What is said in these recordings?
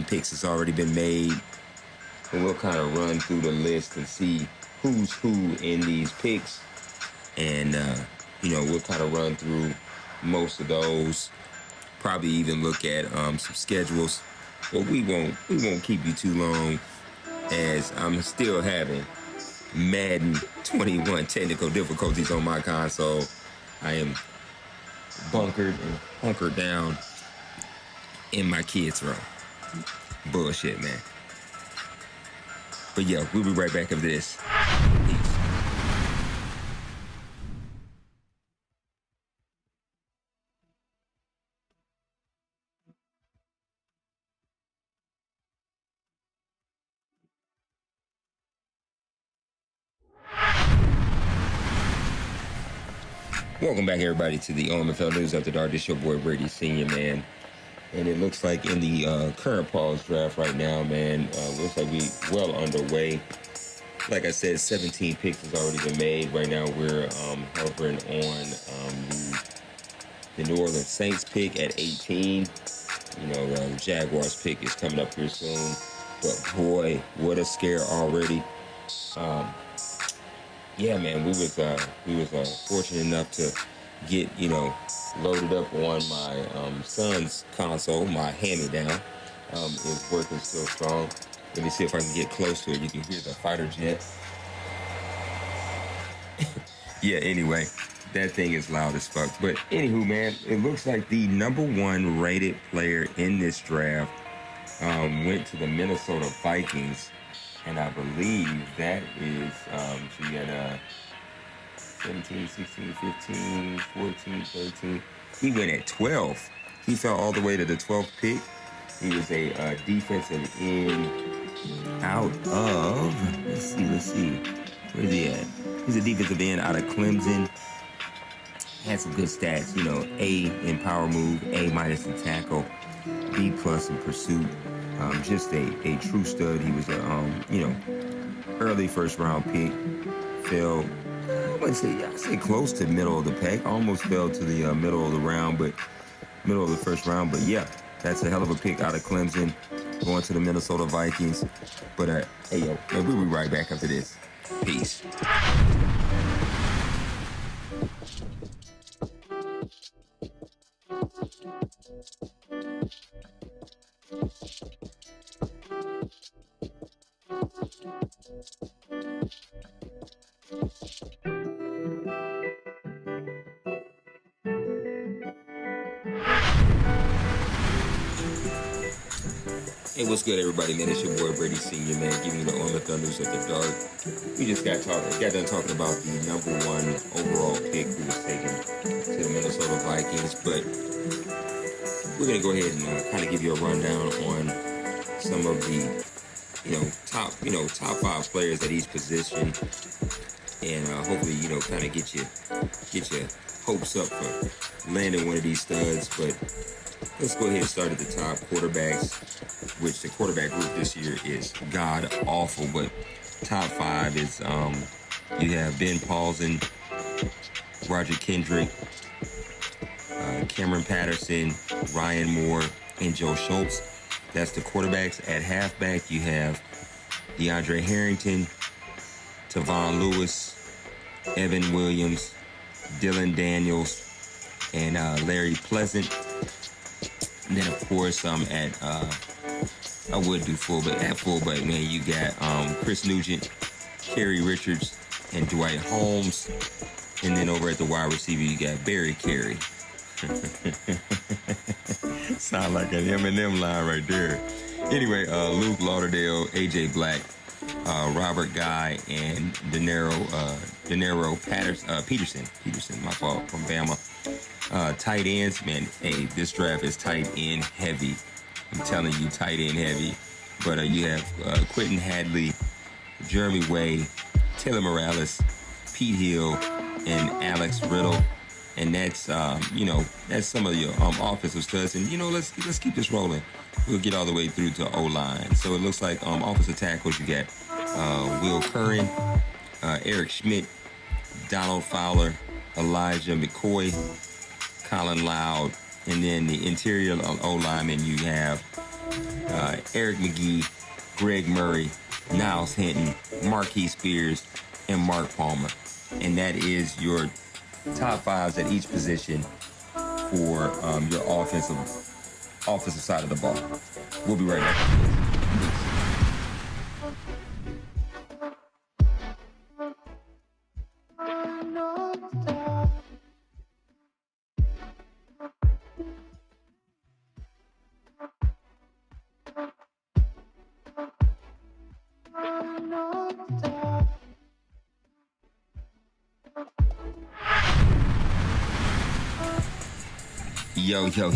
17 picks has already been made. And we'll kind of run through the list and see who's who in these picks. And, we'll kind of run through most of those. Probably even look at some schedules. But we won't keep you too long, as I'm still having Madden 21 technical difficulties on my console. I am bunkered and hunkered down in my kids' room. Bullshit, man. But yeah, we'll be right back after this. Peace. Welcome back, everybody, to the OMFL News After Dark. This is your boy Brady, Senior, man. And it looks like in the current pause draft right now, man, looks like we well underway. Like I said, 17 picks has already been made. Right now we're hovering on the New Orleans Saints pick at 18. The Jaguars pick is coming up here soon. But boy, what a scare already. Yeah, man, we was fortunate enough to get, loaded up on my son's console. My hand-me-down is working still strong. Let me see if I can get close to it. You can hear the fighter jet. Yeah, anyway, that thing is loud as fuck. But anywho, man, it looks like the number one rated player in this draft went to the Minnesota Vikings. And I believe that is, so you got 17, 16, 15, 14, 13. He went at 12. He fell all the way to the 12th pick. He was a defensive end out of, let's see. Where's he at? He's a defensive end out of Clemson. Had some good stats, A in power move, A- in tackle, B+ in pursuit. Just a true stud. He was a early first round pick. Fell, I'd say close to middle of the pack. Almost fell to the middle of the round, but middle of the first round. But yeah, that's a hell of a pick out of Clemson, going to the Minnesota Vikings. But hey yo, man, we'll be right back after this. Peace. Hey, what's good, everybody, man? It's your boy Brady Senior, man, giving you the OMFL News After Dark. We just got done talking about the number one overall pick who was taken to the Minnesota Vikings, but we're gonna go ahead and kind of give you a rundown on some of the top 5 players at each position, and hopefully kind of get your hopes up for landing one of these studs. But let's go ahead and start at the top. Quarterbacks, which the quarterback group this year is god awful, but top 5 is you have Ben Paulson, Roger Kendrick, Cameron Patterson, Ryan Moore, and Joe Schultz. That's the quarterbacks. At halfback, you have DeAndre Harrington, Tavon Lewis, Evan Williams, Dylan Daniels, and Larry Pleasant. And then, of course, I would do fullback. At fullback, man, you got Chris Nugent, Kerry Richards, and Dwight Holmes. And then over at the wide receiver, you got Barry Carey. Sound like an Eminem line right there. Anyway, Luke Lauderdale, A.J. Black, Robert Guy, and Denero Peterson, my fault, from Bama. Tight ends, man, hey, this draft is tight end heavy. I'm telling you, tight end heavy. But you have Quentin Hadley, Jeremy Way, Taylor Morales, Pete Hill, and Alex Riddle. And that's, that's some of your offensive studs. And, let's keep this rolling. We'll get all the way through to O-line. So it looks like offensive tackles, you got Will Curran, Eric Schmidt, Donald Fowler, Elijah McCoy, Colin Loud, and then the interior O-lineman, you have Eric McGee, Greg Murray, Niles Hinton, Marquise Spears, and Mark Palmer. And that is your top fives at each position for your offensive side of the ball. We'll be right back.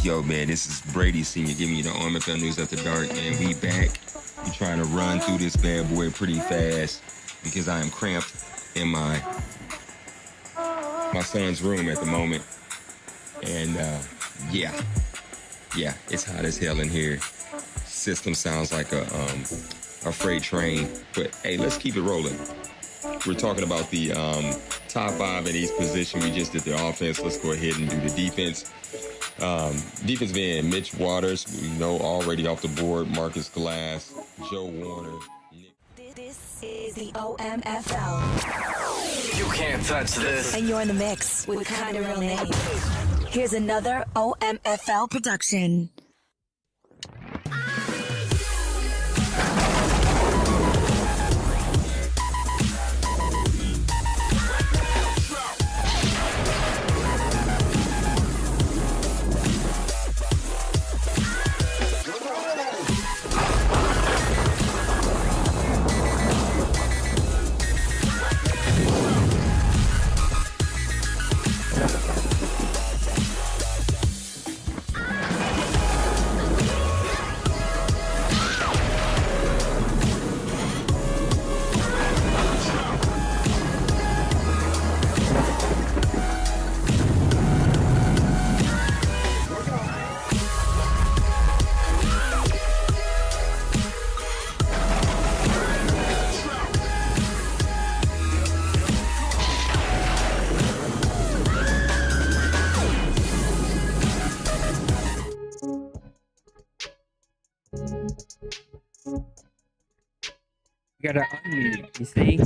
Yo, man, this is Brady Sr. giving you the OMFL News After Dark, and we back. We're trying to run through this bad boy pretty fast because I am cramped in my son's room at the moment. And, yeah, it's hot as hell in here. System sounds like a freight train, but hey, let's keep it rolling. We're talking about the top five at each position. We just did the offense. Let's go ahead and do the defense. Defense being Mitch Waters, we know already off the board, Marcus Glass, Joe Warner. This is the OMFL. You can't touch this. And you're in the mix with Kinda Real Name. Here's another OMFL production. Gotta unmute. You see,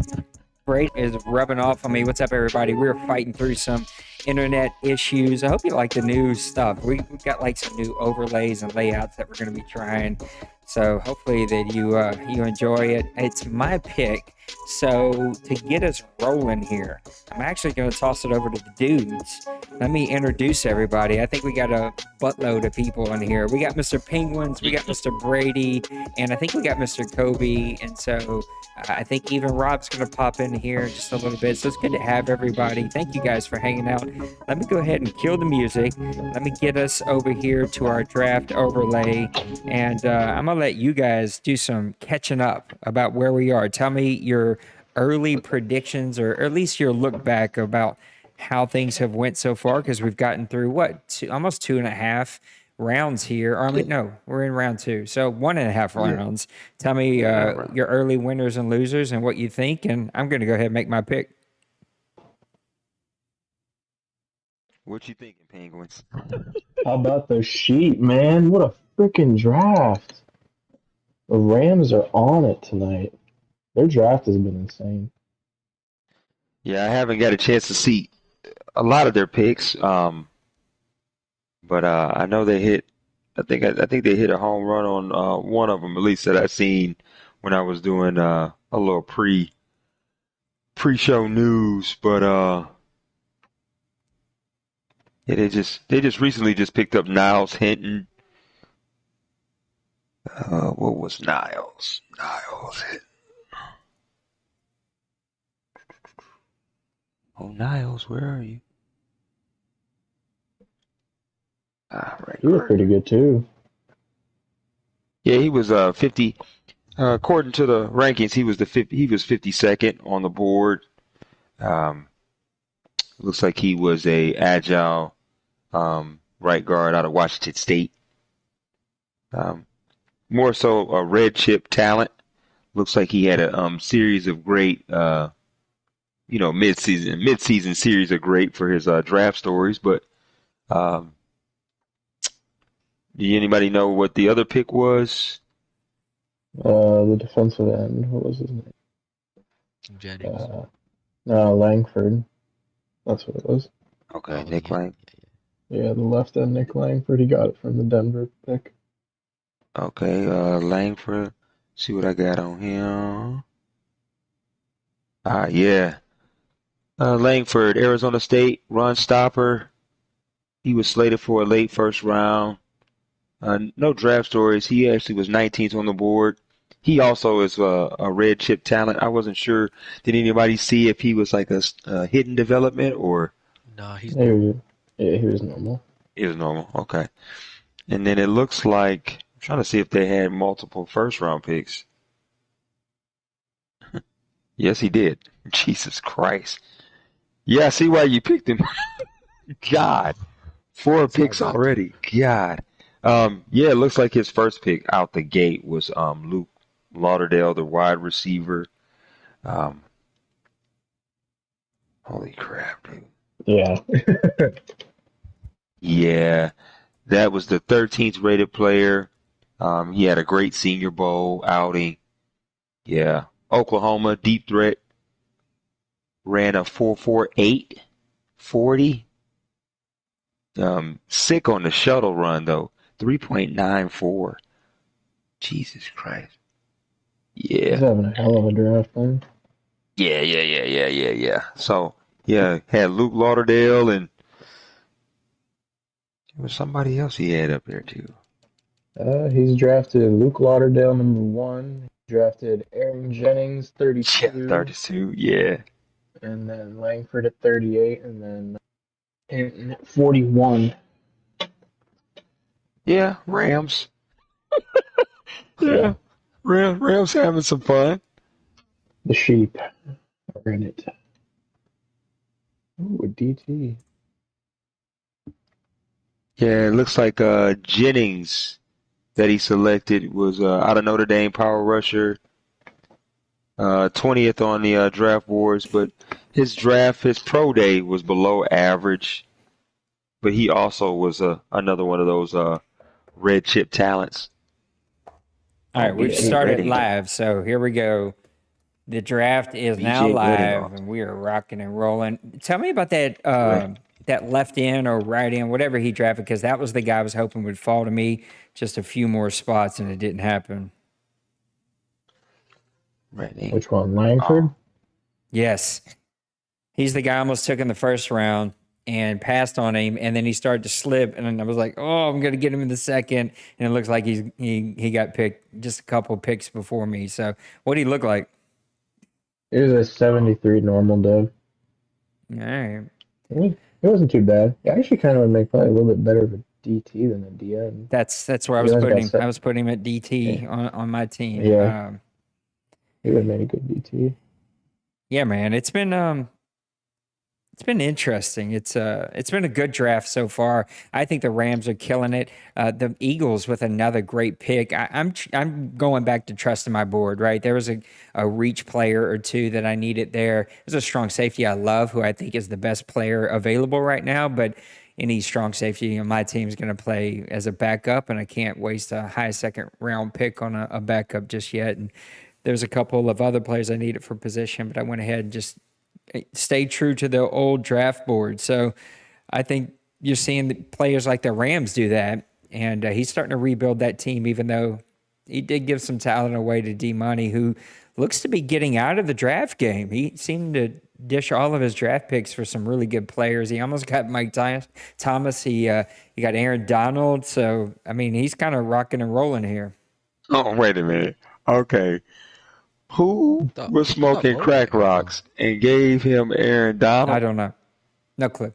Brady is rubbing off on me. What's up, everybody? We're fighting through some internet issues. I hope you like the new stuff. We've got like some new overlays and layouts that we're going to be trying. So hopefully that you enjoy it. It's my pick. So to get us rolling here, I'm actually going to toss it over to the dudes. Let me introduce everybody. I think we got a buttload of people in here. We got Mr. Penguins, we got Mr. Brady, and I think we got Mr. Kobe. And so I think even Rob's going to pop in here just a little bit. So it's good to have everybody. Thank you guys for hanging out. Let me go ahead and kill the music. Let me get us over here to our draft overlay. And I'm going to let you guys do some catching up about where we are. Tell me your early predictions, or at least your look back about how things have went so far, because we've gotten through almost 2.5 rounds here. Or I mean, no, we're in round 2, so 1.5 rounds. Tell me your early winners and losers and what you think, and I'm going to go ahead and make my pick. What you thinking, Penguins? How about the sheep, man? What a freaking draft. The Rams are on it tonight. Their draft has been insane. Yeah, I haven't got a chance to see a lot of their picks, but I know they hit. I think they hit a home run on one of them, at least that I've seen when I was doing a little pre-show news. But yeah, they just recently just picked up Niles Hinton. What was Niles? Niles Hinton. Oh, Niles, where are you? Right. He was pretty good too. Yeah, he was 50. According to the rankings, he was 52nd on the board. Looks like he was a agile right guard out of Washington State. More so a red chip talent. Looks like he had a series of great mid-season series are great for his draft stories, but do anybody know what the other pick was? The defensive end. What was his name? Jennings. Langford. That's what it was. Okay, Oh, Nick yeah, Lang. Yeah, the left end, Nick Langford. He got it from the Denver pick. Okay, Langford. See what I got on him. Yeah. Langford, Arizona State, run stopper. He was slated for a late first round. No draft stories. He actually was 19th on the board. He also is a red chip talent. I wasn't sure. Did anybody see if he was like a hidden development or Nah, he's He normal. was, yeah, he was normal. it was normal? Okay. And then it looks like I'm trying to see if they had multiple first round picks. Yes, he did. Jesus Christ. Yeah, I see why you picked him. God. Four That's how I picks got to. already. God. Yeah, it looks like his first pick out the gate was Luke Lauderdale, the wide receiver. Um, Holy crap, dude. Yeah. Yeah, that was the 13th rated player. He had a great Senior Bowl outing. Yeah. Oklahoma, deep threat, ran a 4.48 40. Sick on the shuttle run, though. 3.94. Jesus Christ. He's Yeah. having a hell of a draft, man. Yeah. So, yeah, had Luke Lauderdale and there was somebody else he had up there, too. He's drafted Luke Lauderdale, number 1. He drafted Aaron Jennings, Yeah, 32. 32. Yeah. And then Langford at 38. And then Hinton at 41. Yeah, Rams. Yeah. Rams having some fun. The sheep are in it. Ooh, a DT. Yeah, it looks like Jennings that he selected was out of Notre Dame, power rusher, 20th on the draft boards, but his pro day was below average. But he also was another one of those red chip talents. All right, we've BJ started Redding. live, so here we go. The draft is now BJ Redding live, also. and we are rocking and rolling. Tell me about that that left end or right end, whatever he drafted, because that was the guy I was hoping would fall to me. Just a few more spots, and it didn't happen. Redding. Which one? Langford? Yes, he's the guy I almost took in the first round and passed on him, and then he started to slip, and I was like, "Oh, I'm going to get him in the second," and it looks like he got picked just a couple picks before me. So, what did he look like? It was a 73 normal dev. All right. It wasn't too bad. It actually kind of would make probably a little bit better of a DT than a DN. That's where I was putting him. I was putting him at DT on my team. Yeah. He would have made a good DT. Yeah, man. It's been interesting. It's been a good draft so far. I think the Rams are killing it. The Eagles with another great pick. I'm going back to trusting my board, right? There was a reach player or two that I needed there. There's a strong safety I love, who I think is the best player available right now, but any strong safety on my team is going to play as a backup, and I can't waste a high second round pick on a backup just yet. And there's a couple of other players I needed for position, but I went ahead and just stay true to the old draft board. So I think you're seeing players like the Rams do that, and he's starting to rebuild that team, even though he did give some talent away to D-Money, who looks to be getting out of the draft game. He seemed to dish all of his draft picks for some really good players. He almost got Mike Thomas. He got Aaron Donald. So, I mean, he's kind of rocking and rolling here. Oh, wait a minute. Okay. Who was smoking crack rocks and gave him Aaron Donald? I don't know. No clue.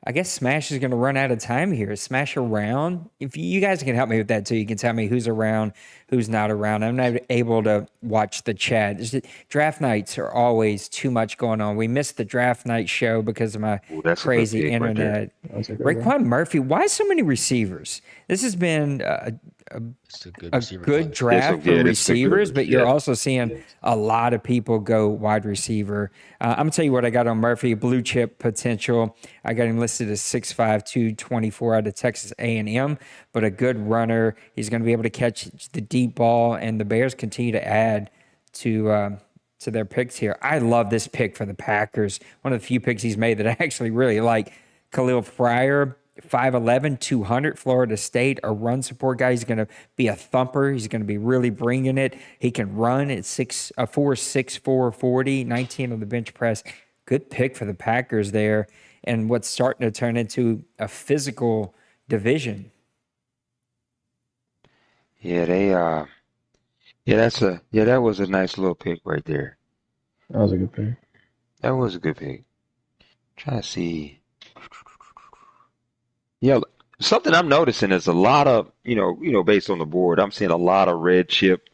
I guess Smash is going to run out of time here. Is Smash around? If you guys can help me with that too, you can tell me who's around, who's not around. I'm not able to watch the chat. Draft nights are always too much going on. We missed the draft night show because of my crazy internet. Right, Raekwon Murphy, why so many receivers? This has been It's a good a receiver good class. draft for Yeah, this is a good receivers, but you're yeah. also seeing a lot of people go wide receiver. I'm gonna tell you what I got on Murphy: blue chip potential. I got him listed as 6'5", 224 out of Texas A&M, but a good runner. He's going to be able to catch the deep ball, and the Bears continue to add to their picks here. I love this pick for the Packers. One of the few picks he's made that I actually really like. Khalil Fryer, 5'11", 200, Florida State, a run support guy. He's going to be a thumper. He's going to be really bringing it. He can run at 4'6", 40, 19 on the bench press. Good pick for the Packers there, and what's starting to turn into a physical division. Yeah, they that was a nice little pick right there. That was a good pick. That was a good pick. Trying to see. Yeah, something I'm noticing is a lot of, based on the board, I'm seeing a lot of red chip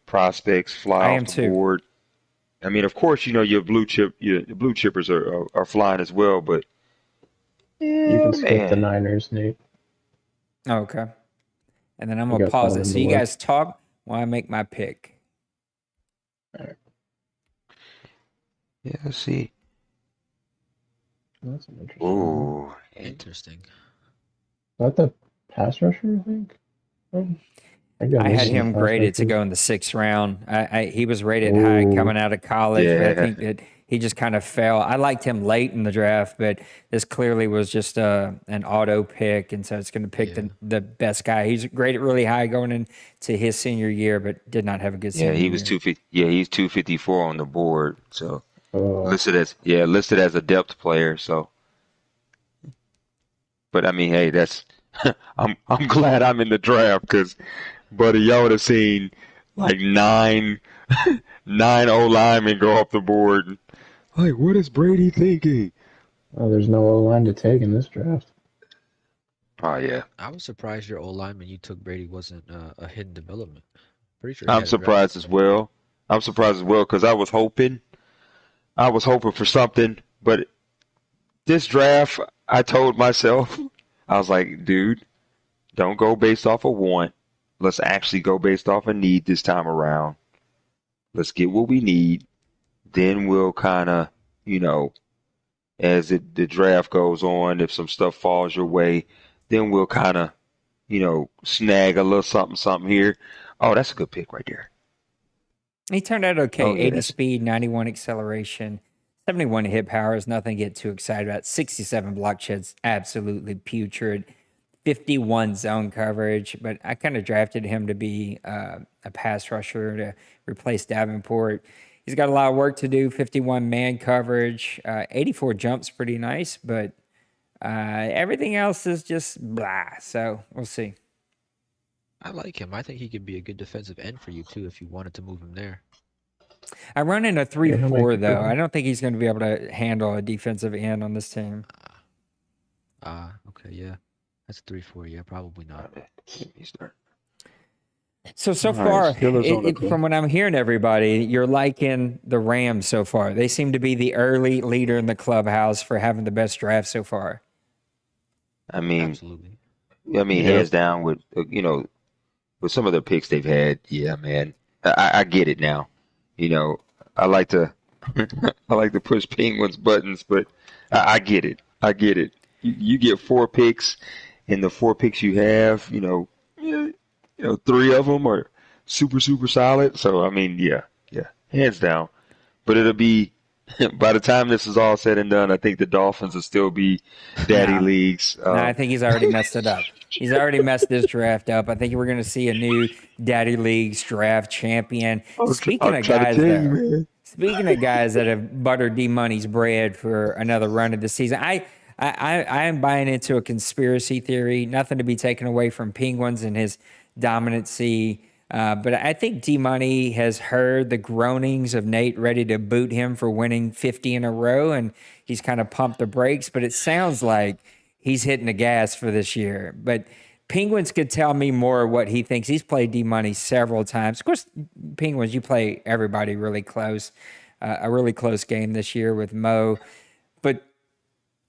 prospects fly I off am the too. board. I mean, of course, your blue chippers are flying as well, but You can skip the man, Niners, Nate. Okay. And then I'm You going to got pause Tom it. in So the you way. guys talk while I make my pick. yeah, let's see. That's an interesting one. Ooh, Interesting. Is that the pass rusher, I think? I got I had missing the him pass graded to rushers. go in the 6th round. He was rated high coming out of college, but I yeah, think that he just kind of fell. I liked him late in the draft, but this clearly was just an auto pick, and so it's going to pick Yeah. the best guy. He's graded really high going into his senior year, but did not have a good yeah, senior he was year. 250. Yeah, he's 254 on the board, so Oh, listed as a depth player. So, but I mean, hey, that's I'm glad I'm in the draft because, buddy, y'all would have seen like nine O linemen go off the board. Like, what is Brady thinking? there's no O-line to take in this draft. Oh yeah, I was surprised your old lineman you took Brady wasn't a hidden development. Pretty sure he I'm had a draft surprised as well. I'm surprised as well because I was hoping for something, but this draft, I told myself, I was like, dude, don't go based off of want. Let's actually go based off of need this time around. Let's get what we need. Then we'll kind of, as the draft goes on, if some stuff falls your way, then we'll kind of, snag a little something here. Oh, that's a good pick right there. He turned out okay. Oh, yeah, 80 that's- speed, 91 acceleration, 71 hit power is nothing to get too excited about. 67 block sheds, absolutely putrid. 51 zone coverage, but I kind of drafted him to be a pass rusher to replace Davenport. He's got a lot of work to do. 51 man coverage, 84 jumps, pretty nice, but everything else is just blah. So we'll see. I like him. I think he could be a good defensive end for you too if you wanted to move him there. I run in a he'll make 3-4 it though. good. I don't think he's going to be able to handle a defensive end on this team. Okay, yeah. That's a 3-4, yeah, probably not. Let me start. So All right, far, Steelers on the clock. from what I'm hearing, everybody, you're liking the Rams so far. They seem to be the early leader in the clubhouse for having the best draft so far. I mean, Absolutely. Yeah. hands down with with some of the picks they've had. Yeah, man, I get it now. I like to I like to push Penguins buttons, but I get it. I get it. You get 4 picks, and the 4 picks you have, yeah, 3 of them are super solid. So I mean, yeah, hands down. But it'll be by the time this is all said and done, I think the Dolphins will still be daddy Nah. leagues. No, I think he's already messed it up. He's already messed this draft up. I think we're going to see a new Daddy Leagues draft champion. Speaking of guys, though, speaking of guys that have buttered D Money's bread for another run of the season, I am buying into a conspiracy theory. Nothing to be taken away from Penguins and his dominancy. But I think D Money has heard the groanings of Nate ready to boot him for winning 50 in a row, and he's kind of pumped the brakes. But it sounds like he's hitting the gas for this year. But Penguins could tell me more what he thinks. He's played D Money several times. Of course, Penguins, you play everybody really close. A really close game this year with Mo. But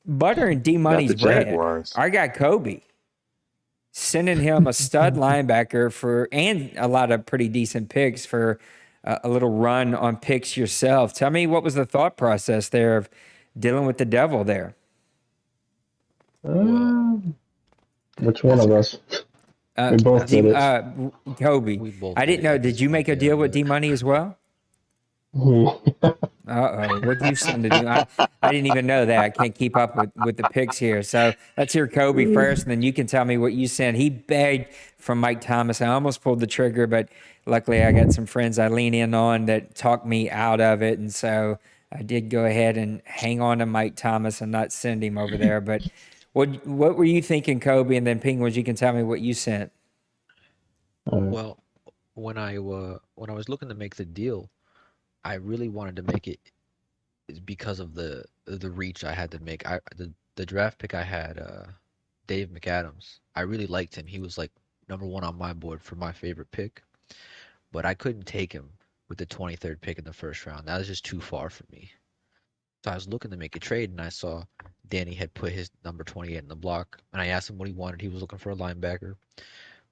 butter and D Money's the bread. Jaguars. I got Kobe. sending him a stud linebacker and a lot of pretty decent picks for a little run on picks yourself. Tell me, what was the thought process there of dealing with the devil there? Which one of us? We both did it. Kobe. We both I didn't know. at Did this you point, make a yeah, deal with but- D Money as well? Uh-oh. What do you send to do? I didn't even know that. I can't keep up with the picks here. So let's hear Kobe first, and then you can tell me what you sent. He begged from Mike Thomas. I almost pulled the trigger, but luckily I got some friends I lean in on that talked me out of it. And so I did go ahead and hang on to Mike Thomas and not send him over there. But what were you thinking, Kobe? And then Penguins, you can tell me what you sent. Well, when I was looking to make the deal, I really wanted to make it because of the reach I had to make. The draft pick I had, Dave McAdams. I really liked him. He was like number 1 on my board for my favorite pick, but I couldn't take him with the 23rd pick in the first round. That was just too far for me. So I was looking to make a trade, and I saw Danny had put his number 28 in the block, and I asked him what he wanted. He was looking for a linebacker,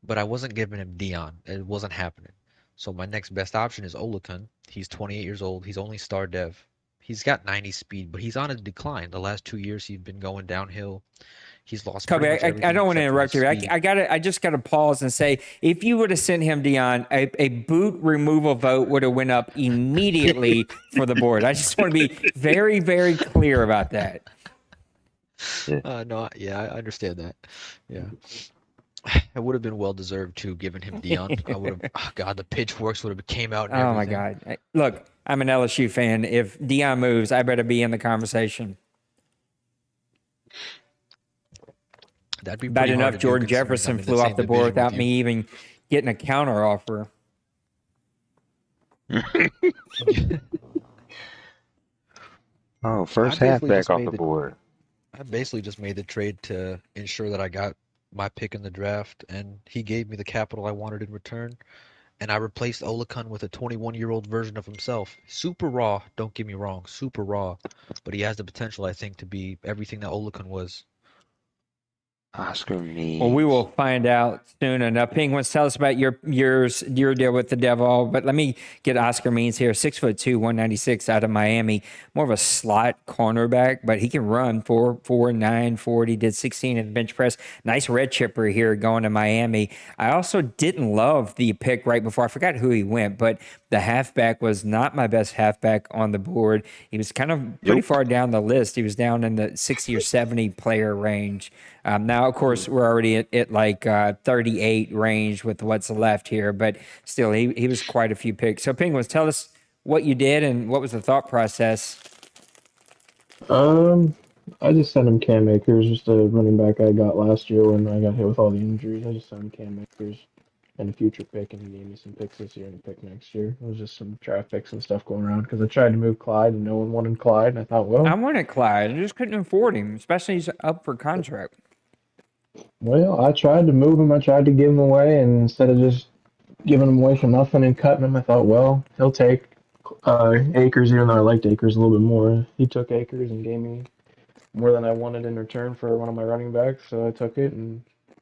but I wasn't giving him Dion. It wasn't happening. So my next best option is Olakun. He's 28 years old. He's only star dev. He's got 90 speed, but he's on a decline. The last 2 years he's been going downhill. He's lost pretty Kobe, much everything I don't want to except for interrupt his you. speed. I just got to pause and say, if you would have sent him Dion, a boot removal vote would have went up immediately for the board. I just want to be very, very clear about that. No, yeah, I understand that. Yeah. It would have been well deserved to giving him Dion. I would have. Oh God, the pitchforks would have came out. And Oh my everything. God! Look, I'm an LSU fan. If Dion moves, I better be in the conversation. That'd be Bad pretty hard enough to do Jordan considering Jefferson I'm in flew the off same the board division without with me you. even getting a counter offer. Oh, first I basically halfback just off made the the- board. I basically just made the trade to ensure that I got my pick in the draft, and he gave me the capital I wanted in return. And I replaced Olakun with a 21-year-old version of himself. Super raw, don't get me wrong, super raw. But he has the potential, I think, to be everything that Olakun was. Oscar Means. Well, we will find out soon enough. Penguins, tell us about your deal with the devil. But let me get Oscar Means here, 6'2", 196 out of Miami. More of a slot cornerback, but he can run 4'4", 940. Did 16 in the bench press. Nice red chipper here going to Miami. I also didn't love the pick right before. I forgot who he went, but the halfback was not my best halfback on the board. He was kind of pretty far down the list. He was down in the 60 or 70 player range. Now, of course, we're already at like 38 range with what's left here, but still, he was quite a few picks. So, Penguins, tell us what you did and what was the thought process. I just sent him Cam Akers, just a running back I got last year when I got hit with all the injuries. I just sent him Cam Akers and a future pick, and he gave me some picks this year and a pick next year. It was just some draft picks and stuff going around because I tried to move Clyde and no one wanted Clyde, and I thought, well, I wanted Clyde. I just couldn't afford him, especially he's up for contract. well, I tried to move him. I tried to give him away, and instead of just giving him away for nothing and cutting him, I thought, well, he'll take Akers, even though I liked Akers a little bit more. He took Akers and gave me more than I wanted in return for one of my running backs, so I took it, and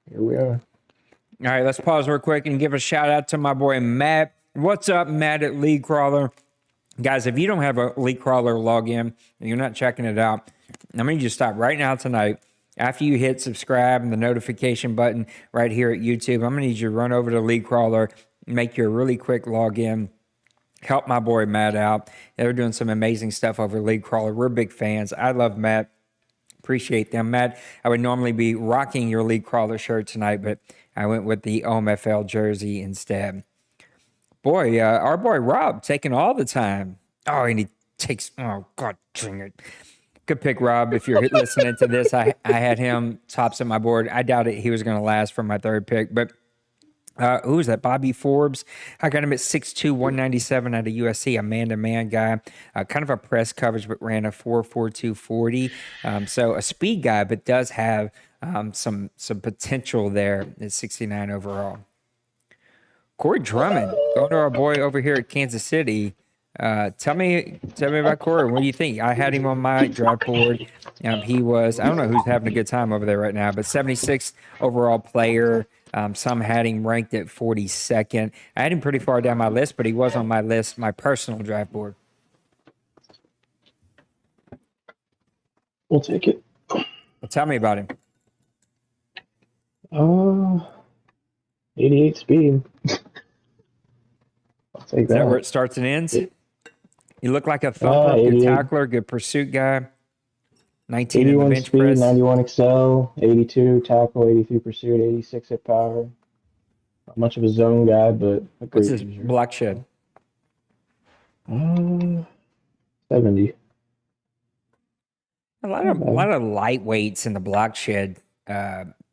here we are. All right, let's pause real quick and give a shout out to my boy Matt. What's up, Matt at League Crawler? Guys, if you don't have a League Crawler login and you're not checking it out, I'm going to just stop right now tonight. After you hit subscribe and the notification button right here at YouTube, I'm going to need you to run over to League Crawler, make your really quick login, help my boy Matt out. They're doing some amazing stuff over League Crawler. We're big fans. I love Matt. Appreciate them. Matt, I would normally be rocking your League Crawler shirt tonight, but I went with the OMFL jersey instead. Boy, our boy Rob taking all the time. Oh, and he takes, oh, God dang it. Good pick, Rob. If you're listening to this, I had him tops on my board. I doubted he was going to last for my third pick, but who was that? Bobby Forbes. I got him at 6'2", 197 out of USC, a man-to-man guy. Kind of a press coverage, but ran a 4.42 40. So a speed guy, but does have some potential there at 69 overall. Corey Drummond, going to our boy over here at Kansas City. Tell me about Corey. What do you think? I had him on my draft board. He was, I don't know who's having a good time over there right now, but 76th overall player. Some had him ranked at 42nd. I had him pretty far down my list, but he was on my list, my personal draft board. We'll take it. Well, tell me about him. 88 speed. I'll take Is that where it starts and ends? You look like a thumper, good 88. tackler, good pursuit guy. 19 in the 81 bench speed, press. 91 excel, 82 tackle, 83 pursuit, 86 hit power. Not much of a zone guy, but a great What's his user. block shed? 70. A lot of lightweights in the block shed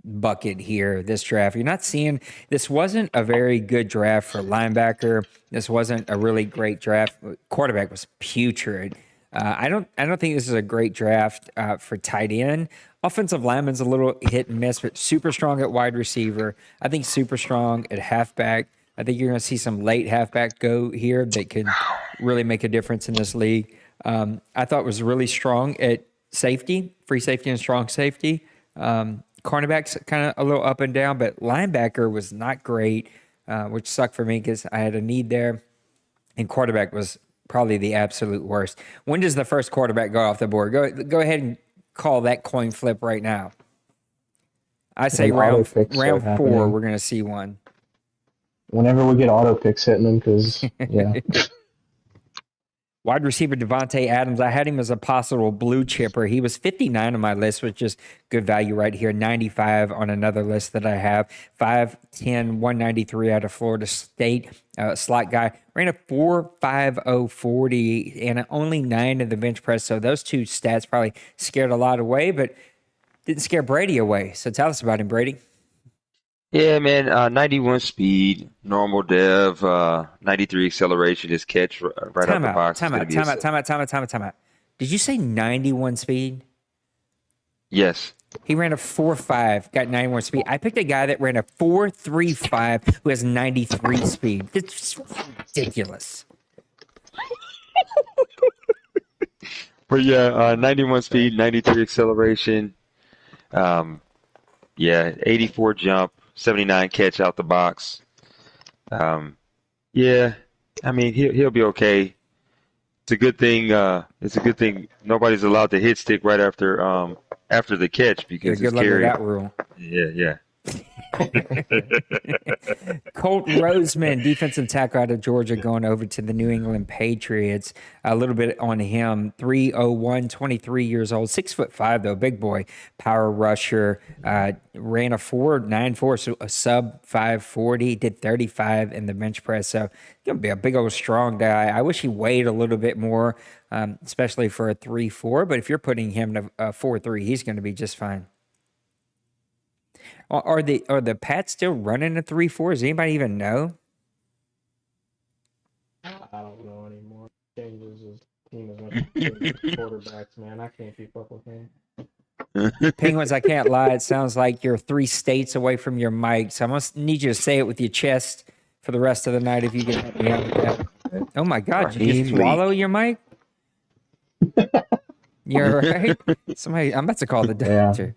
bucket here this draft. You're not seeing, this wasn't a very good draft for linebacker. This wasn't a really great draft. Quarterback was putrid. I don't think this is a great draft for tight end. Offensive lineman's a little hit and miss, but super strong at wide receiver. I think super strong at halfback. I think you're going to see some late halfback go here that could really make a difference in this league. I thought was really strong at safety, free safety and strong safety. Cornerback's kind of a little up and down, but linebacker was not great, which sucked for me because I had a need there. And quarterback was probably the absolute worst. When does the first quarterback go off the board? Go ahead and call that coin flip right now. I say round 4, we're going to see one. Whenever we get auto picks hitting them, because, yeah. Wide receiver Devontae Adams, I had him as a possible blue chipper. He was 59 on my list, which is good value right here. 95 on another list that I have. 5'10", 193 out of Florida State. Slot guy. Ran a 4.50 40 and only 9 in the bench press. So those two stats probably scared a lot away, but didn't scare Brady away. So tell us about him, Brady. Yeah, man, 91 speed, normal dev, 93 acceleration, his catch right out the box. Time out. Did you say 91 speed? Yes. He ran a 4.5, got 91 speed. I picked a guy that ran a 4.35 who has 93 speed. It's ridiculous. But yeah, 91 speed, 93 acceleration. Yeah, 84 jump. 79 catch out the box. Yeah, I mean he'll be okay. It's a good thing. Nobody's allowed to hit stick right after the catch because good luck with that rule. Yeah. Colt Roseman, defensive tackle out of Georgia, going over to the New England Patriots. A little bit on him. 301, 23 years old, 6'5" though, big boy, power rusher. Ran a 4.94, so a sub 540. Did 35 in the bench press. So gonna be a big old strong guy. I wish he weighed a little bit more, especially for a 3.4. But if you're putting him to a 4.3, he's going to be just fine. Are the Pats still running a 3.4? Does anybody even know? I don't know anymore. Changes his team as much as quarterbacks, man. I can't keep up with him. Penguins, I can't lie. It sounds like you're 3 states away from your mic, so I must need you to say it with your chest for the rest of the night if you can help me out with that. Oh my God, did you just swallow your mic? You're right. Somebody, I'm about to call the doctor. Yeah.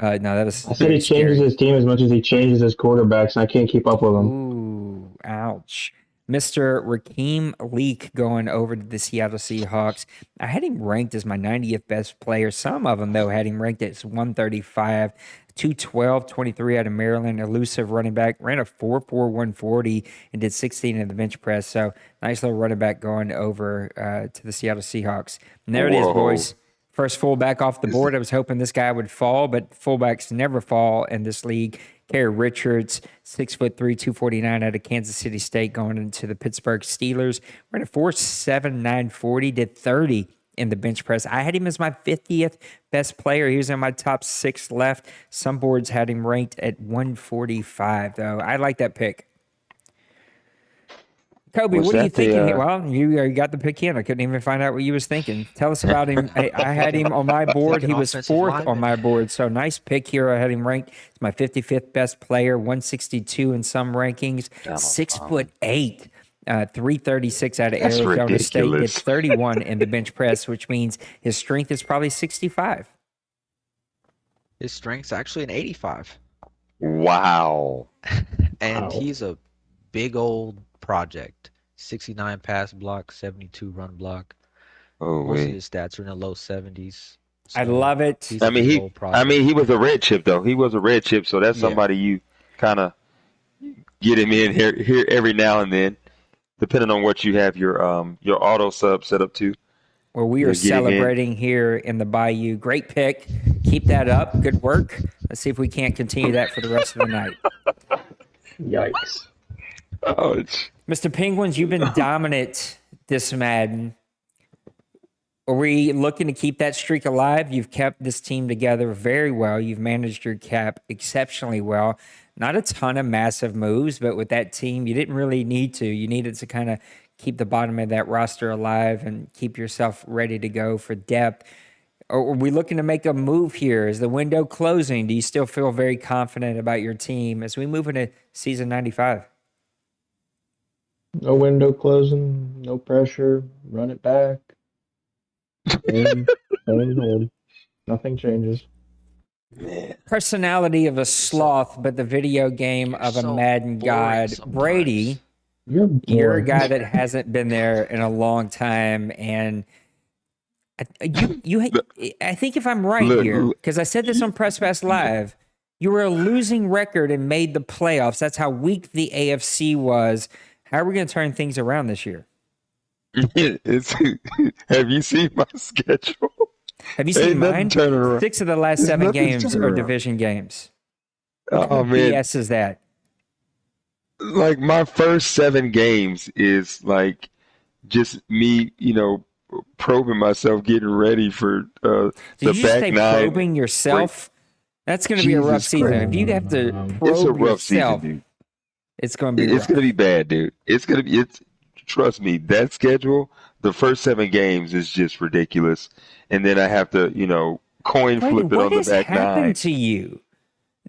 No, that was. I said he changes his team as much as he changes his quarterbacks, and I can't keep up with him. Ooh, ouch. Mr. Rakeem Leak going over to the Seattle Seahawks. I had him ranked as my 90th best player. Some of them, though, had him ranked as 135. 212, 23 out of Maryland. Elusive running back. Ran a 4.4 140 and did 16 in the bench press. So nice little running back going over to the Seattle Seahawks. And there it is, boys. First fullback off the board. I was hoping this guy would fall, but fullbacks never fall in this league. Kerry Richards, 6'3", 249 out of Kansas City State, going into the Pittsburgh Steelers. We're in a 4.7 940, did 30 in the bench press. I had him as my 50th best player. He was in my top 6 left. Some boards had him ranked at 145, though. I like that pick. Kobe, what are you thinking? Well, you got the pick in. I couldn't even find out what you was thinking. Tell us about him. I had him on my board. He was 4th on my board. So nice pick here. I had him ranked as my 55th best player, 162 in some rankings, 6'8". 336 out of That's Arizona State, did ridiculous. 31 in the bench press, which means his strength is probably 65. His strength's actually an 85. Wow. And Wow. he's a big old project. 69 pass block, 72 run block. Oh, Most of wait. his stats are in the low 70s. I So love it. he's I a mean, big old project. he was a red chip though. He was a red chip, so that's Yeah. somebody you kind of get him in here every now and then, depending on what you have your auto sub set up to. Well, we are Get him in. celebrating here in the Bayou. Great pick. Keep that up. Good work. Let's see if we can't continue that for the rest of the night. Yikes. Ouch. Mr. Penguins, you've been dominant this Madden. Are we looking to keep that streak alive? You've kept this team together very well. You've managed your cap exceptionally well. Not a ton of massive moves, but with that team, you didn't really need to. You needed to kind of keep the bottom of that roster alive and keep yourself ready to go for depth. Or are we looking to make a move here? Is the window closing? Do you still feel very confident about your team as we move into season 95? No window closing, no pressure, run it back. And hold. Nothing changes. Man. Personality of a sloth, but the video game of a so Madden boring god. sometimes. Brady, You're you're a boring. guy that hasn't been there in a long time, and I think if I'm right Look, here, look. because I said this on Press Pass Live, you were a losing record and made the playoffs. That's how weak the AFC was. How are we going to turn things around this year? Have you seen my schedule? Have you seen Ain't nothing mine? turning around. 6 of the last 7 nothing games turning are around. division games. Oh man, BS is that? like my first 7 games is like just me, probing myself, getting ready for Did the you just back say 9. probing yourself? That's going to be a rough Jesus season. Christ. If you have to It's a probe rough yourself, season, dude. it's going to be It's rough. gonna be bad, dude. Trust me, that schedule, the first 7 games is just ridiculous, and then I have to, coin Brady, flip it what on the has back 9. happened to you?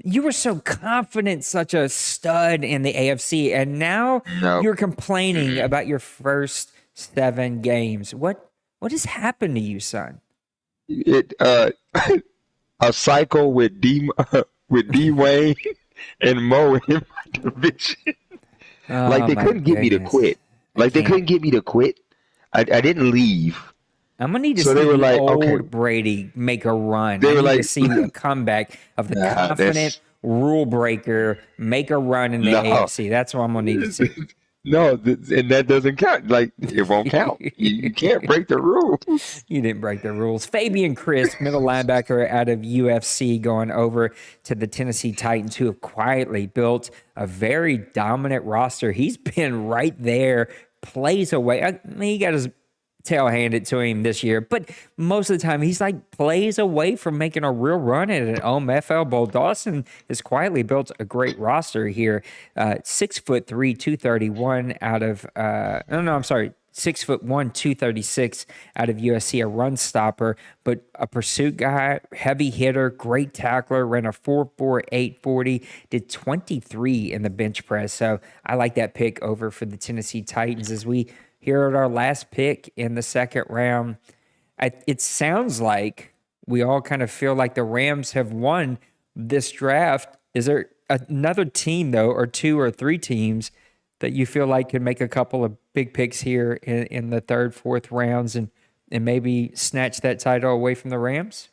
You were so confident, such a stud in the AFC, and now No. you're complaining about your first 7 games. What has happened to you, son? It a cycle with D Wayne and Mo in my division. Like Oh, they my couldn't get me to goodness. quit. Like they can't. couldn't get me to quit. I didn't leave. I'm gonna need to So see they were the like, old okay. Brady make a run. They I were need to like- see a comeback of the Nah, confident that's- rule breaker make a run in the No. AFC. That's what I'm gonna need to see. No, and that doesn't count. Like it won't count. You can't break the rules. You didn't break the rules. Fabian Chris, middle linebacker out of UFC, going over to the Tennessee Titans, who have quietly built a very dominant roster. He's been right there, plays away. I mean, he got his tail handed to him this year, but most of the time he's like plays away from making a real run at an OMFL bowl. Dawson has quietly built a great roster here. 6'3", 231 out of 6'1", 236 out of USC, a run stopper, but a pursuit guy, heavy hitter, great tackler, ran a 4.4 840, did 23 in the bench press. So I like that pick over for the Tennessee Titans. As we here at our last pick in the second round, it sounds like we all kind of feel like the Rams have won this draft. Is there another team, though, or 2 or 3 teams that you feel like can make a couple of big picks here in the 3rd, 4th rounds and maybe snatch that title away from the Rams?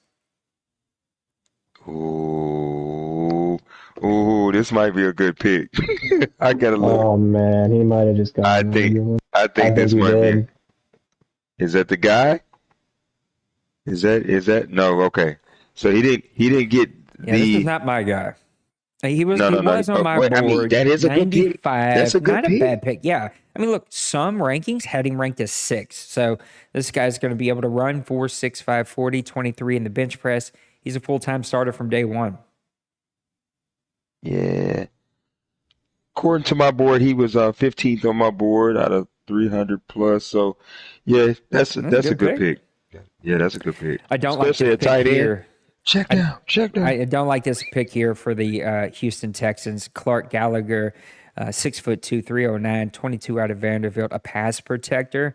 Ooh, this might be a good pick. I gotta look. Oh man, he might have just got. I think this he might did. be. Is that the guy? Is that no? Okay, so he didn't get Yeah, this is the. not my guy. He was No. on my Wait, board. I mean, that is a good pick. 95. That's a good not pick. a bad pick. Yeah. I mean, look, some rankings had him ranked as 6. So this guy's going to be able to run 4.65 40, 23 in the bench press. He's a full-time starter from day 1. Yeah. According to my board, he was 15th on my board out of 300 plus. So, yeah, that's a good pick. Yeah, that's a good pick. I don't Especially like a this tight pick end. here. Check down. I don't like this pick here for the Houston Texans. Clark Gallagher, 6'2", 309, 22 out of Vanderbilt, a pass protector.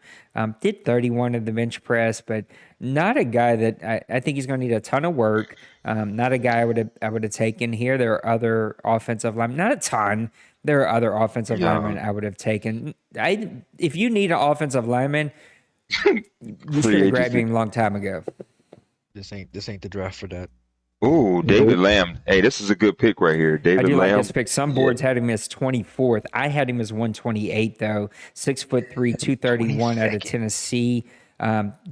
Did 31 in the bench press, but not a guy that I think he's going to need a ton of work. Not a guy I would have taken here. There are other offensive linemen, not a ton. There are other offensive linemen I would have taken. If you need an offensive lineman, you should have grabbed him a long time ago. This ain't the draft for that. Ooh, David Lamb. Hey, this is a good pick right here. David I do Lamb. like this pick. Some boards had him as 24th. I had him as 128 though. 6'3", 231 out of Tennessee.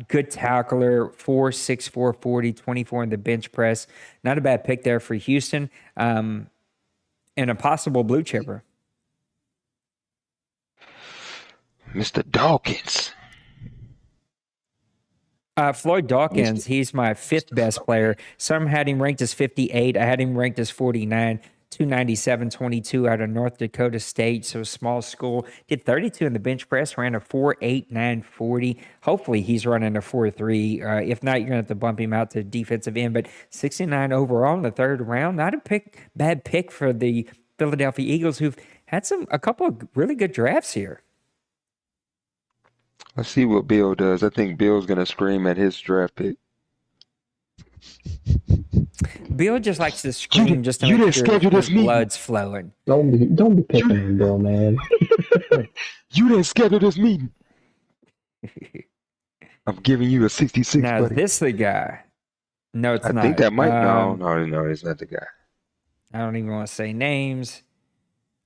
Good tackler, 4'6", 40, 24 in the bench press. Not a bad pick there for Houston. And a possible blue chipper. Mr. Dawkins. Floyd Dawkins, he's my 5th best player. Some had him ranked as 58. I had him ranked as 49. 297, 22 out of North Dakota State, so small school. Did 32 in the bench press, ran a 4.89 40. Hopefully he's running a 4.3. If not, you're going to have to bump him out to defensive end. But 69 overall in the 3rd round, not a bad pick for the Philadelphia Eagles, who've had a couple of really good drafts here. Let's see what Bill does. I think Bill's going to scream at his draft pick. Bill just likes to scream just to make sure his blood's flowing. Don't be picking on Bill, man. You didn't schedule this meeting. I'm giving you a 66. Now, buddy. this the guy. No, it's not. I think that might. No, it's not the guy. I don't even want to say names.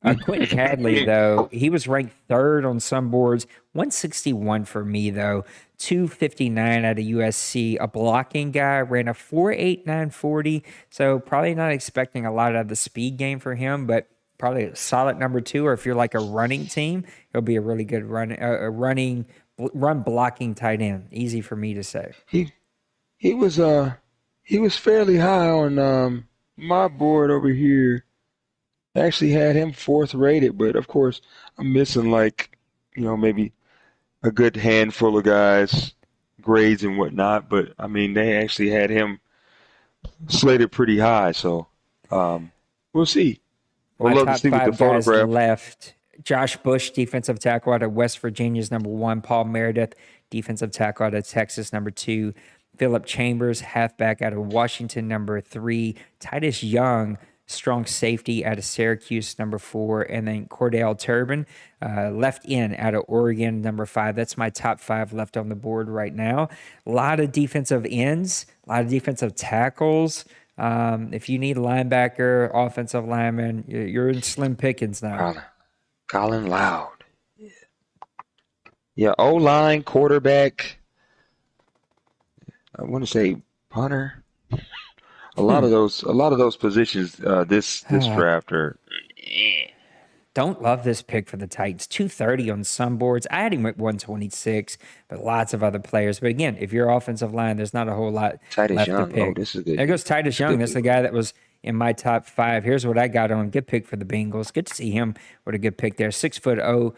Quentin Cadley, though, he was ranked 3rd on some boards. 161 for me, though. 259 out of USC. A blocking guy, ran a 4.89 40. So probably not expecting a lot out of the speed game for him, but probably a solid number 2. Or if you're like a running team, it'll be a really good run blocking tight end. Easy for me to say. He was fairly high on my board over here. I actually had him 4th rated, but of course I'm missing maybe a good handful of guys, grades and whatnot. But I mean, they actually had him slated pretty high, so we'll see. We'll love to see what the photograph left. Josh Bush, defensive tackle out of West Virginia's number 1. Paul Meredith, defensive tackle out of Texas, number 2. Phillip Chambers, halfback out of Washington, number 3. Titus Young, strong safety out of Syracuse, number 4, and then Cordell Turbin, left in out of Oregon, number 5. That's my top 5 left on the board right now. A lot of defensive ends, a lot of defensive tackles. If you need a linebacker, offensive lineman, you're in slim pickings now. Colin Loud. Yeah, O-line, quarterback. I want to say punter. A lot of those positions this draft are. Don't love this pick for the Titans. 230 on some boards. I had him at 126, but lots of other players. But again, if you're offensive line, there's not a whole lot left to pick. This is good. There goes Titus Young. That's the guy that was in my top 5. Here's what I got on. Good pick for the Bengals. Good to see him with a good pick there. 6'0",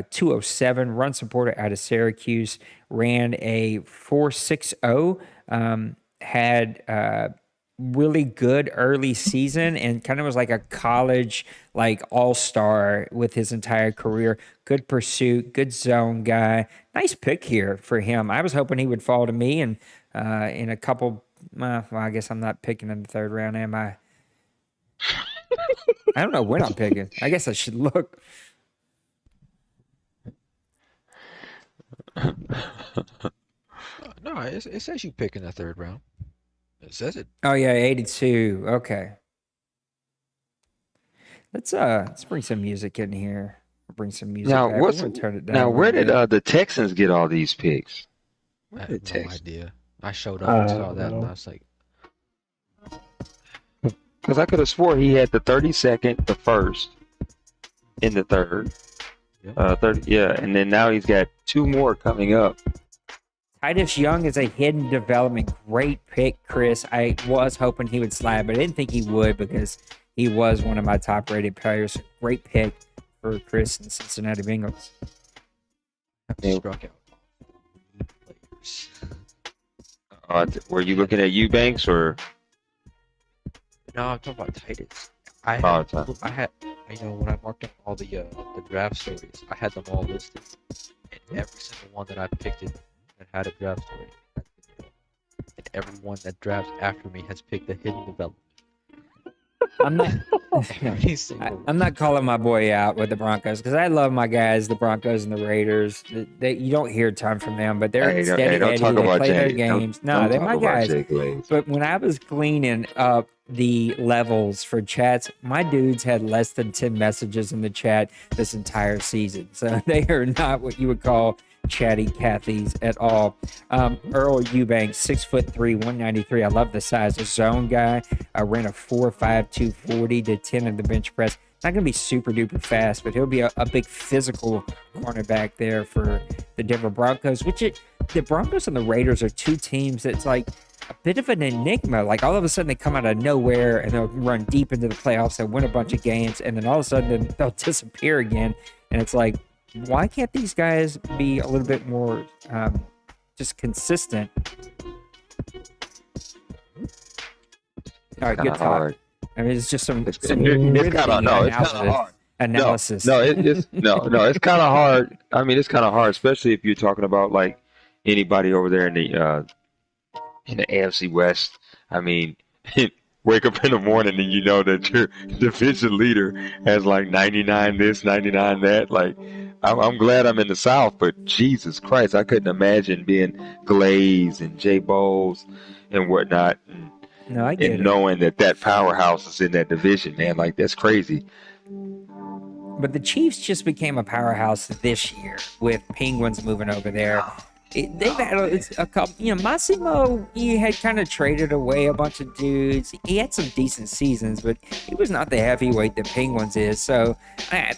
207, run supporter out of Syracuse. Ran a 4.60. Had really good early season and kind of was like a college all-star with his entire career. Good pursuit, good zone guy. Nice pick here for him. I was hoping he would fall to me and in a couple. Well, I guess I'm not picking in the 3rd round, am I? I don't know when I'm picking. I guess I should look. No, it says you pick in the 3rd round. It says it. Oh yeah, 82. Okay. Let's bring some music in here. Bring some music Now, back. what's I'm gonna turn it down now? a Where little did bit. the Texans get all these picks? I Where have did no Texans? idea. I showed up and saw that, and I was like, Because I could have swore he had the 32nd, the 1st, in the 3rd. Yep. 30, yeah, and then now he's got 2 more coming up. Titus Young is a hidden development. Great pick, Chris. I was hoping he would slide, but I didn't think he would because he was one of my top-rated players. Great pick for Chris and Cincinnati Bengals. struck out players. Were you looking at Eubanks or? No, I'm talking about Titus. Oh, I had when I marked up all the draft stories, I had them all listed, and every single one that I picked it that had a draft story, and everyone that drafts after me has picked a hidden development. I'm not. Every single I'm not calling my boy out with the Broncos because I love my guys, the Broncos and the Raiders. You don't hear a ton from them, but they're steady don't Eddie. talk They about play their Jay. games. No, Don't they're talk my about guys. Jay Glaze. But when I was cleaning up the levels for chats, my dudes had less than 10 messages in the chat this entire season. So they are not what you would call chatty Cathys at all. Earl Eubanks, 6'3", 193. I love the size. A zone guy. I ran a 4.5, 240 to 10 in the bench press. Not going to be super duper fast, but he'll be a big physical cornerback there for the Denver Broncos, the Broncos and the Raiders are two teams that's like a bit of an enigma. Like all of a sudden they come out of nowhere and they'll run deep into the playoffs and win a bunch of games, and then all of a sudden they'll disappear again. And it's like, why can't these guys be a little bit more just consistent? All right, good talk. Hard. I mean, it's just some It's kind of hard. analysis. It's kind of hard. I mean, it's kind of hard, especially if you're talking about like anybody over there in the AFC West. I mean, wake up in the morning and you know that your division leader has like 99 this, 99 that. Like, I'm glad I'm in the South, but Jesus Christ, I couldn't imagine being Glaze and Jay Bowles and whatnot. No, I get and it. knowing that powerhouse is in that division, man, like that's crazy. But the Chiefs just became a powerhouse this year with Penguins moving over there. They've had a couple, Massimo, he had kind of traded away a bunch of dudes. He had some decent seasons, but he was not the heavyweight that Penguins is. So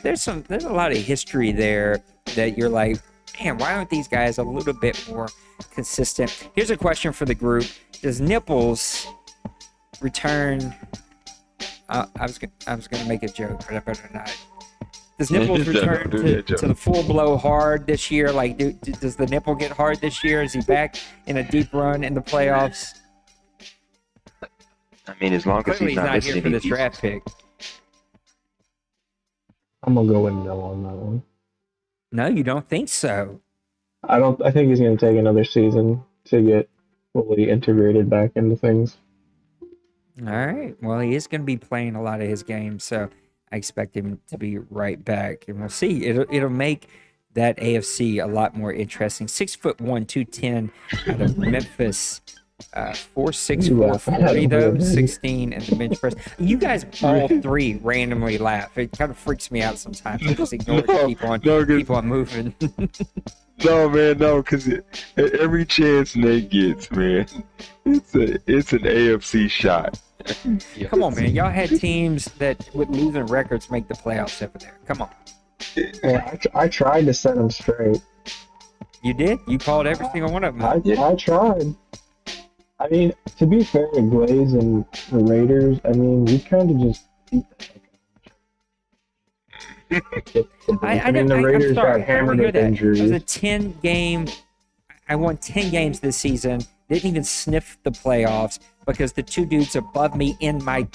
there's a lot of history there that you're like, man, why aren't these guys a little bit more consistent? Here's a question for the group. Does Nipples return? I was gonna make a joke, but I better not. Does Nipples return to the full blow hard this year? Like, does the nipple get hard this year? Is he back in a deep run in the playoffs? I mean, as long as Clearly he's not here for this draft pick. I'm gonna go with no on that one. No, you don't think so? I think he's gonna take another season to get fully integrated back into things. All right. Well, he is going to be playing a lot of his games, so I expect him to be right back, and we'll see. It'll make that AFC a lot more interesting. 6'1", 210 out of Memphis. 4'6", 440 though, 16 in the bench press. You guys all three randomly laugh. It kind of freaks me out sometimes. I just ignore it, keep on moving. No, man, no, because every chance Nate gets, man, it's an AFC shot. Come on, man. Y'all had teams that with losing records make the playoffs over there. Come on. Yeah, I tried to set them straight. You did? You called every single one of them. I tried. I mean, to be fair to Glaze and the Raiders, I mean, we kind of just beat the heck. I mean, the Raiders got hammered with injuries. It was a 10-game. I won 10 games this season. Didn't even sniff the playoffs because the two dudes above me in my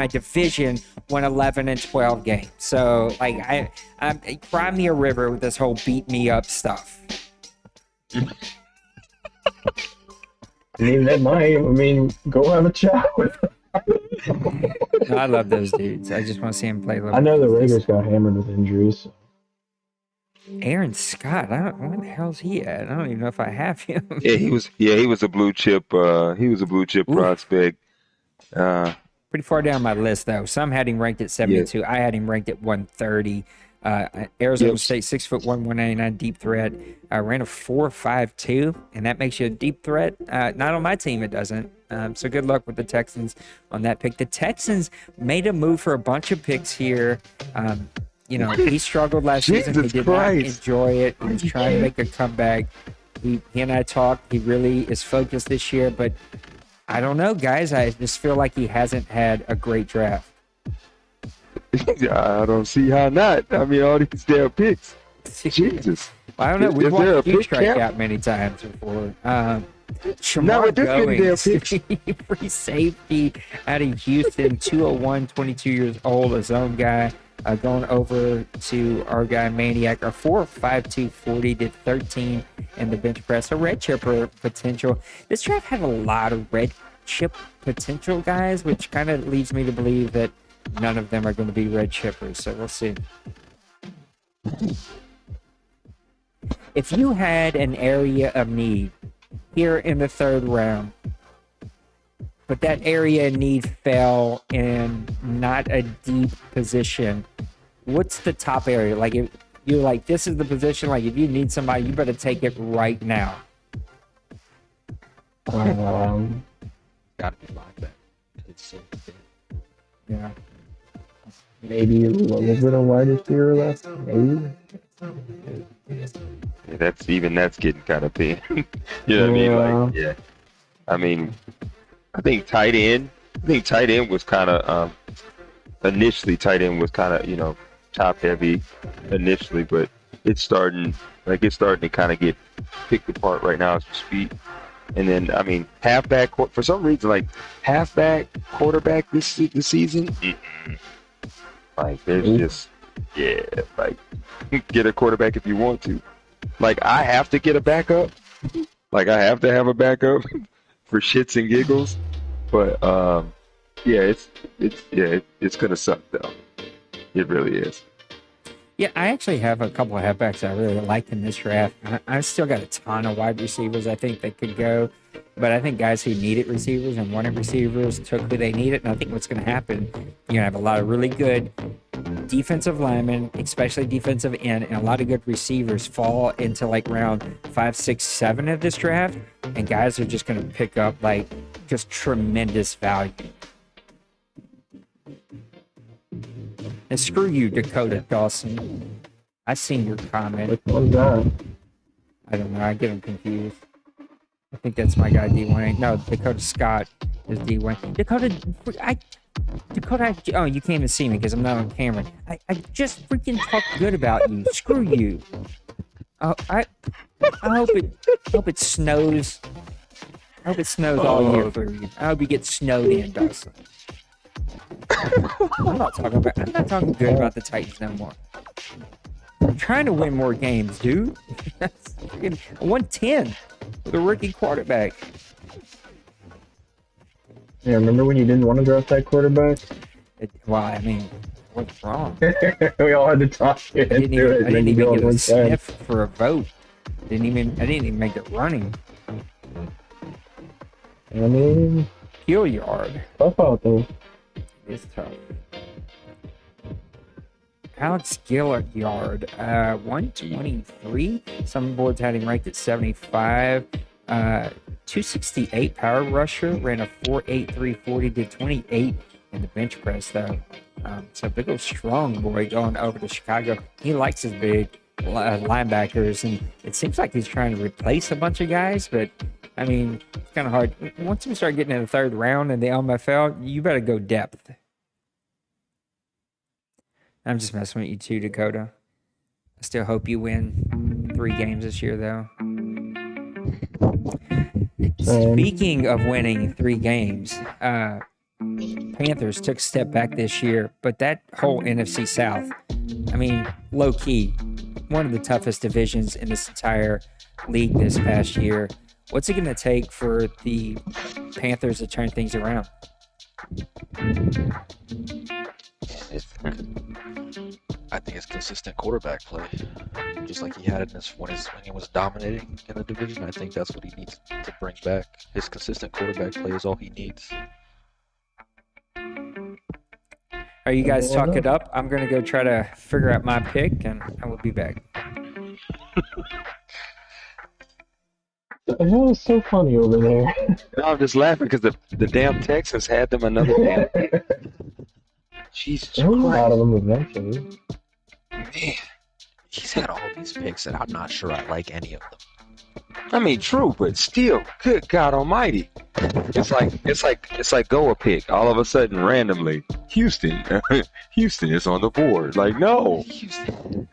division won 11 and 12 games. So, like, I cry me a river with this whole beat me up stuff. I mean, go have a chat with them. No, I love those dudes. I just want to see him play. I know the Raiders got hammered with injuries. So. Aaron Scott, where the hell's he at? I don't even know if I have him. He was a blue chip. He was a blue chip prospect. Pretty far down my list though. Some had him ranked at 72. Yeah. I had him ranked at 130. Arizona State, 6'1", 199 deep threat. Ran a 4.52, and that makes you a deep threat. Not on my team, it doesn't. So good luck with the Texans on that pick. The Texans made a move for a bunch of picks here. He struggled last season. He did not enjoy it. He was trying to make a comeback. He and I talked. He really is focused this year, but I don't know, guys. I just feel like he hasn't had a great draft. I don't see how not. I mean, all these damn picks. Jesus. I don't know. We've watched you strike out many times before. Shamar this getting their Goings, free safety out of Houston, 201, 22 years old, a zone guy. Going over to our guy Maniac, our 4.52 40, did 13 in the bench press. So red chipper potential. This draft had a lot of red chip potential guys, which kind of leads me to believe that none of them are going to be red chippers. So we'll see. If you had an area of need here in the third round, but that area of need fell in not a deep position, what's the top area? Like, if you're like, this is the position, like, if you need somebody, you better take it right now. Gotta be linebacker. It's so thin. Yeah. Maybe a little bit of wide receiver left. Maybe. Yeah, that's getting kind of thin. You know what I mean? Like, yeah. I mean, I think tight end was kind of initially top heavy initially, but it's starting to kind of get picked apart right now as we speak. And then, I mean, halfback, for some reason, like halfback, quarterback this season, like there's just, like get a quarterback if you want to. Like, I have to get a backup. Like, I have to have a backup for shits and giggles. But it's gonna suck though. It really is. Yeah, I actually have a couple of halfbacks I really like in this draft. I still got a ton of wide receivers I think that could go, but I think guys who needed receivers and wanted receivers took who they needed. And I think what's going to happen, you're going to have a lot of really good defensive linemen, especially defensive end, and a lot of good receivers fall into like round 5, 6, 7 of this draft, and guys are just going to pick up like just tremendous value. And screw you, Dakota Dawson. I seen your comment. Which one's that? I don't know. I get them confused. I think that's my guy, D-Wayne. No, Dakota Scott is D-Wayne. Dakota, oh, you can't even see me because I'm not on camera. I just freaking talked good about you. Screw you. Oh, I hope it snows. I hope it snows all year for you. I hope you get snowed in, Dawson. I'm not talking good about the Titans no more. I'm trying to win more games, dude. That's freaking 110 with a rookie quarterback. Yeah, remember when you didn't want to draft that quarterback? I mean, what's wrong? We all had to talk I didn't even get a sniff for a vote. I didn't even make it running. I mean, Heel yard. tough out there. It's tough. Alex Gillard, 123. Some boards had him ranked at 75. 268 power rusher, ran a 4.83 40, did 28 in the bench press though. So big old strong boy going over to Chicago. He likes his big linebackers, and it seems like he's trying to replace a bunch of guys, but I mean, it's kind of hard. Once you start getting in the third round in the OMFL, you better go depth. I'm just messing with you too, Dakota. I still hope you win 3 games this year, though. Speaking of winning 3 games, Panthers took a step back this year, but that whole NFC South, I mean, low-key, one of the toughest divisions in this entire league this past year. What's it going to take for the Panthers to turn things around? I think it's consistent quarterback play, just like he had in this when he was dominating in the division. I think that's what he needs to bring back. His consistent quarterback play is all he needs. Are you guys talking it up? I'm going to go try to figure out my pick, and I will be back. The hell is so funny over there? No, I'm just laughing because the damn Texans had them another damn. Jesus Christ. A lot of them eventually. Man, he's had all these picks, and I'm not sure I like any of them. I mean, true, but still, good God Almighty! It's like go a pick. All of a sudden, randomly, Houston is on the board. Like, no. Houston.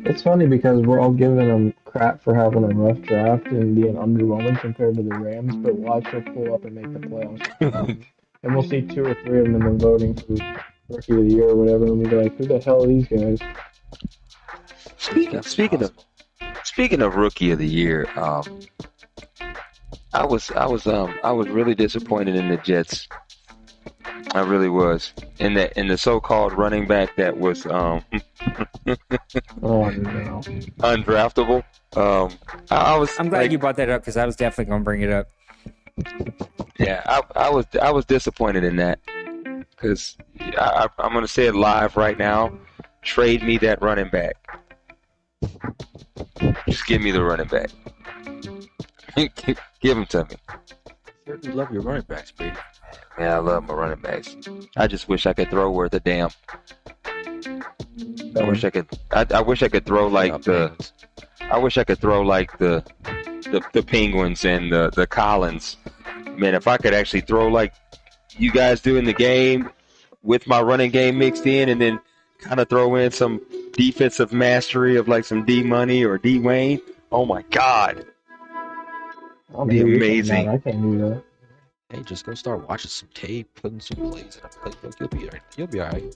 It's funny because we're all giving them crap for having a rough draft and being underwhelming compared to the Rams, but watch her pull up and make the playoffs with the Rams. And we'll see two or three of them in the voting for Rookie of the Year or whatever, and we'll be like, who the hell are these guys? Speaking of Rookie of the Year, I was really disappointed in the Jets. I really was in the so-called running back that was Oh no. undraftable. I'm glad you brought that up because I was definitely going to bring it up. Yeah, I was disappointed in that because I'm going to say it live right now. Trade me that running back. Just give me the running back. Give him to me. Certainly love your running backs, Brady. Man, I love my running backs. I just wish I could throw worth a damn. I wish I could. I wish I could throw like the. I wish I could throw like the Penguins and the Collins. Man, if I could actually throw like you guys do in the game with my running game mixed in, and then kind of throw in some defensive mastery of like some D Money or D Wayne. Oh my God, be amazing. I can't do that. Hey, just go start watching some tape, putting some plays in a playbook. You'll be alright. You'll be alright.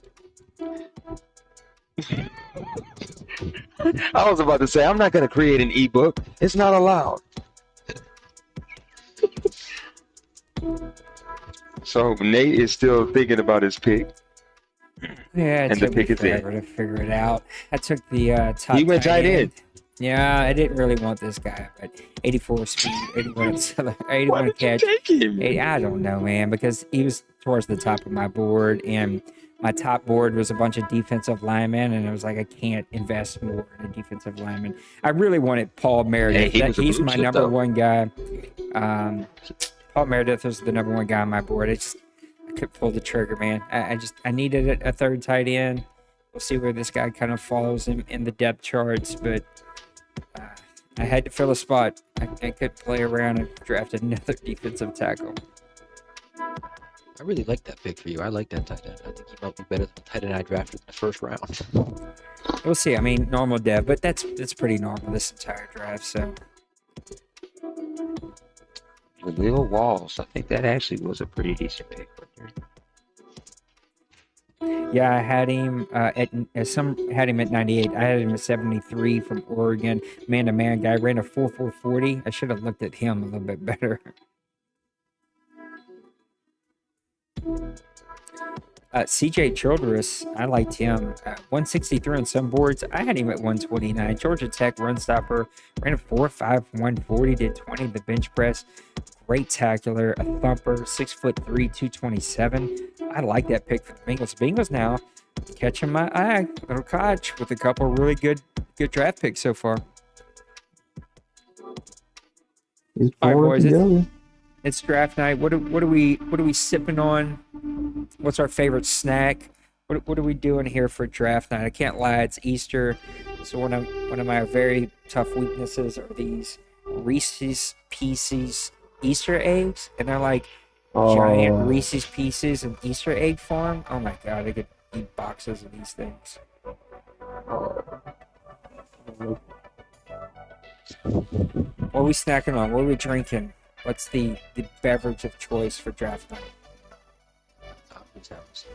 I was about to say I'm not going to create an ebook. It's not allowed. So Nate is still thinking about his pick. Yeah, it And the took me pick is in. forever to figure it out. I took the top. He went tight end. Yeah, I didn't really want this guy, but 84 speed, 81 Why did catch. you take him? I don't know, man, because he was towards the top of my board, and my top board was a bunch of defensive linemen, and I was like, I can't invest more in a defensive lineman. I really wanted Paul Meredith. Hey, He's my chip, number though. one guy. Paul Meredith was the number one guy on my board. I couldn't pull the trigger, man. I needed a third tight end. We'll see where this guy kind of falls in the depth charts, but I had to fill a spot. I could play around and draft another defensive tackle. I really like that pick for you. I like that tight end. I think he might be better than the tight end I drafted in the first round. We'll see. I mean, normal dev, but that's pretty normal this entire draft. So Lil Walls. I think that actually was a pretty decent pick. yeah, I had him at 98. I had him at 73 from Oregon. Man-to-man guy ran a 4.40. I should have looked at him a little bit better. CJ Childress, I liked him. 163 on some boards. I had him at 129. Georgia Tech run stopper. Ran a 4.5, 140. Did 20 the bench press. Great tackler. A thumper. 6'3", 227. I like that pick for the Bengals. Bengals now catching my eye. Little Koch with a couple really good draft picks so far. He's All right, pulling boys, together. It's draft night. What are we sipping on? What's our favorite snack? What are we doing here for draft night? I can't lie, it's Easter. So one of my very tough weaknesses are these Reese's Pieces Easter eggs, and they're like giant Reese's Pieces and Easter egg farm. Oh my god, I could eat boxes of these things. What are we snacking on? What are we drinking? What's the beverage of choice for draft night?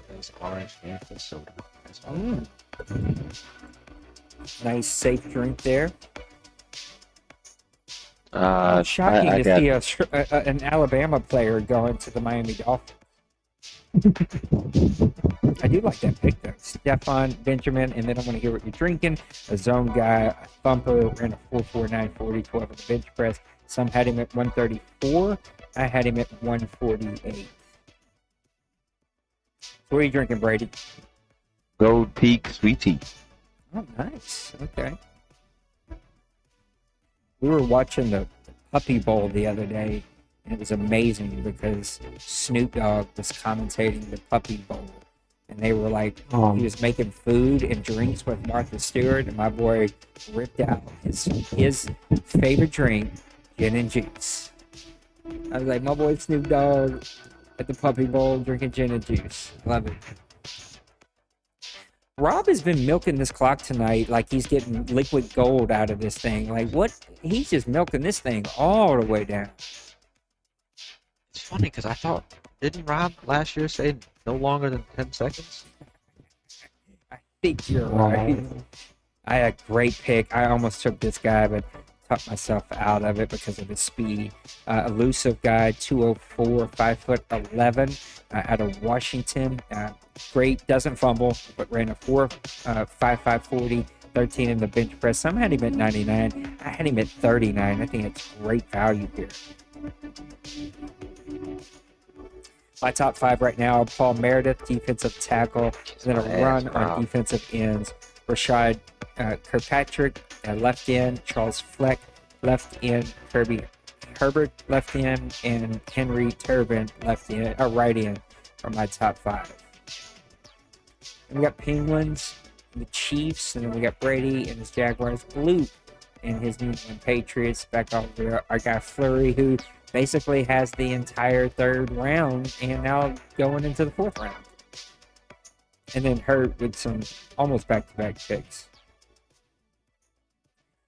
Nice orange maple soda. Nice safe drink there. Shocking I to see an Alabama player going to the Miami Dolphins. I do like that pick though. Stephon Benjamin, and then I want to hear what you're drinking. A zone guy, a thumper, ran a 4.49, 40, 12 on the bench press. Some had him at 134. I had him at 148. What are you drinking, Brady? Gold Peak Sweet Tea. Oh, nice. Okay. We were watching the Puppy Bowl the other day, and it was amazing because Snoop Dogg was commentating the Puppy Bowl. And they were like, he was making food and drinks with Martha Stewart, and my boy ripped out his favorite drink, gin and juice. I was like, my boy Snoop Dogg at the Puppy Bowl drinking gin and juice. Love it. Rob has been milking this clock tonight like he's getting liquid gold out of this thing. Like, what? He's just milking this thing all the way down. It's funny because I thought, didn't Rob last year say no longer than 10 seconds? I think you're right. I had a great pick. I almost took this guy, but talked myself out of it because of his speed. Elusive guy, 204, 5'11", out of Washington. Great, doesn't fumble, but ran a 5'5", 40, 13 in the bench press. Some had him at 99. I had him at 39. I think it's great value here. My top 5 right now: Paul Meredith, defensive tackle, and then a run on defensive ends. Rashad Kirkpatrick, left end. Charles Fleck, left end. Kirby Herbert, left end, and Henry Turbin, left end, right end, are my top 5. And we got Penguins, the Chiefs, and then we got Brady and his Jaguars. Blue and his New England Patriots. Back over there, our guy Fleury, who basically has the entire 3rd round and now going into the 4th round. And then Hurt with some almost back-to-back picks.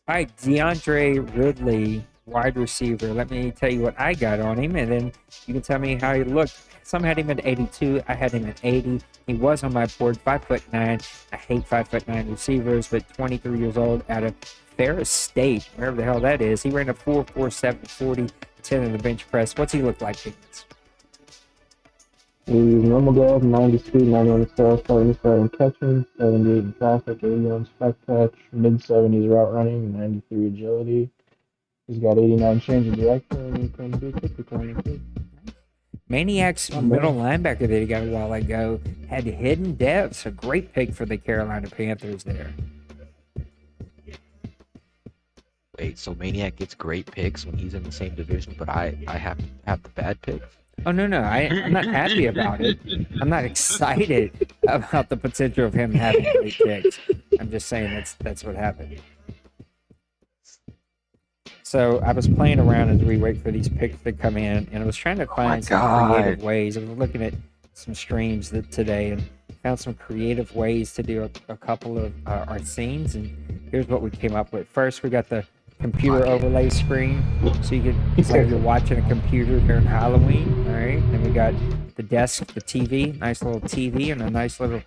All right, Deandre Ridley, wide receiver. Let me tell you what I got on him, and then you can tell me how he looked. Some had him at 82. I had him at 80. He was on my board, 5'9". I hate 5'9" receivers, but 23 years old, out of Ferris State, wherever the hell that is. He ran a 4.47 40, 10 in the bench press. What's he look like, Higgins? He's normal grab, 90 speed, 91 excel, 77 in catching, 78 in traffic, 80 on spec catch, mid-70s route running, 93 agility. He's got 89 change of direction, and he can be kick returning too. Maniac's middle linebacker that he got a while ago had hidden depths. A great pick for the Carolina Panthers there. Wait, so Maniac gets great picks when he's in the same division, but I have to have the bad pick? Oh, no. I'm not happy about it. I'm not excited about the potential of him having great picks. I'm just saying that's what happened. So I was playing around as we wait for these picks to come in, and I was trying to find some creative ways. I was looking at some streams today and found some creative ways to do a couple of our scenes, and here's what we came up with. First, we got the computer overlay screen, so you can, it's like you're watching a computer during Halloween. All right, then we got the desk, the TV, nice little TV, and a nice little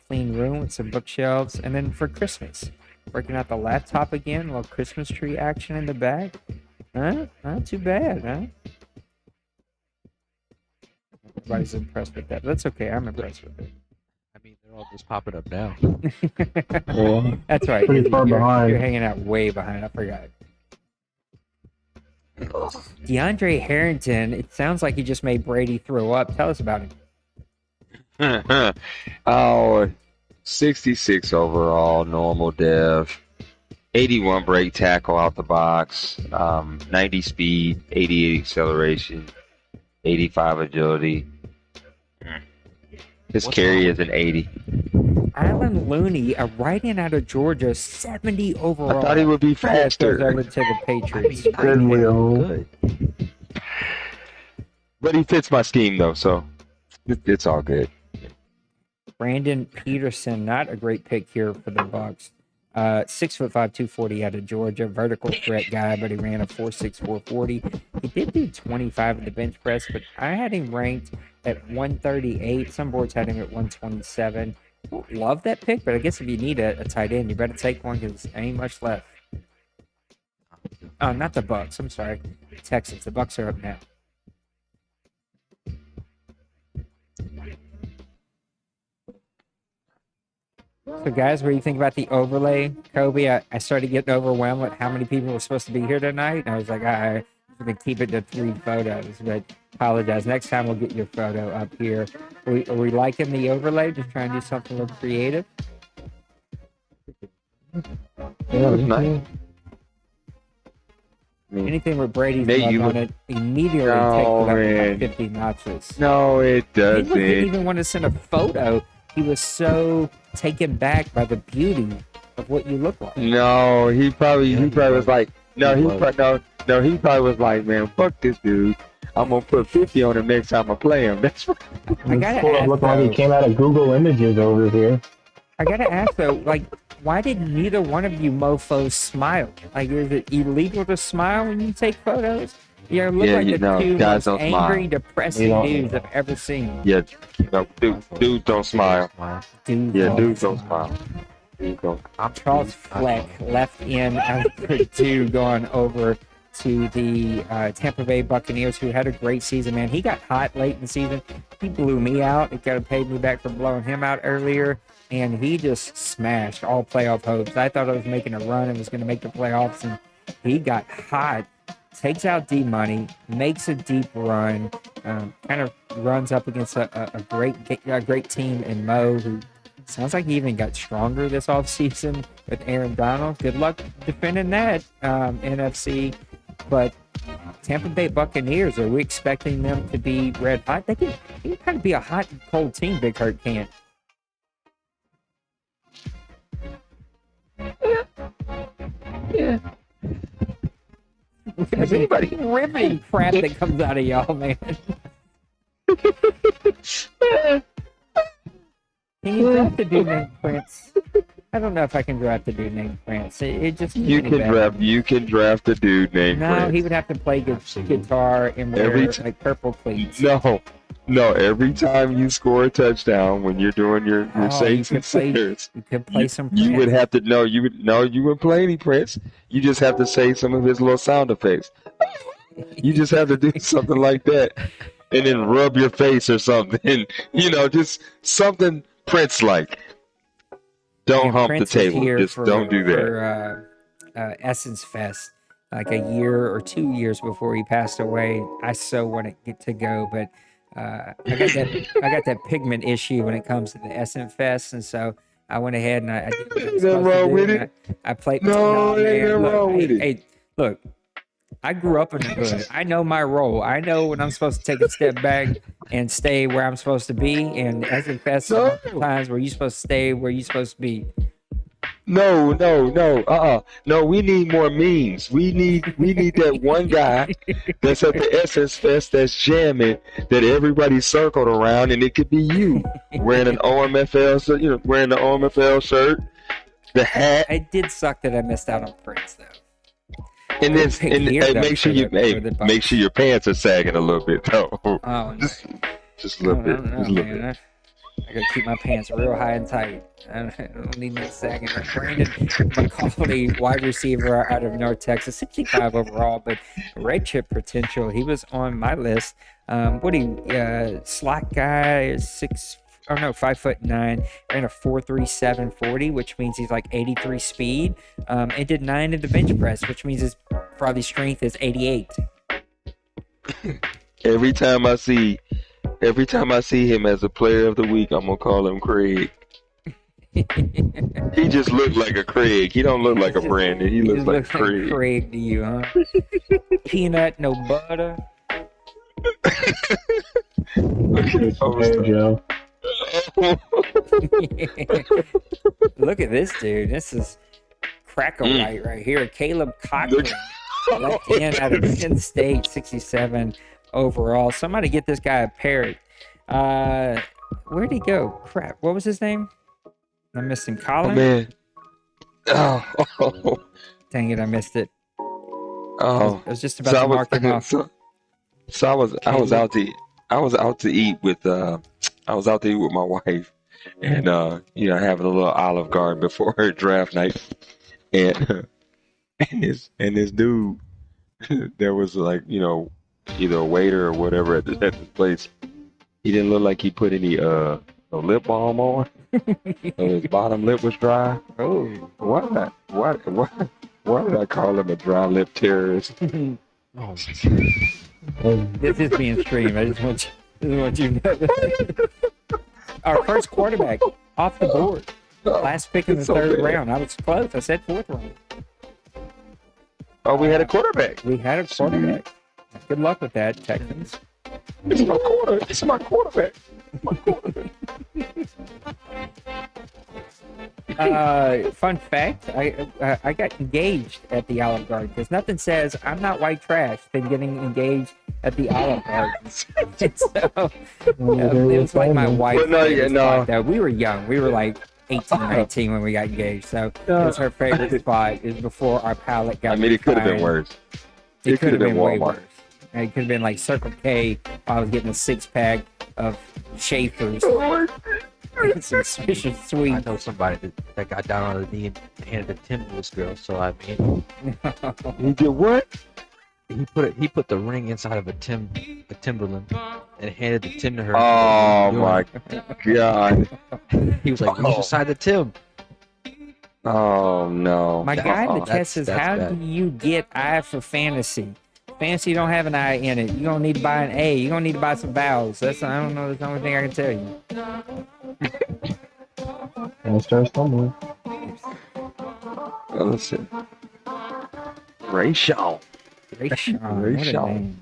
clean room with some bookshelves. And then for Christmas, working out the laptop again, a little Christmas tree action in the back. Huh? Not too bad, huh? Everybody's impressed with that. That's okay. I'm impressed with it. I mean, they're all just popping up now. Yeah. That's right. Pretty far behind. You're hanging out way behind. I forgot. DeAndre Harrington, it sounds like he just made Brady throw up. Tell us about him. 66 overall, normal dev, 81 break tackle out the box, 90 speed, 88 acceleration, 85 agility. His carry is an 80. Alan Looney, a right end out of Georgia, 70 overall. I thought he would be faster. Goes over to the Patriots. Good. But he fits my scheme, though, so it's all good. Brandon Peterson, not a great pick here for the Bucs. 6'5", 240 out of Georgia, vertical threat guy, but he ran a 4.6, 440. He did do 25 in the bench press, but I had him ranked at 138. Some boards had him at 127. Don't love that pick, but I guess if you need a tight end, you better take one because there ain't much left. Oh, not the Bucs. I'm sorry, Texans. The Bucs are up now. So, guys, what do you think about the overlay? Kobe, I started getting overwhelmed with how many people were supposed to be here tonight. And I was like, I'm going to keep it to 3 photos, but apologize. Next time we'll get your photo up here. Are we liking the overlay? Just trying to do something a little creative? Yeah, it was nice. Anything with Brady's name on it immediately takes it up about 50 notches. No, it doesn't. He didn't even want to send a photo. He was so taken back by the beauty of what you look like. No, he probably was like, he probably was like, man, fuck this dude. I'm gonna put 50 on him next time I play him. That's what I gotta ask, look like he came out of Google Images over here. I gotta ask though, like, why did neither one of you mofos smile? Like, is it illegal to smile when you take photos? You look Yeah, like you the know, two guys most don't smile. angry, depressing dudes I've ever seen. Yeah, dudes don't smile. Dudes Yeah, don't dudes don't smile. Dudes don't. Charles Fleck left in after two going over to the Tampa Bay Buccaneers, who had a great season, man. He got hot late in the season. He blew me out. It could have paid me back for blowing him out earlier. And he just smashed all playoff hopes. I thought I was making a run and was going to make the playoffs, and he got hot. Takes out D-Money, makes a deep run, kind of runs up against a great team in Mo, who sounds like he even got stronger this offseason with Aaron Donald. Good luck defending that, NFC. But Tampa Bay Buccaneers, are we expecting them to be red hot? They can kind of be a hot and cold team, Big Hurt can't. Yeah. Has anybody riveting crap that comes out of y'all, man? Can you draft a dude named Prince? I don't know if I can draft a dude named Prince. It just You can draft a dude named No, Prince. he would have to play guitar and wear like purple cleats. No. Every time you score a touchdown, when you're doing your Saints and Sinners, You could play some Prince. you would have to you wouldn't play any Prince. You just have to say some of his little sound effects. You just have to do something like that, and then rub your face or something. Just something Prince-like. Don't hump Prince the table. Was Just don't do that. For Essence Fest, like a year or 2 years before he passed away. I so want to get to go, but I got that pigment issue when it comes to the Essence Fest, and so I went ahead and I did what I was Ain't nothing supposed to wrong do, with and it. I played. No, ain't man, nothing look, wrong with it. Hey, look. I grew up in the hood. I know my role. I know when I'm supposed to take a step back and stay where I'm supposed to be. And as it fest times where you're supposed to stay where you're supposed to be. No. No, we need more memes. We need that one guy that's at the Essence Fest that's jamming, that everybody circled around, and it could be you wearing an OMFL, wearing the OMFL shirt, the hat. It did suck that I missed out on Prince though. And then make sure your pants are sagging a little bit though. Oh, no. just a little bit. No, just a little man. bit. I gotta keep my pants real high and tight. I don't need no sagging. Brandon McCauley, wide receiver out of North Texas, 65 overall, but red chip potential. He was on my list. Slot guy is 5'9", ran a 4.37 40, which means he's like 83 speed. And did 9 in the bench press, which means his probably strength is 88. Every time I see him as a player of the week, I'm gonna call him Craig. He just looked like a Craig. He don't look like a Brandon. He looks like Craig. Craig to you, huh? Peanut, no butter. Okay, Joe. Look at this dude. This is Cracker-White right here. Caleb Cochrane, left end out of Penn State, 67 overall. Somebody get this guy a parrot. Where'd he go? Crap. What was his name? I missed him. Colin? Oh, man. Oh. Dang it, I missed it. Oh. I was just about to mark him off. So I was out to eat with my wife, and having a little Olive Garden before her draft night, and this dude, there was like either a waiter or whatever at the place. He didn't look like he put any lip balm on. So his bottom lip was dry. Oh, Why did I call him a dry lip terrorist? Oh, this is being streamed. I just want you to know. Our first quarterback off the board. Last pick in the third round. I was close. I said fourth round. Oh, we had a quarterback. We had a quarterback. Good luck with that, Texans. It's my quarterback. Fun fact, I got engaged at the Olive Garden because nothing says I'm not white trash than getting engaged at the Olive Garden. And so it was like my wife. But no. We were young. We were like 18, 19 when we got engaged. So it was her favorite spot. It was before our palate got I mean, it could have been refined. worse. It could have been way Walmart. worse. And it could have been like Circle K while I was getting a 6-pack of Schaefer's. Some suspicious sweet. I know somebody that got down on the knee and handed a Tim to this girl. So I mean, He did what? he put the ring inside of a Timberland and handed the Tim to her. Oh my God. He was like, "Reach inside the Tim." Oh no. My guy in the that's- test says, that's how bad. do you get I for fantasy? Fantasy don't have an I in it. You're going to need to buy an A. You're going to need to buy some vowels. I don't know. That's the only thing I can tell you. And start stumbling. Let's see. Ray Shaw. Rayshawn, Ray what a Shaw. name.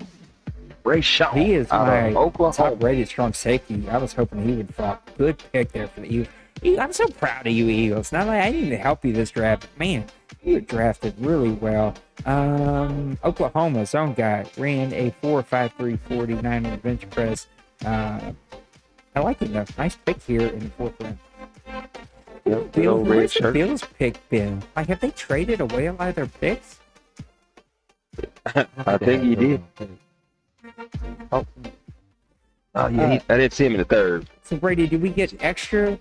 Ray Shaw. He is out my of Oklahoma. top-rated strong safety. I was hoping he would fall. Good pick there for the Eagles. I'm so proud of you, Eagles. Not like I didn't even help you this draft. Man, you were drafted really well. Oklahoma's own guy ran a 4.53 49 on the bench press. I like it though. Nice pick here in the 4th round. Yep, the old red Where's the shirt. Bills pick been? Like, have they traded away a lot of their picks? I think he did. Oh yeah, I didn't see him in the 3rd. So Brady, did we get extra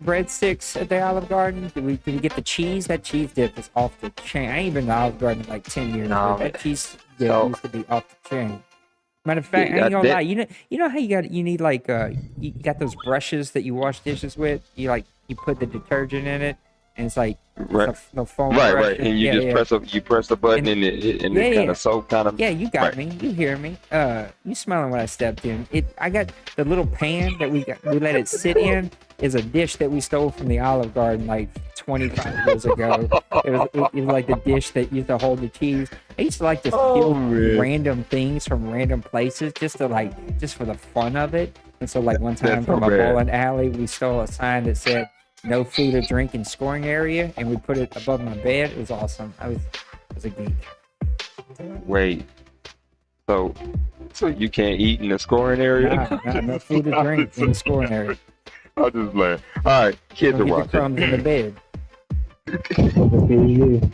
breadsticks at the Olive Garden? Did we get the cheese? That cheese dip is off the chain. I ain't been to Olive Garden in like 10 years. No, but that cheese dip so- used to be off the chain. Matter of fact, Yeah, I ain't gonna that- lie. You know how you need like you got those brushes that you wash dishes with. You put the detergent in it, and it's like Right. it's a foam Right, brush. right, and you just press the button and it Yeah, kind yeah. of soap kind of. Yeah, you got Right. me. You hear me. You smelling what I stepped in. I got the little pan that we let it sit in is a dish that we stole from the Olive Garden like 25 years ago. It was like the dish that used to hold the cheese. I used to like to steal man. random things from random places just for the fun of it. And so like one time That's so from a bad. bowling alley, we stole a sign that said "No food or drink in scoring area," and we put it above my bed. It was awesome. I was a geek. Wait, so you can't eat in the scoring area? No food or drink in the scoring area. I'll just play. All right, kids are Don't get the watching. crumbs in the bed. Like a PSG.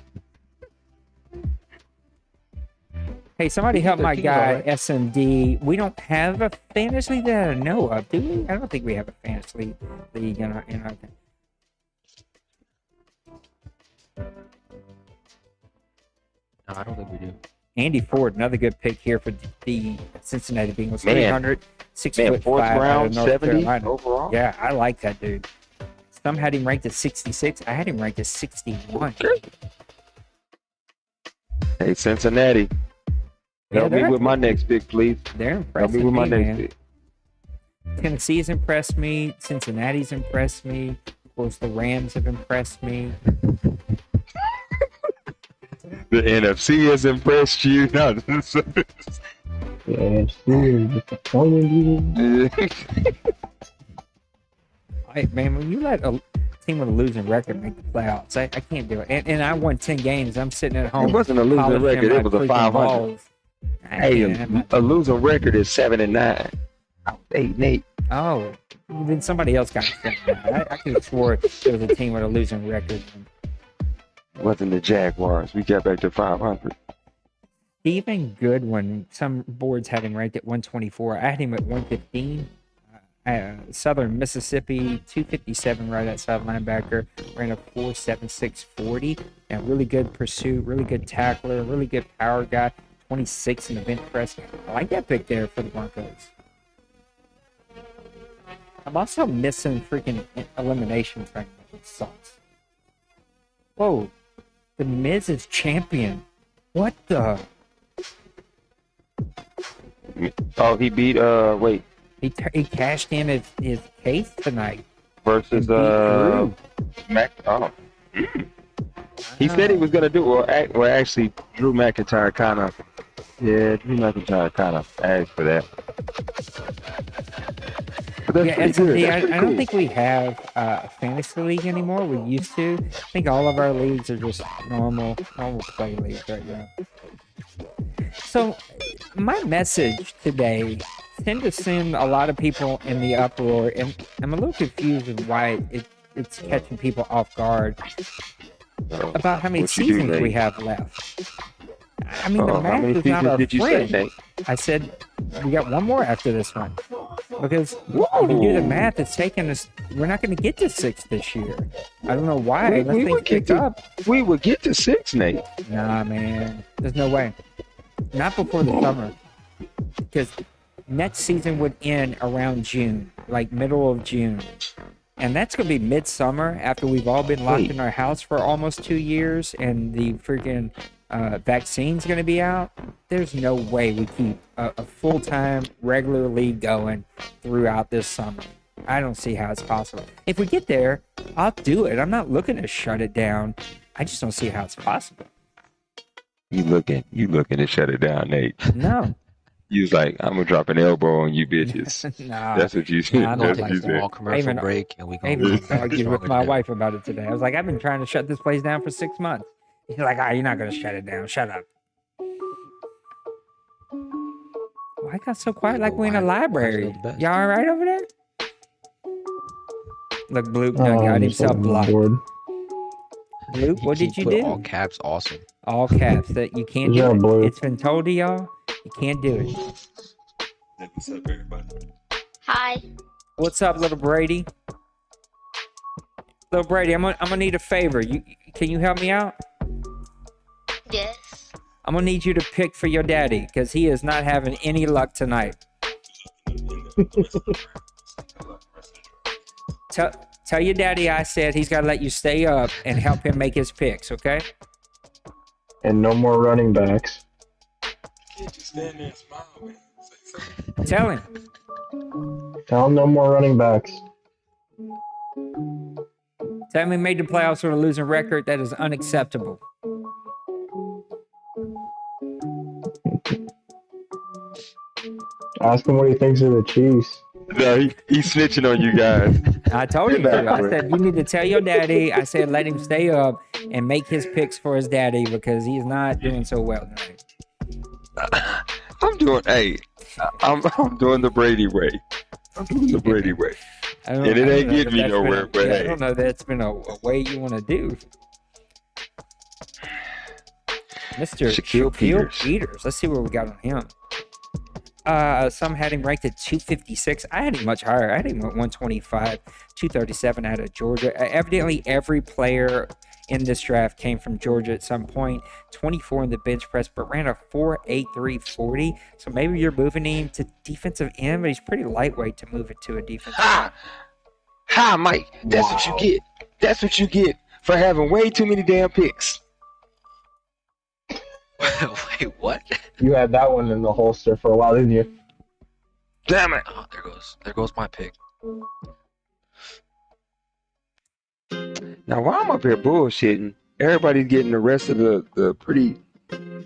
Hey, somebody help my King's guy, alright. SMD. We don't have a fantasy league that I know of, do we? I don't think we have a fantasy league in our No, I don't think we do. Andy Ford, another good pick here for the Cincinnati Bengals. Man. 300, 6 Man, foot 4th 5 out of round, North 70 Carolina. overall. Yeah, I like that dude. Some had him ranked at 66. I had him ranked at 61. Hey, Cincinnati, Yeah, help me they're- with my next pick, please. They're Help impressive. me with my next man. pick. Tennessee's impressed me. Cincinnati's impressed me. Of course, the Rams have impressed me. The NFC has impressed you. No, Yeah, still disappointed you. Man, when you let a team with a losing record make the playoffs, I can't do it. And I won 10 games. I'm sitting at home. It wasn't a losing polishing record. my It was a freaking 500. balls. I Hey, can't. a losing record is 7-9. 8-8. Oh, then somebody else got it. I could have swore there was a team with a losing record. Wasn't the Jaguars. We got back to 500. Stephen Goodwin, some boards had him ranked at 124. I had him at 115. Southern Mississippi, 257 right outside linebacker, ran a 4.76 40. And really good pursuit, really good tackler, really good power guy, 26 in the bench press. I like that pick there for the Broncos. I'm also missing freaking eliminations right now. It sucks. Whoa. The Miz is champion. What the? Oh, he beat wait, He cashed in his case tonight. versus Beat Drew. Mac. Oh. He said he was gonna do well. Actually, Drew McIntyre kind of. Yeah, Drew McIntyre kind of asked for that. But that's Yeah, pretty good. SMD, That's I pretty don't cool. think we have a fantasy league anymore. We used to. I think all of our leagues are just normal play leagues right now. So, my message today tend to send a lot of people in the uproar, and I'm a little confused with why it it's catching people off guard about how many What you do, seasons we Nate? have left. I mean, the How math many is not seasons our did you say, friend. Nate? I said we got one more after this one. Because if you do the math, it's taking us. We're not going to get to 6 this year. I don't know why. Unless We things would get pick to up. we would get to 6, Nate. Nah, man. There's no way. Not before the summer. Because next season would end around June, like middle of June. And that's going to be midsummer after we've all been locked in our house for almost 2 years and the freaking vaccine's going to be out. There's no way we keep a full-time regular league going throughout this summer. I don't see how it's possible. If we get there, I'll do it. I'm not looking to shut it down. I just don't see how it's possible. You looking to shut it down, Nate. No. You was like, I'm gonna drop an elbow on you bitches. Nah. That's what you said. Nah, I don't That's like what you that. said. Small commercial even- break, and we I go. even argued with my wife about it today. I was like, I've been trying to shut this place down for 6 months. She's like, you're not going to shut it down. Shut up. Why got so quiet like we in a library? Y'all all right over there? Look, Bloop done got himself blocked. Board. Bloop, what did you Put do? all caps, awesome. All caps. That you can't Good do job, it. Bloop. It's been told to y'all. You can't do it. What's up, everybody? Hi. What's up, little Brady? Little Brady, I'm gonna need a favor. Can you help me out? Yes. I'm gonna need you to pick for your daddy because he is not having any luck tonight. Tell your daddy I said he's got to let you stay up and help him make his picks, okay? And no more running backs. Can't just stand there and smile, man. Say something. Tell him. Tell him no more running backs. Tell him he made the playoffs with a losing record. That is unacceptable. Ask him what he thinks of the Chiefs. No, he's snitching on you guys. I told you. I said you need to tell your daddy. I said let him stay up and make his picks for his daddy because he's not doing so well tonight. I'm doing the Brady way. I'm doing the Brady way. And it ain't getting me nowhere, but I hey. don't know if that's been a way you want to do. Mr. Shaquille Peters. Let's see what we got on him. Some had him ranked at 256. I had him much higher. I had him at 125, 237 out of Georgia. Evidently, every player in this draft came from Georgia at some point. 24 in the bench press, but ran a 4.83 40. So maybe you're moving him to defensive end, but he's pretty lightweight to move it to a defensive end. Hi, Mike. That's what you get. That's what you get for having way too many damn picks. Wait, what? You had that one in the holster for a while, didn't you? Damn it. Oh, there goes my pick. Now, while I'm up here bullshitting, everybody's getting the rest of the pretty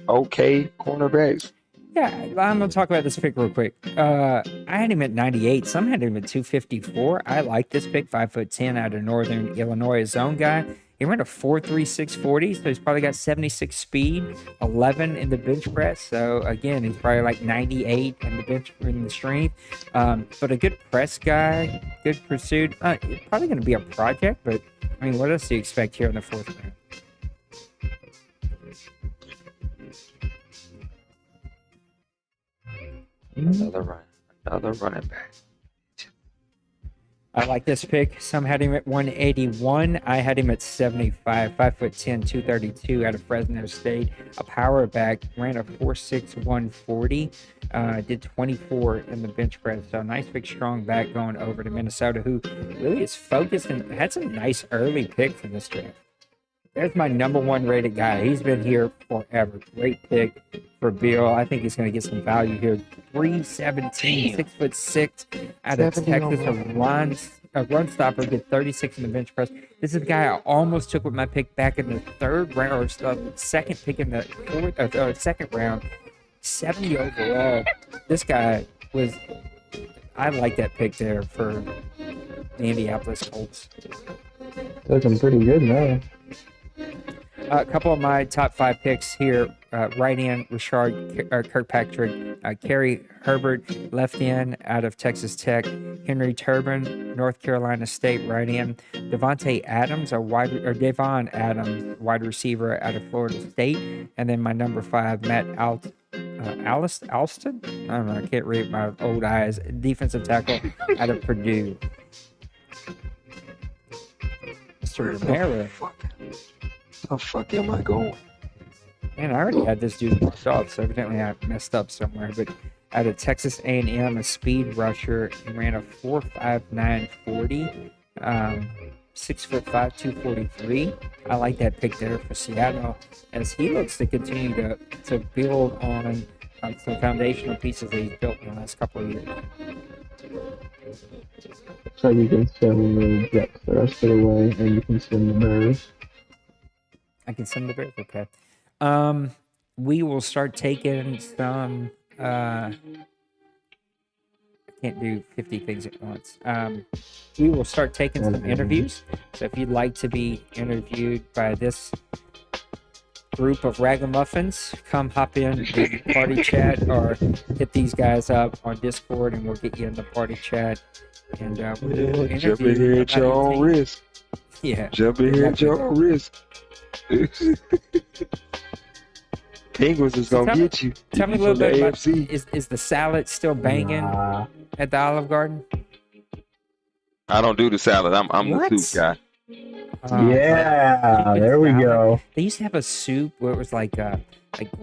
okay cornerbacks. Yeah, I'm going to talk about this pick real quick. I had him at 98. Some had him at 254. I like this pick, 5'10" out of Northern Illinois, his own guy. He ran a 4.36 40, so he's probably got 76 speed, 11 in the bench press. So again, he's probably like 98 in the bench in the strength. But a good press guy, good pursuit. It's probably going to be a project, but I mean, what else do you expect here in the fourth round? Another running back. I like this pick. Some had him at 181. I had him at 75. 5'10", 232 out of Fresno State. A power back. Ran a 4.6 140. Did 24 in the bench press. So nice big strong back going over to Minnesota, who really is focused and had some nice early picks in this draft. There's my number one rated guy. He's been here forever. Great pick for Bill. I think he's going to get some value here. 317, 6'6" out of Texas. A run stopper, get 36 in the bench press. This is the guy I almost took with my pick back in the third round, or second pick in the second round. 70 overall. This guy was. I like that pick there for the Indianapolis Colts. Looking pretty good now. A couple of my top 5 picks here. Right end, Rashard Kirkpatrick, Kerry Herbert, left end out of Texas Tech, Henry Turbin, North Carolina State, right end, Devon Adams, wide receiver out of Florida State, and then my number 5, Matt Alston? I don't know, I can't read my old eyes. Defensive tackle out of Purdue. Mr. Romero. How the fuck am I going? Man, I already had this dude marked off, so evidently I messed up somewhere. But out of Texas A&M, a speed rusher, he ran a 4.59 40, 6'5", 243. I like that pick there for Seattle, as he looks to continue to build on some foundational pieces that he's built in the last couple of years. So you can send the Jets the rest of the way, and you can send the Bears. I can send the Bears, okay. We will start taking some. I can't do 50 things at once. We will start taking some interviews. So if you'd like to be interviewed by this group of ragamuffins, come hop in the party chat or hit these guys up on Discord, and we'll get you in the party chat. And we'll interview. Jump in here at your own risk. Yeah. Jump in here at your own risk. Penguins is gonna get you. Tell me a little bit about, is the salad still banging at the Olive Garden? I don't do the salad. I'm the soup guy. Yeah, there we go. They used to have a soup where it was like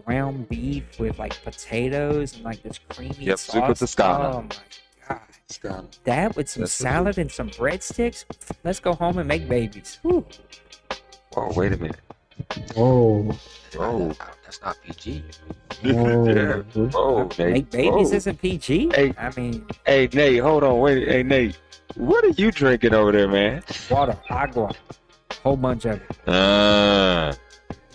ground beef with like potatoes and like this creamy sauce. Soup with Toscana. Oh my god. That with some salad and some breadsticks. Let's go home and make babies. Whew. Oh, wait a minute. Oh, That's not PG. Yeah. Oh, Nate. Make babies Oh. isn't PG? Hey. I mean, Hey, Nate, hold on. Wait. Hey, Nate. What are you drinking over there, man? water, agua, whole bunch of it.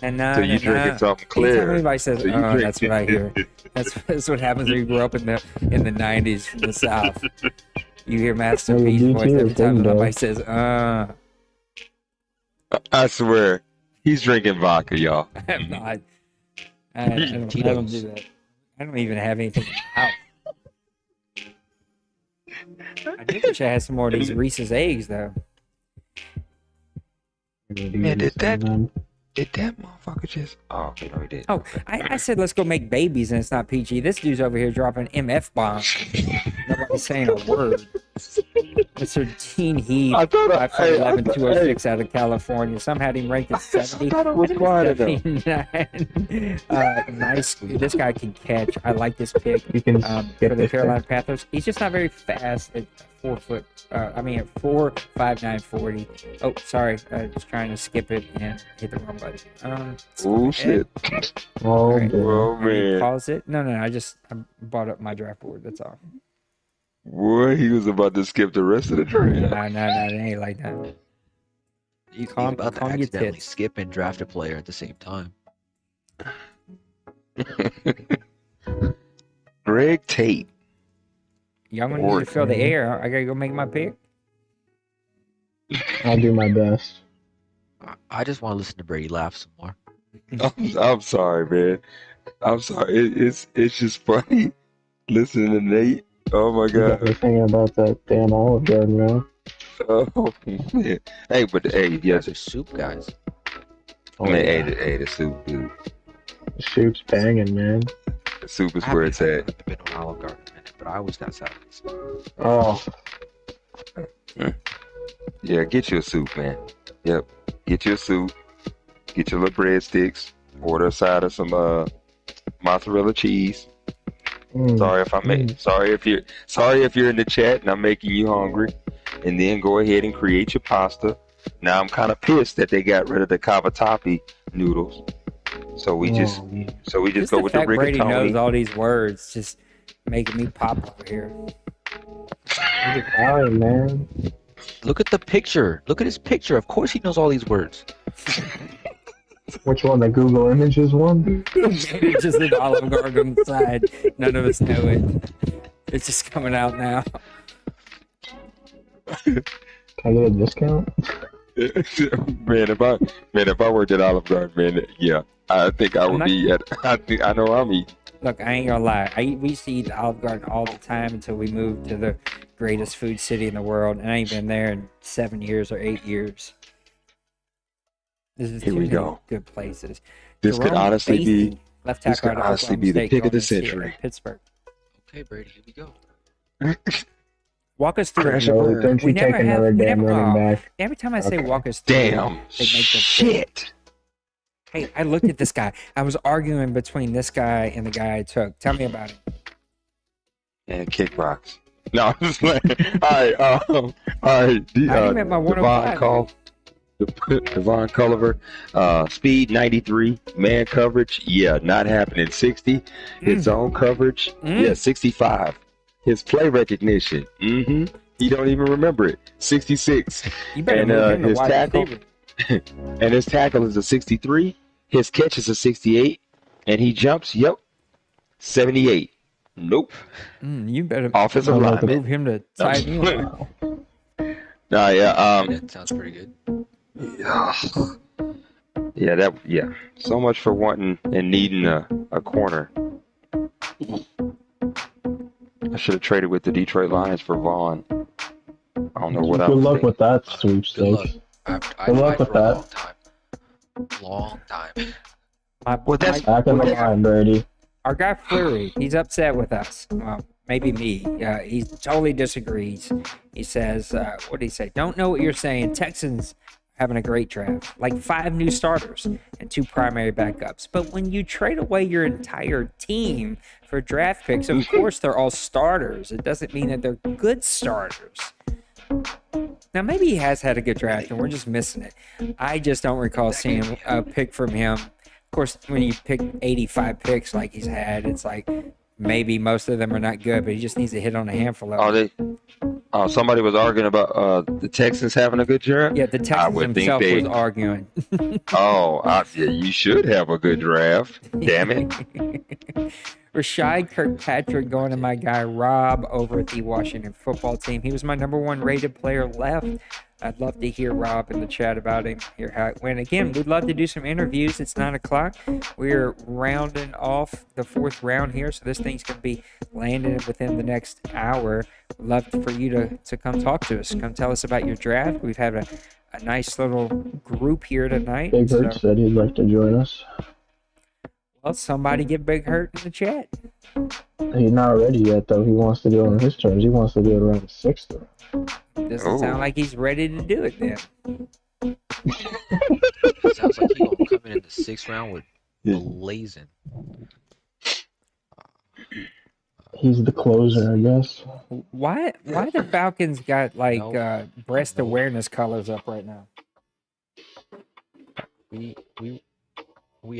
And So you drinking something clear. Anytime anybody says, So you "Oh, drink- that's what I hear." That's what happens when you grew up in the '90s from the South. You hear Master Yeah, P's you voice too, every time Ding somebody Dong. says, I swear. He's drinking vodka, y'all. I'm not. I don't do that. I don't even have anything out. I do wish I had some more of these Reese's eggs, though. Man, did that motherfucker just... Oh, okay, no, he did. Oh, I said let's go make babies, and it's not PG. This dude's over here dropping MF bombs. Nobody's saying a word. Mr. Teen Heat, I thought 5'11", 206 out of California. Some had him ranked at 70. I thought it was quiet enough. 79. Nice. This guy can catch. I like this pick You can for skip the it. Carolina Panthers. He's just not very fast at 4'5'9", 40. Oh, sorry. I was trying to skip it and hit the wrong button. Oh, shit. Oh, Alright. boy. Oh, man. Pause it. No. I brought up my draft board. That's all. Boy, he was about to skip the rest of the draft. No, it ain't like that. You Calm- about to calm your accidentally tits. skip and draft a player at the same time. Greg Tate. Y'all gonna need to fill the air. I gotta go make my pick. I'll do my best. I just want to listen to Brady laugh some more. I'm sorry, man. I'm sorry. It's just funny listening to Nate. Oh my You got god. me thinking about that damn Olive Garden, man. Oh man. Hey, but You yes. guys are soup guys. I mean, hey, the soup, dude. The soup's banging, man. The soup is I where haven't it's at. been on Olive Garden in a minute, but I always got salads. Oh, Yeah, get you a soup, man. Yep. Get you a soup. Get your little breadsticks. Order a side of some mozzarella cheese. Sorry if sorry if you're in the chat and I'm making you hungry. And then go ahead and create your pasta. Now I'm kind of pissed that they got rid of the cavatappi noodles. So we just go with the fact Brady knows rigatoni. all these words, just making me pop over here. He's Italian, man. Look at the picture. Look at his picture. Of course he knows all these words. Which one? The Google Images one? It's just an Olive Garden side. None of us know it. It's just coming out now. Can I get a discount? if I worked at Olive Garden, man, yeah, I think I would be at. I know I'm eating. Look, I ain't gonna lie. We used to eat at Olive Garden all the time until we moved to the greatest food city in the world, and I ain't been there in 7 years or 8 years. This is Here we go. Good places. This could honestly be. left This tackle could out of honestly Oklahoma be the State pick of going the to see century. Pittsburgh. Okay, Brady, here we go. Walk us through it. So don't you take another damn running back? Every time I say Okay. walk us through Damn. it, they make the Shit. Hey, I looked at this guy. I was arguing between this guy and the guy I took. Tell me about it. And kickbox. No, I'm just playing. All right. I met my 105. Devon Culliver, speed 93, man coverage, yeah, not happening. 60, his zone coverage, yeah, 65. His play recognition, he don't even remember it. 66, You better and move him to his wide tackle, receiver. and his tackle is a 63. His catch is a 68, and he jumps, 78. Nope. You better Offensive move lineman. him to tight end. That sounds pretty good. Yeah. So much for wanting and needing a corner. I should have traded with the Detroit Lions for Vaughn. I don't know what I Good was luck thinking. with that Good luck. sweepstakes. I Good luck tried with for a that. long time. Well, that's Back in the line, Brady. Our guy Fleury, he's upset with us. Well, maybe me. He totally disagrees. He says, what did he say? Don't know what you're saying. Texans having a great draft. Like 5 new starters and 2 primary backups. But when you trade away your entire team for draft picks, of course they're all starters. It doesn't mean that they're good starters. Now, maybe he has had a good draft and we're just missing it. I just don't recall seeing a pick from him. Of course, when you pick 85 picks like he's had, it's like maybe most of them are not good, but he just needs to hit on a handful of them. Somebody was arguing about the Texans having a good draft? Yeah, the Texans himself was arguing. You should have a good draft. Damn it. Rashad Kirkpatrick going to my guy Rob over at the Washington football team. He was my number 1 rated player left. I'd love to hear Rob in the chat about him, hear how it went. Again, we'd love to do some interviews. It's 9 o'clock. We're rounding off the 4th round here, so this thing's going to be landing within the next hour. Love for you to come talk to us. Come tell us about your draft. We've had a nice little group here tonight. Big Hurt said he'd like to join us. Well, somebody get Big Hurt in the chat. He's not ready yet, though. He wants to do it on his terms. He wants to do it around the 6th round. Doesn't sound like he's ready to do it then. Sounds like he's going to come in the 6th round with blazing. He's the closer, I guess. Why the Falcons got like breast awareness colors up right now? We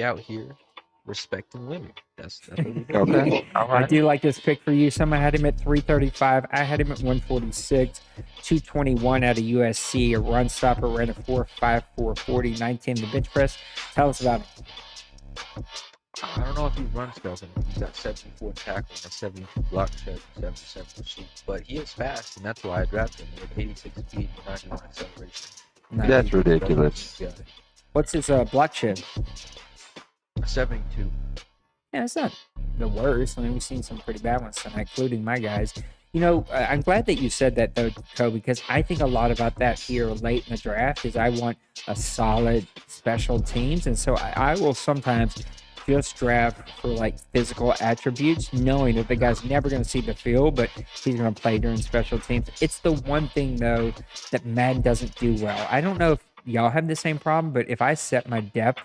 out here respecting women. That's what we do. Okay. All I right. do like this pick for you. Someone had him at 335. I had him at 146. 221 out of USC. A run stopper, ran a 4.5, 440, 19 the bench press. Tell us about it. I don't know if he runs stuff, and he's got 74 tackle and a 72 block check, 77 pursuit, but he is fast, and that's why I drafted him with 86 speed, 91 acceleration. That's ridiculous. Yeah, What's his block chip? 72. Yeah, it's not the worst. I mean, we've seen some pretty bad ones tonight, including my guys. You know, I'm glad that you said that, though, Kobe, because I think a lot about that here late in the draft is I want a solid special teams, and so I will sometimes just draft for like physical attributes, knowing that the guy's never going to see the field, but he's going to play during special teams. It's the one thing, though, that Madden doesn't do well. I don't know if y'all have the same problem, but if I set my depth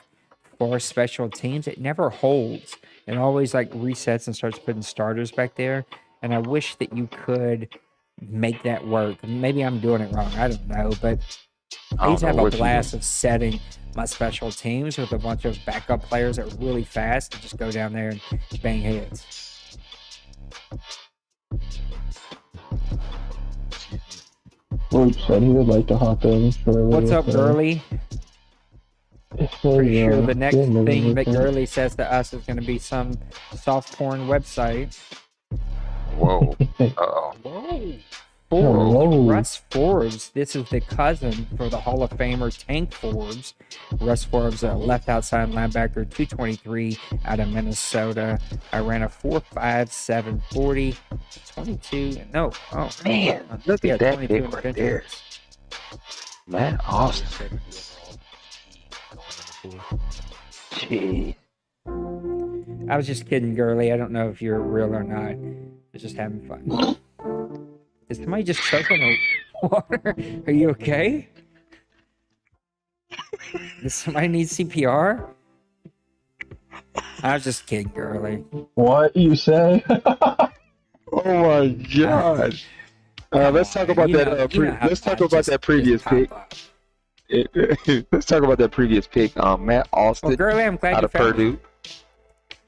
for special teams, it never holds. It always like resets and starts putting starters back there. And I wish that you could make that work. Maybe I'm doing it wrong. I don't know, but I used to have a blast of setting my special teams with a bunch of backup players that were really fast and just go down there and bang heads. Luke said he would like to hop in for a What's little up, bit. Gurley? Pretty sure the next yeah, thing that okay. Gurley says to us is going to be some soft porn website. Whoa. Uh-oh. Whoa. Hello. Russ Forbes. This is the cousin for the Hall of Famer Tank Forbes. Russ Forbes, left outside linebacker, 223 out of Minnesota. I ran a 4.57 40, 22. No, oh Man, look yeah, at that 22 in pick the right bench there. press. Man, Austin. Gee. I was just kidding, girly. I don't know if you're real or not. I was just having fun. Is somebody just choking on water? Are you okay? Does somebody need CPR? I was just kidding, girly. What you say? Oh my God. Let's talk about that. Let's talk about that previous pick. Let's talk about that previous pick. Matt Austin, Well, girly, I'm glad out you of found Purdue.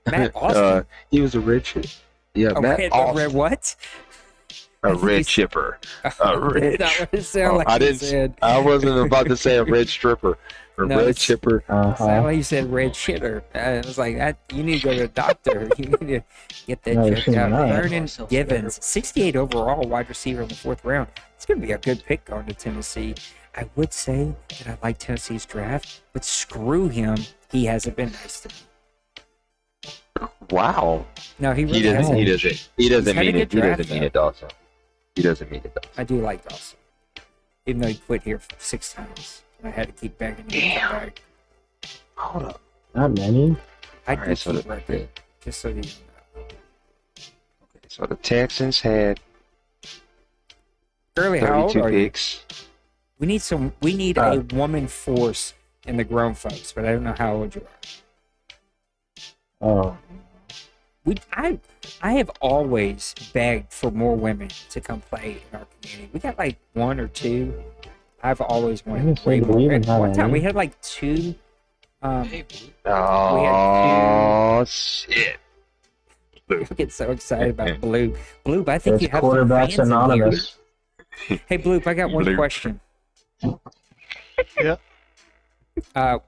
Matt Austin. He was a red chip. Yeah, Matt A Austin. red what? A red chipper. A red. That would sound like I you didn't. said. I wasn't about to say a red stripper. A No, red it's- chipper. Sound like you said red shitter. I was like, that. You need to go to the doctor. You need to get that No, checked you're out. not. Vernon Givens, 68 overall, wide receiver in the 4th round. It's going to be a good pick going to Tennessee. I would say that I like Tennessee's draft, but screw him. He hasn't been nice to me. Wow. No, he really He doesn't. hasn't. He doesn't. He doesn't had a mean it. good He draft, doesn't mean though. it, Dawson. He doesn't mean it, Dawson. I do like Dawson, even though he quit here 6 times. I had to keep begging him to come back. Hold up. Not many. I All right, did so keep the- record, just so you know. So the Texans had Curly, how old 32 are you? picks. We need a woman force in the GrownFolks, but I don't know how old you are. Oh, I have always begged for more women to come play in our community. We got like 1 or 2. I've always I wanted didn't way say more. we even At have one time any. we had like 2. Hey, Blue. Oh shit! I get so excited about Blue. Blue, I think it's you have some Quarterbacks fans in Anonymous. here. Hey, Blue, I got one Blue. question. Yeah.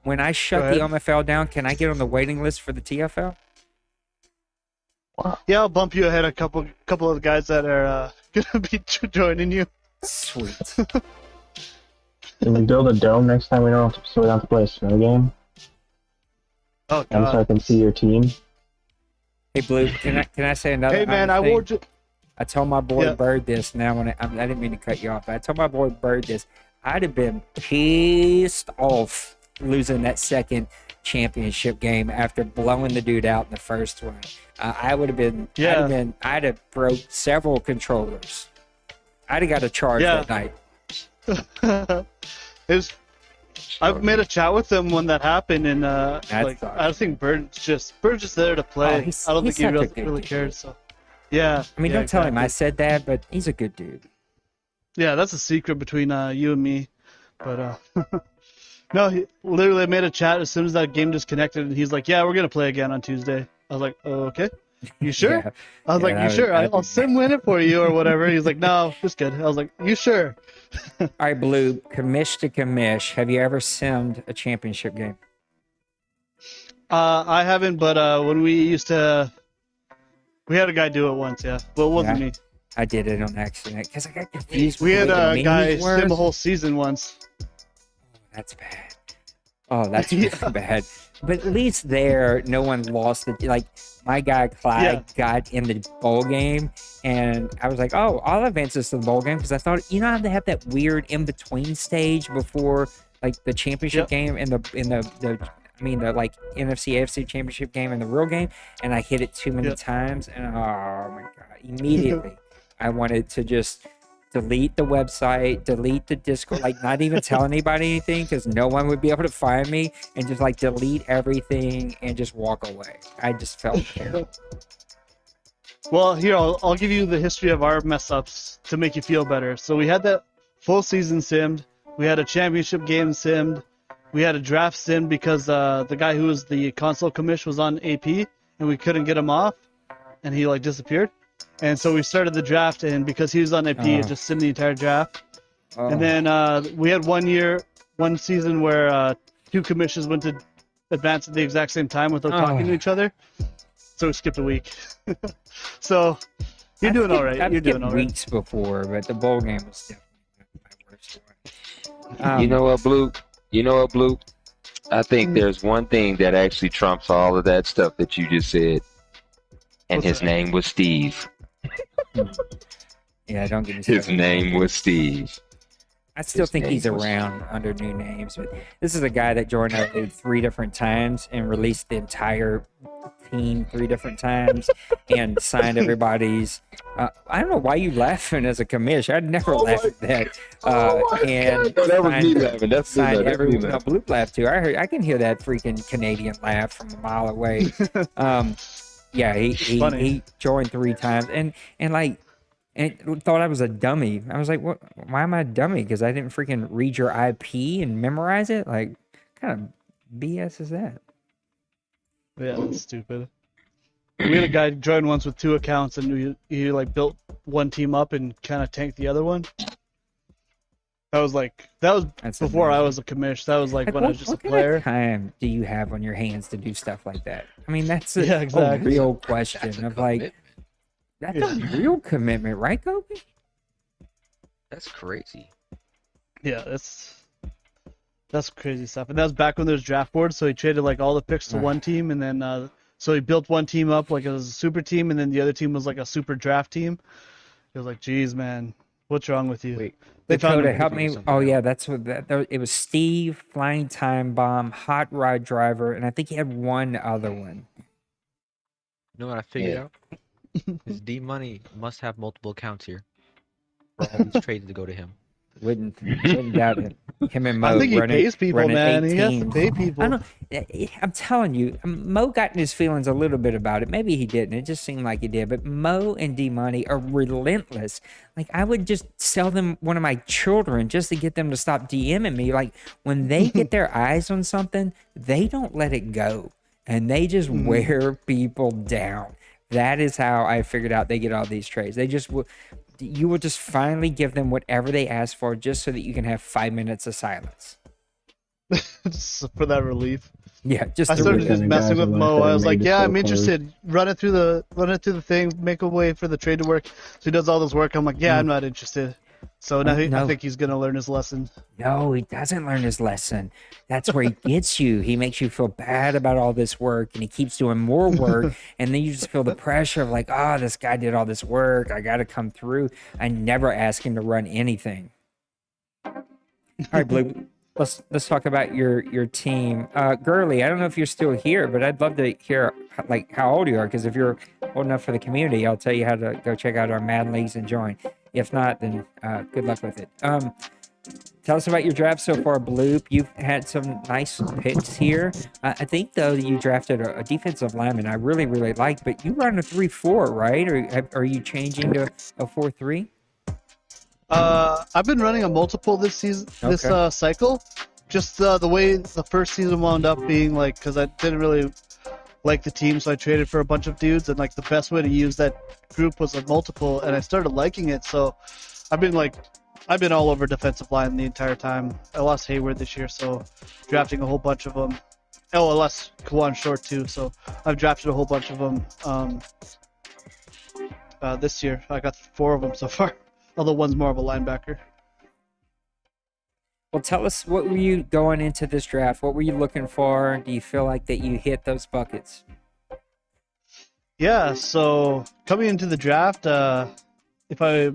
When I shut Go the OMFL down, can I get on the waiting list for the TFL? Yeah, I'll bump you ahead a couple of the guys that are gonna be joining you. Sweet. Can we build a dome next time we don't have to play a snow game? Oh And so I god. can see your team. Hey, Blue, can I say another? Hey man, I thing? wore you. I told my boy Yeah. Bird this. Now, I didn't mean to cut you off. But I told my boy Bird this. I'd have been pissed off losing that second championship game after blowing the dude out in the first one. I would have been. Yeah. I'd have broke several controllers. I'd have got a charge Yeah. that night. It was, I've made a chat with him when that happened, and sucks. I think Bird's just there to play. Oh, he's- I don't he's think he such a really, good really dude. cared. So, yeah. I mean, yeah, don't tell him I exactly. said that, but he's a good dude. Yeah, that's a secret between you and me. But no, he literally made a chat as soon as that game disconnected, and he's like, "Yeah, we're gonna play again on Tuesday." I was like, "Oh, okay. You sure?" Yeah. I was Yeah, like, that "You would- sure? that'd I'll be- sim win it for you or whatever." He's like, "No, just good." I was like, "You sure?" All right, Blue, commish to commish. Have you ever simmed a championship game? I haven't, but when we had a guy do it once, yeah. Well, it wasn't Yeah. me. I did it on accident because I got confused. We with had the way a the guy menus were. sim a whole season once. That's bad. Oh, that's Yeah. really bad. But at least there, no one lost it. Like my guy Clyde got in the bowl game, and I was like, "Oh, I'll advance this to the bowl game," because I thought, you know, how they have that weird in between stage before like the championship game and the like NFC AFC championship game and the real game, and I hit it too many Yep. times, and oh my god, immediately I wanted to just delete the website, delete the Discord, like not even tell anybody anything because no one would be able to find me, and just like delete everything and just walk away. I just felt terrible. Well, here I'll give you the history of our mess ups to make you feel better. So we had that full season simmed. We had a championship game simmed. We had a draft simmed because the guy who was the console commish was on AP and we couldn't get him off, and he like disappeared. And so we started the draft, and because he was on AP, it just simmed the entire draft. Oh, And then we had one season where 2 commissions went to advance at the exact same time without talking to each other. So we skipped a week. So You're doing all right. I've You're doing skipped all right. weeks before, but the bowl game was definitely my worst one. You know what, Blue? You know what, Blue? I think there's one thing that actually trumps all of that stuff that you just said, and What's his that? name was Steve. Yeah, don't get me His started. name was Steve. I still his think he's name was- around under new names, but this is a guy that joined our league 3 different times and released the entire team 3 different times and signed everybody's. I don't know why you laughing as a commish. I'd never laugh at that. And No, that was me signed- laughing. That's me signed laughing. every That's me no, laughing. Blue laugh too. I can hear that freaking Canadian laugh from a mile away. Yeah, he Funny. joined 3 times and thought I was a dummy. I was like, what? Why am I a dummy? Because I didn't freaking read your IP and memorize it. Like, what kind of BS is that? Yeah, that's stupid. We had a guy join once with 2 accounts, and he like built one team up and kind of tanked the other one. That was That's before I amazing. was a commish. That was like when what, I was just a what kind player. of time do you have on your hands to do stuff like that? I mean, that's a, Yeah, a exactly. real That's question a of like, commitment. that's Yeah. a real commitment, right, Kobe? That's crazy. Yeah, that's crazy stuff. And that was back when there was draft boards, so he traded like all the picks to one team, and then so he built one team up like it was a super team, and then the other team was like a super draft team. He was like, "Geez, man, what's wrong with you?" Wait, They found Dakota, him. help figure me. something Oh yeah, out. that's what it was. Steve, Flying Time Bomb, Hot Rod Driver, and I think he had one other one. You know what I figured Yeah. out? Is D Money must have multiple accounts here for all these trades to go to him. Wouldn't doubt it. Him and Mo I think he running, pays people, running man. 8 He has to teams. pay people. I don't. I'm telling you, Mo got in his feelings a little bit about it. Maybe he didn't. It just seemed like he did. But Mo and D Money are relentless. Like I would just sell them one of my children just to get them to stop DMing me. Like when they get their eyes on something, they don't let it go, and they just wear people down. That is how I figured out they get all these trades. They just will. You will just finally give them whatever they ask for, just so that you can have 5 minutes of silence. Just for that relief. Yeah, just I to started relieve- just the messing guys with are like Mo. that I was made like, it "Yeah, so I'm close. interested. Run it through the thing. Make a way for the trade to work." So he does all this work. I'm like, "Yeah, I'm not interested." So now No. I think he's gonna learn his lesson. No, he doesn't learn his lesson. That's where he gets you. He makes you feel bad about all this work, and he keeps doing more work, and then you just feel the pressure of like, oh, this guy did all this work. I got to come through. I never ask him to run anything. All right, Blue. Let's talk about your team. Gurley, I don't know if you're still here, but I'd love to hear like how old you are, because if you're old enough for the community, I'll tell you how to go check out our Madden leagues and join. If not, then good luck with it. Tell us about your draft so far, Bloop. You've had some nice picks here. I think, though, that you drafted a defensive lineman I really, really like, but you run a 3-4, right? Or are you changing to a 4-3? I've been running a multiple this season, this Okay. cycle. Just the way the first season wound up being like, because I didn't really like the team, so I traded for a bunch of dudes, and like the best way to use that group was a multiple, and I started liking it. So I've been all over defensive line the entire time. I lost Hayward this year, so drafting a whole bunch of them. Oh, I lost Kawan Short too, so I've drafted a whole bunch of them this year. I got 4 of them so far, although one's more of a linebacker. Well, tell us, what were you going into this draft? What were you looking for? Do you feel like that you hit those buckets? Yeah, so coming into the draft, if I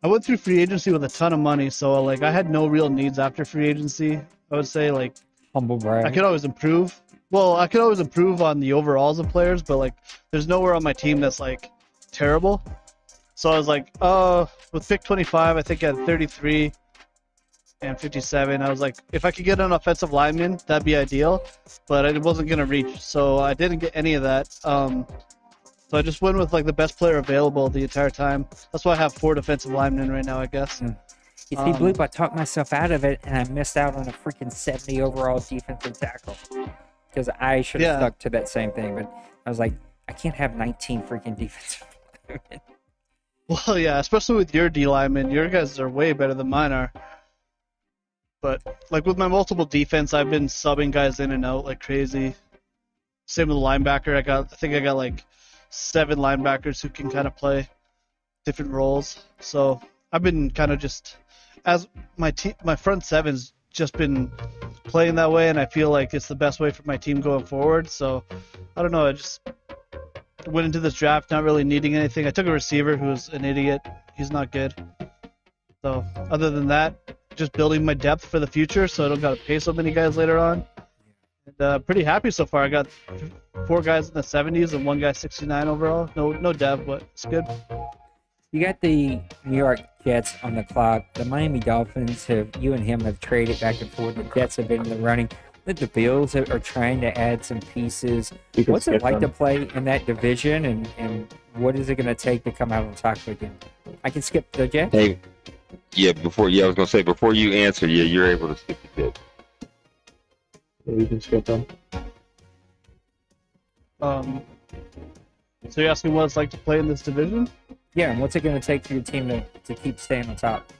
went through free agency with a ton of money, so like I had no real needs after free agency. I would say like Humble brag. I could always improve. Well, I could always improve on the overalls of players, but like there's nowhere on my team that's like terrible. So I was like, with pick 25, I think at 33 and 57, I was like, if I could get an offensive lineman, that'd be ideal, but I wasn't gonna reach, so I didn't get any of that. So I just went with like the best player available the entire time. That's why I have 4 defensive linemen right now, I guess. You see, Bloop, I talked myself out of it, and I missed out on a freaking 70 overall defensive tackle. Because I should have Yeah. stuck to that same thing, but I was like, I can't have 19 freaking defensive linemen. Well, yeah, especially with your D linemen, your guys are way better than mine are. But like with my multiple defense, I've been subbing guys in and out like crazy. Same with the linebacker. I think I got like 7 linebackers who can kind of play different roles. So I've been kind of just, as my front seven's just been playing that way, and I feel like it's the best way for my team going forward. So I don't know, I just went into this draft not really needing anything. I took a receiver who's an idiot. He's not good. So other than that, just building my depth for the future so I don't got to pay so many guys later on. And pretty happy so far. I got 4 guys in the 70s and 1 guy 69 overall. No dev, but it's good. You got the New York Jets on the clock. The Miami Dolphins you and him have traded back and forth. The Jets have been in the running. The Bills are trying to add some pieces. What's it like to play in that division, and what is it going to take to come out on top again? I can skip the Jets? Hey, I was going to say, before you answer, you're able to skip the Jets. Yeah, you can skip them. So you're asking what it's like to play in this division? Yeah, and what's it going to take for your team to keep staying on top?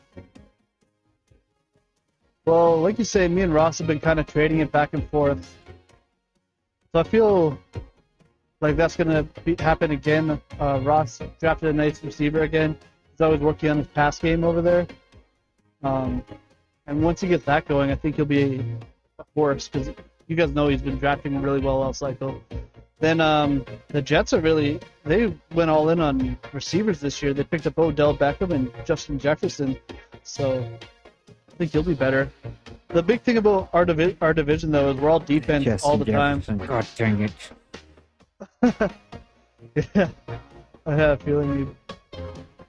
Well, like you say, me and Ross have been kind of trading it back and forth. So I feel like that's going to happen again. Ross drafted a nice receiver again. He's always working on his pass game over there. And once he gets that going, I think he'll be a force, because you guys know he's been drafting really well all cycle. Then the Jets they went all in on receivers this year. They picked up Odell Beckham and Justin Jefferson. So I think he'll be better. The big thing about our division, though, is we're all defense Justin all the Jefferson. time. God dang it. Yeah, I had a feeling you'd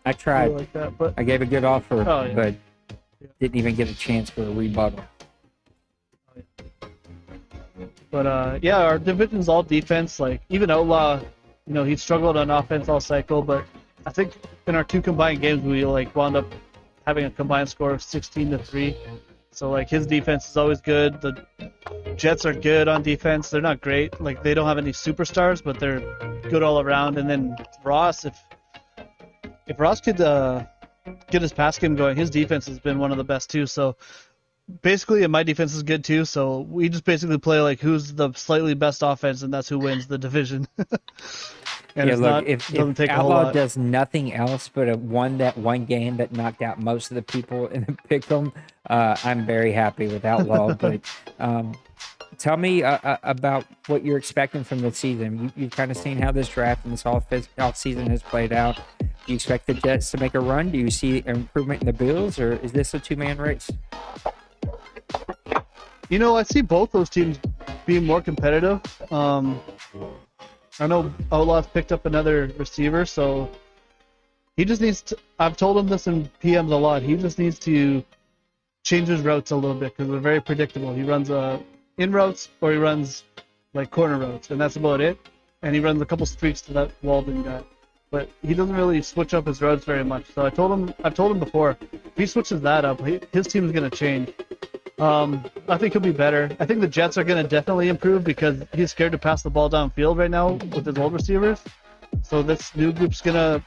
I tried. feel like that, but I gave a good offer, Oh, yeah. but didn't even get a chance for a rebuttal. yeah, our division's all defense. Like even Outlaw, he struggled on offense all cycle, but I think in our 2 combined games we wound up having a combined score of 16-3. So like his defense is always good. The Jets are good on defense. They're not great. Like they don't have any superstars, but they're good all around. And then Ross, if Ross could get his pass game going, his defense has been one of the best too. So basically, and my defense is good too. So we just basically play like who's the slightly best offense, and that's who wins the division. And Yeah, it's look, not, if doesn't take a whole Outlaw lot. does nothing else but won that one game that knocked out most of the people in the pick'em, I'm very happy with Outlaw. But tell me about what you're expecting from the season. You've kind of seen how this draft and this off season has played out. Do you expect the Jets to make a run? Do you see an improvement in the Bills, or is this a 2-man race? I see both those teams being more competitive. I know Outlaw's picked up another receiver, so he just needs to. I've told him this in PMs a lot. He just needs to change his routes a little bit, because they're very predictable. He runs in routes, or he runs like corner routes, and that's about it. And he runs a couple streaks to that Walden guy, but he doesn't really switch up his routes very much. So I've told him before, if he switches that up, his team's gonna change. I think he'll be better. I think the Jets are going to definitely improve, because he's scared to pass the ball downfield right now with his old receivers. So this new group's going to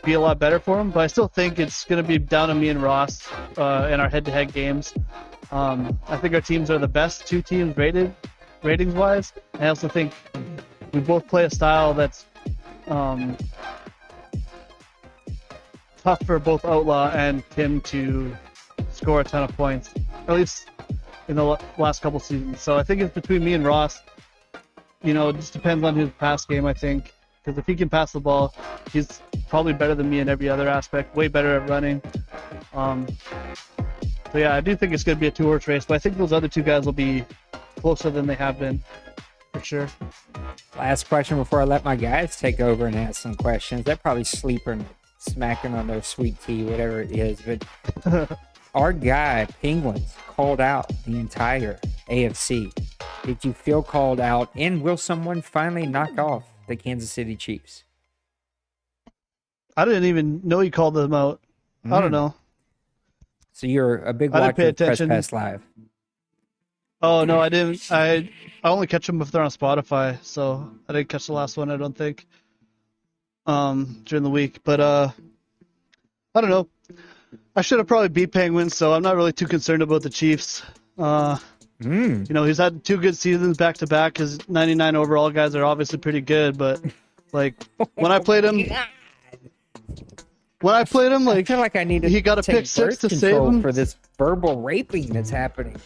be a lot better for him. But I still think it's going to be down to me and Ross in our head-to-head games. I think our teams are the best 2 teams ratings-wise. I also think we both play a style that's tough for both Outlaw and Tim to score a ton of points, at least in the last couple seasons. So I think it's between me and Ross. It just depends on his pass game, I think, because if he can pass the ball, he's probably better than me in every other aspect, way better at running. So yeah, I do think it's going to be a 2-horse race, but I think those other 2 guys will be closer than they have been, for sure. Last question before I let my guys take over and ask some questions. They're probably sleeping, smacking on their sweet tea, whatever it is, but our guy, Penguins, called out the entire AFC. Did you feel called out? And will someone finally knock off the Kansas City Chiefs? I didn't even know he called them out. I don't know. So you're a big I didn't pay watcher of Press attention. Pass Live. Oh, no, I didn't. I only catch them if they're on Spotify, so I didn't catch the last one, I don't think, during the week. But I don't know. I should have probably beat Penguins, so I'm not really too concerned about the Chiefs. He's had 2 good seasons back to back. His 99 overall guys are obviously pretty good, but Like when I played him, like I feel like I need to he got a take pick six birth to save control him. for this verbal raping that's happening.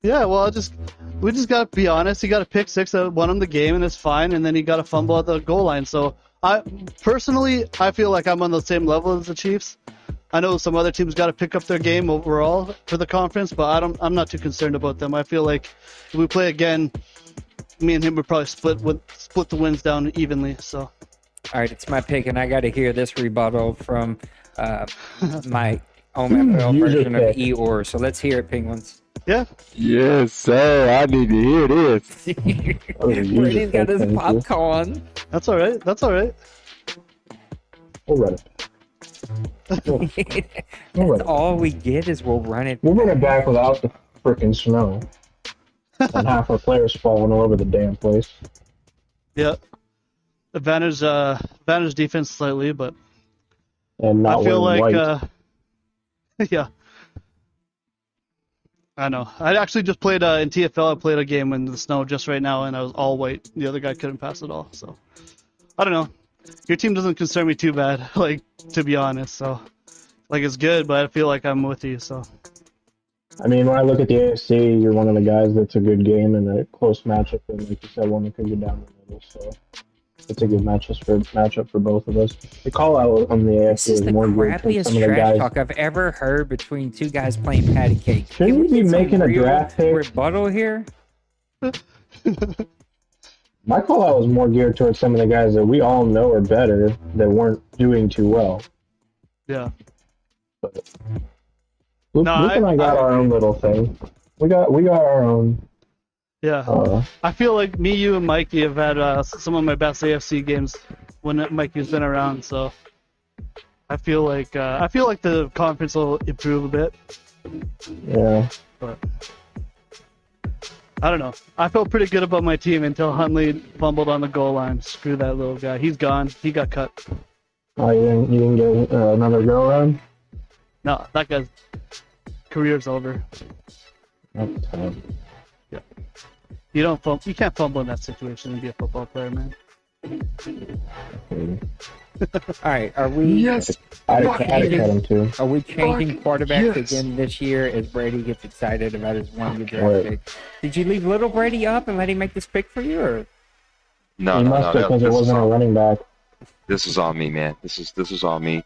Yeah, well, we just got to be honest. He got a pick six that won him the game, and it's fine. And then he got a fumble at the goal line. So I feel like I'm on the same level as the Chiefs. I know some other teams got to pick up their game overall for the conference, but I'm not too concerned about them. I feel like if we play again, me and him would probably split the wins down evenly. So. All right, it's my pick, and I got to hear this rebuttal from my OMFL version of Eeyore. So let's hear it, Penguins. Yeah. Yes, sir. I need to hear this. Brady's got his popcorn. That's all right. We'll run it. That's all we get is we'll run it. We'll run it back without the freaking snow. And half our players falling all over the damn place. Yeah. Advantage defense slightly, but And not I feel like white. yeah. I know. I actually just played in TFL. I played a game in the snow just right now, and I was all white. The other guy couldn't pass at all. So I don't know. Your team doesn't concern me too bad, like, to be honest. So like it's good, but I feel like I'm with you. So I mean, when I look at the AFC, you're one of the guys that's a good game and a close matchup, and like you said, one that could go down the middle. So it's a good matchup for both of us. The call out on the This AFC is is the more geared towards crappiest some of the trash guys. talk I've ever heard between two guys playing patty cake. Shouldn't we be get some making a real draft pick? rebuttal here? My call out was more geared towards some of the guys that we all know are better that weren't doing too well. yeah. But Luke, No, Luke and I got our own little thing. We got our own. Yeah. I feel like me, you, and Mikey have had some of my best AFC games when Mikey's been around. So I feel like the conference will improve a bit. Yeah. But I don't know. I felt pretty good about my team until Huntley fumbled on the goal line. Screw that little guy. He's gone. He got cut. Oh, you didn't get another go around? No, that guy's career's over. That's tough. Yeah. You can't fumble in that situation and be a football player, man. All right, are we? Yes. I'd have cut him too. Are we changing quarterbacks yes. again this year as Brady gets excited about his one-year draft Right. pick? Did you leave little Brady up and let him make this pick for you, or? No, He no, must no. have because it This is wasn't a all- running back. This is all me, man. This is all me.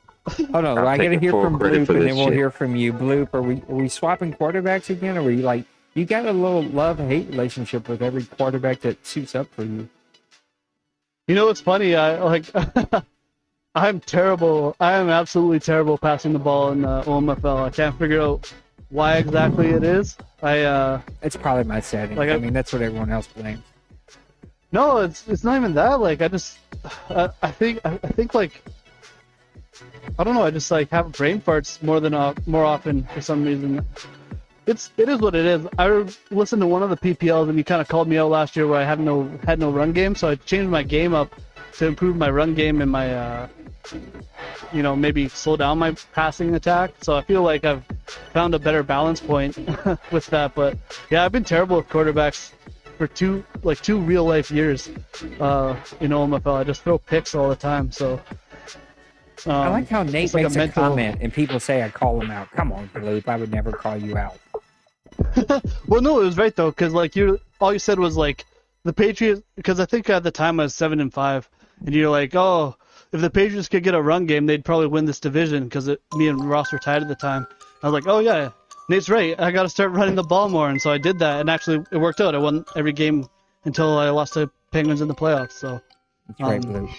Oh no, I'm I gotta taking hear full from credit Bloop, for and this then we'll shit. hear from you. Bloop, are we swapping quarterbacks again, or were you like you got a little love-hate relationship with every quarterback that suits up for you? You know what's funny? I'm terrible. I am absolutely terrible passing the ball in OMFL. I can't figure out why exactly it is. It's probably my settings. Like, I mean, that's what everyone else blames. No, it's not even that. Like I think like I don't know. I just like have brain farts more often for some reason. It is what it is. I listened to one of the PPLs and you kind of called me out last year where I had no run game, so I changed my game up to improve my run game and my maybe slow down my passing attack. So I feel like I've found a better balance point with that. But yeah, I've been terrible with quarterbacks for two real life years in OMFL. I just throw picks all the time. So I like how Nate it's like makes a a mental- comment and people say I call him out. Come on, Bloop, I would never call you out. Well, no, it was right though, because like all you said was like the Patriots. Because I think at the time I was 7-5, and you're like, oh, if the Patriots could get a run game, they'd probably win this division because me and Ross were tied at the time. I was like, oh yeah, Nate's right. I got to start running the ball more, and so I did that, and actually it worked out. I won every game until I lost to Penguins in the playoffs. So That's right, Bloop.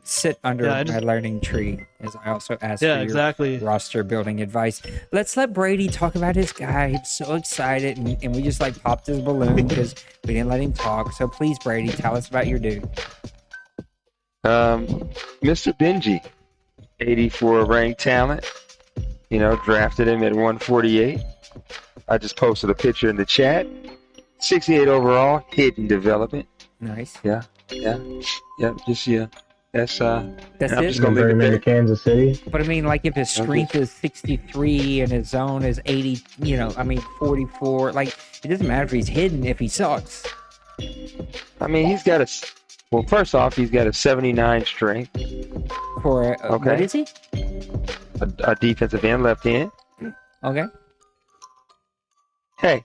Sit under Yeah, my learning tree, as I also asked yeah, for exactly. your roster building advice. Let's let Brady talk about his guy. He's so excited, and we just like popped his balloon because we didn't let him talk. So please, Brady, tell us about your dude. Mr. Benji, 84 ranked talent. Drafted him at 148. I just posted a picture in the chat. 68 overall, hidden development. Nice. Yeah. Just That's That's I'm it. just gonna leave Bring it him there. into Kansas City. But I mean, like if his strength is 63 and his zone is 80, 44, like it doesn't matter if he's hidden if he sucks. I mean, he's got Well, first off, he's got a 79 strength, For Okay. what is he? a defensive end, left hand. Okay. Hey,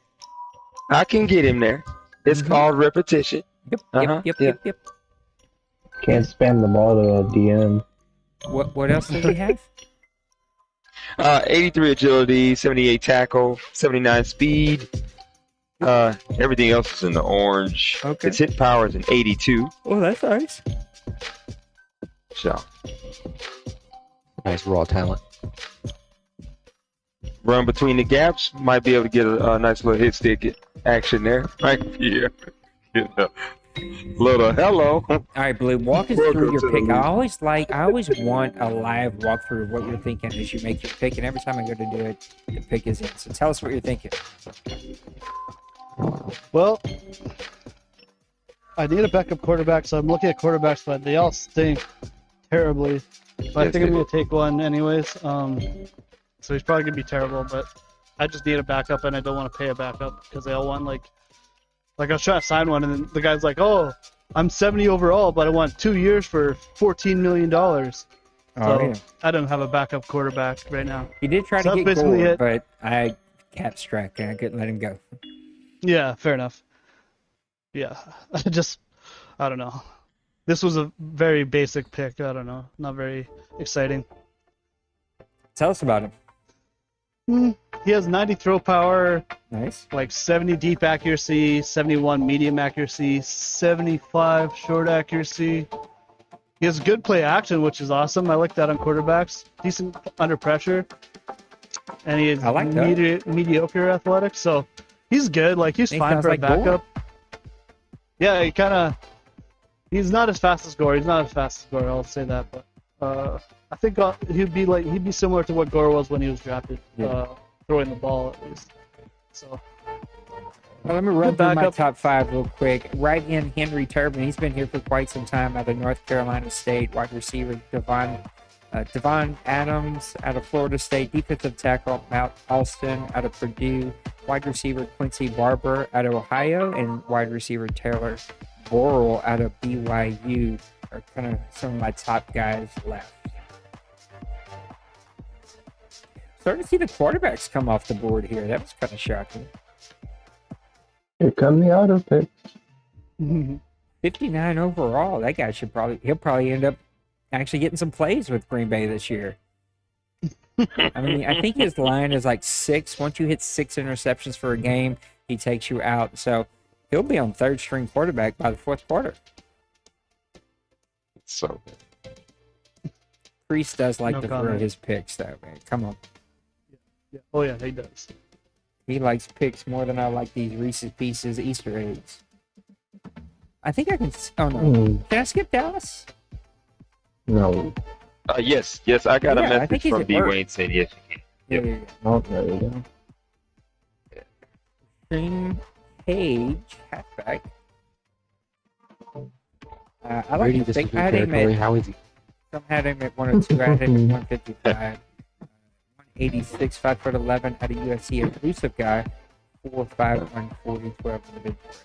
I can get him there. It's Mhm. called repetition. Yep. Uh-huh, yeah. Yep. Can't spam the ball to a DM. What else does he have? 83 agility, 78 tackle, 79 speed. Everything else is in the orange. Okay. Its hit power is an 82. Oh, that's nice. So Nice raw talent. run between the gaps, might be able to get a nice little hit stick action there. Right here. Little hello. All right, Blue, walk us Welcome through your to the pick. I league. always want a live walkthrough of what you're thinking as you make your pick, and every time I go to do it, the pick is in. So tell us what you're thinking. Well, I need a backup quarterback, so I'm looking at quarterbacks, but they all stink terribly. But I Yes, think I'm they going to take one anyways. So he's probably going to be terrible, but I just need a backup, and I don't want to pay a backup because they all want, like I was trying to sign one, and then the guy's like, oh, I'm 70 overall, but I want 2 years for $14 million. So yeah. I don't have a backup quarterback right now. He did try So to that's get basically Gore, it. but I cap struck, and I couldn't let him go. Yeah, fair enough. Yeah, I don't know. This was a very basic pick. I don't know. Not very exciting. Tell us about him. He has 90 throw power, Nice. like 70 deep accuracy, 71 medium accuracy, 75 short accuracy. He has good play action, which is awesome. I like that on quarterbacks. Decent under pressure. And he is I like that. mediocre athletics, so he's good. Like, he's He fine sounds for a like Gore. backup. Yeah, he's not as fast as Gore. I'll say that, but I think he'd be similar to what Gore was when he was drafted, Yeah. throwing the ball at least. So Well, let me run Good through my backup. top five real quick. Right end, Henry Turbin. He's been here for quite some time out of North Carolina State. Wide receiver, Devon Adams out of Florida State. Defensive tackle, Mount Alston out of Purdue. Wide receiver, Quincy Barber out of Ohio. And wide receiver, Taylor Borrell out of BYU are kind of some of my top guys left. Starting to see the quarterbacks come off the board here. That was kind of shocking. Here come the auto pick. 59 overall. That guy he'll probably end up actually getting some plays with Green Bay this year. I mean, I think his line is like 6. Once you hit 6 interceptions for a game, he takes you out. So he'll be on third string quarterback by the fourth quarter. So Priest does like No to throw comment. his picks, though, man. Come on. yeah. Oh yeah, he does. He likes picks more than I like these Reese's Pieces Easter eggs. I think I can. Oh, no. Can I skip Dallas? No. yes, I got Yeah, a I message think he's from at D. work. Wayne saying yes, you can. Yep. Yeah. Oh, there you go. Green Page, halfback. I like Brady, to this think is your I had him territory. at, How is he? some had him at 102. I had him at 155. 186, 5'11" out of USC. Elusive guy. 4'5", 140, 12 in the big press.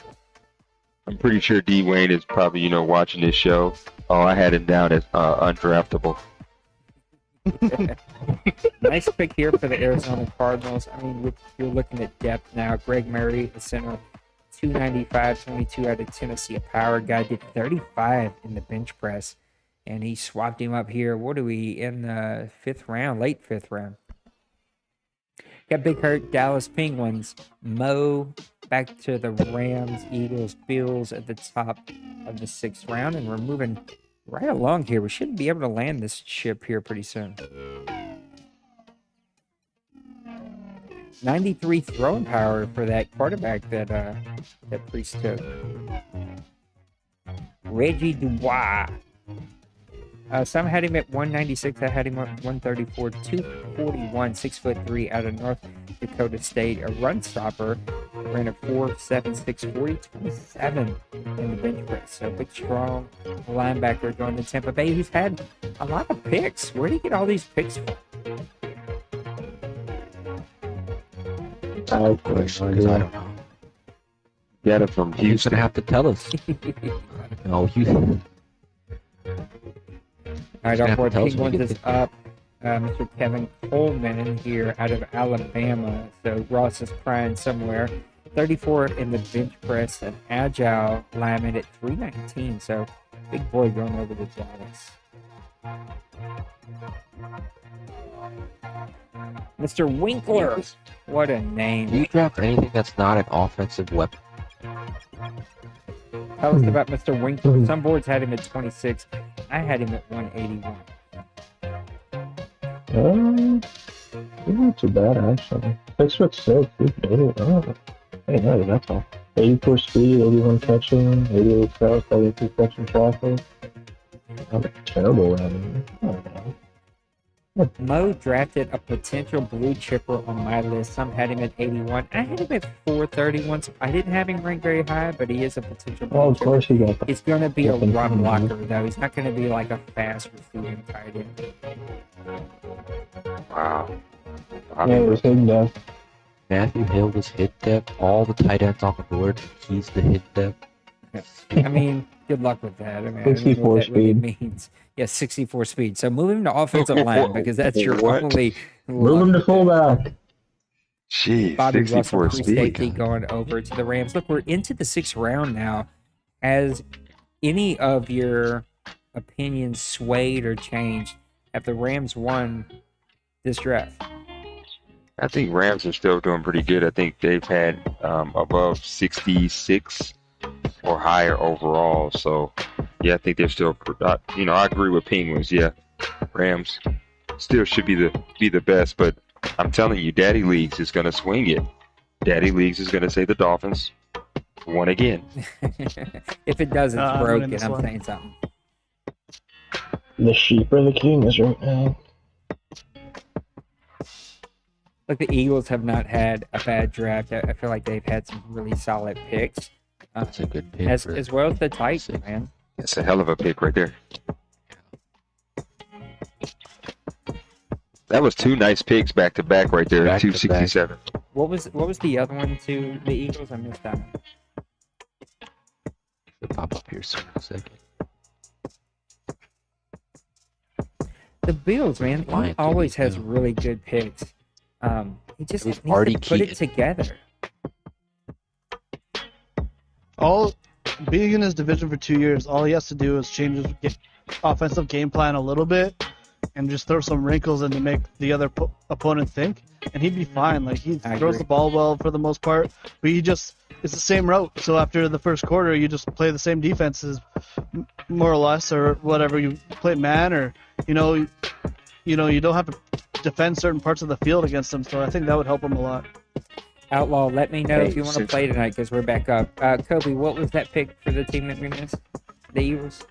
I'm pretty sure D. Wayne is probably, watching this show. Oh, I had him down as undraftable. Nice pick here for the Arizona Cardinals. I mean, you're looking at depth now. Greg Murray, the center, 295, 22 out of Tennessee. A power guy, did 35 in the bench press, and he swapped him up here. What are we in the late fifth round? Got Big Hurt, Dallas Penguins, Mo back to the Rams, Eagles, Bills at the top of the 6th round, and we're moving right along here. We should be able to land this ship here pretty soon. 93 throwing power for that quarterback that Priest took. Reggie Dubois. Some had him at 196. I had him at 134, 241, 6'3" out of North Dakota State. A run stopper, ran a 4.76, 40, 27 in the bench press. So big, strong linebacker going to Tampa Bay, who's had a lot of picks. Where do you get all these picks from? I have Because questions. I don't know. got it from He's Houston. gonna have to tell us. No, you. All right, our Gonna have to board tell us King when he ones gets is up. Mr. Kevin Coleman here out of Alabama. So Ross is crying somewhere. 34 in the bench press, an agile lineman at 319. So big boy going over to Dallas. Mr. Winkler. What a Do name. you draft anything that's not an offensive weapon? Tell us about Mr. Winkler. Some boards had him at 26. I had him at 181. Not too bad actually. 6'6", hey, no, that's all. 84 speed, 81 catching, 88 stats, 82 catching traffic. Not a terrible running. Mo drafted a potential blue chipper on my list. Some had him at 81. I had him at 431. So I didn't have him ranked very high, but he is a potential blue Oh, of chipper. course he got that. He's going to be a Definitely. run blocker, though. He's not going to be like a fast receiving tight end. Wow. Yeah, it was hidden depth. Matthew Hill was hit depth. All the tight ends on the board. He's the hit depth. I mean, good luck with that. I mean, I don't know 64 what that really speed. means. Yeah, 64 speed. So move him to offensive line because that's your What? only. Move him to fullback. Jeez, Bobby 64 Russell, free safety, speed. going over to the Rams. Look, we're into the 6th round now. Has any of your opinions swayed or changed? Have the Rams won this draft? I think Rams are still doing pretty good. I think they've had above 66 or higher overall. So, yeah, I think they're still. I agree with Penguins. Yeah, Rams still should be the best. But I'm telling you, Daddy Leagues is going to swing it. Daddy Leagues is going to say the Dolphins won again. If it does, it's I'm broken. winning this I'm one. saying something. The sheep are the kings right now. Look, the Eagles have not had a bad draft. I feel like they've had some really solid picks, That's a good pick. as for- well as the Titans, six. man. That's a hell of a pick right there. That was two nice picks back to back right there. Back to 267. What was the other one to the Eagles? I missed that. Should pop up here soon in a second. The Bills, man, he Lions always didn't has do. really good picks. He just It was needs Artie to put it Keaton. together. All being in his division for 2 years, all he has to do is change his offensive game plan a little bit and just throw some wrinkles in to make the other opponent think, and he'd be fine. Like, he I throws agree. the ball well for the most part, but it's the same route. So after the first quarter, you just play the same defenses, more or less, or whatever. You play man, or you don't have to defend certain parts of the field against them. So I think that would help him a lot. Outlaw, let me know Hey, if you want to since- play tonight because we're back up. Kobe, what was that pick for the team that we missed? The Eagles?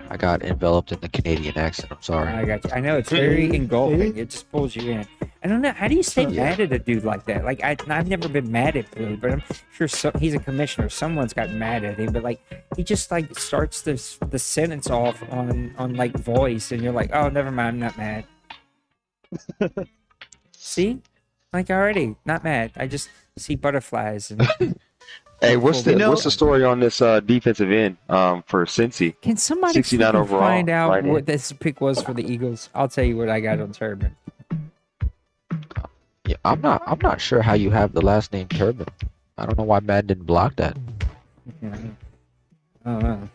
I got enveloped in the Canadian accent. I'm sorry. I got you. I know it's very engulfing. It just pulls you in. I don't know. How do you stay Yeah. mad at a dude like that? Like, I've never been mad at Blue, but I'm sure he's a commissioner. Someone's got mad at him, but like he just like starts the sentence off on like voice, and you're like, oh, never mind, I'm not mad. See, like already not mad. I just see butterflies. And Hey, what's You know- the story on this defensive end for Cincy? can somebody 69 freaking overall, find out right what in. this pick was for the Eagles? I'll tell you what I got on Turbin. Yeah, I'm not sure how you have the last name Turban. I don't know why Madden didn't block that. I don't know.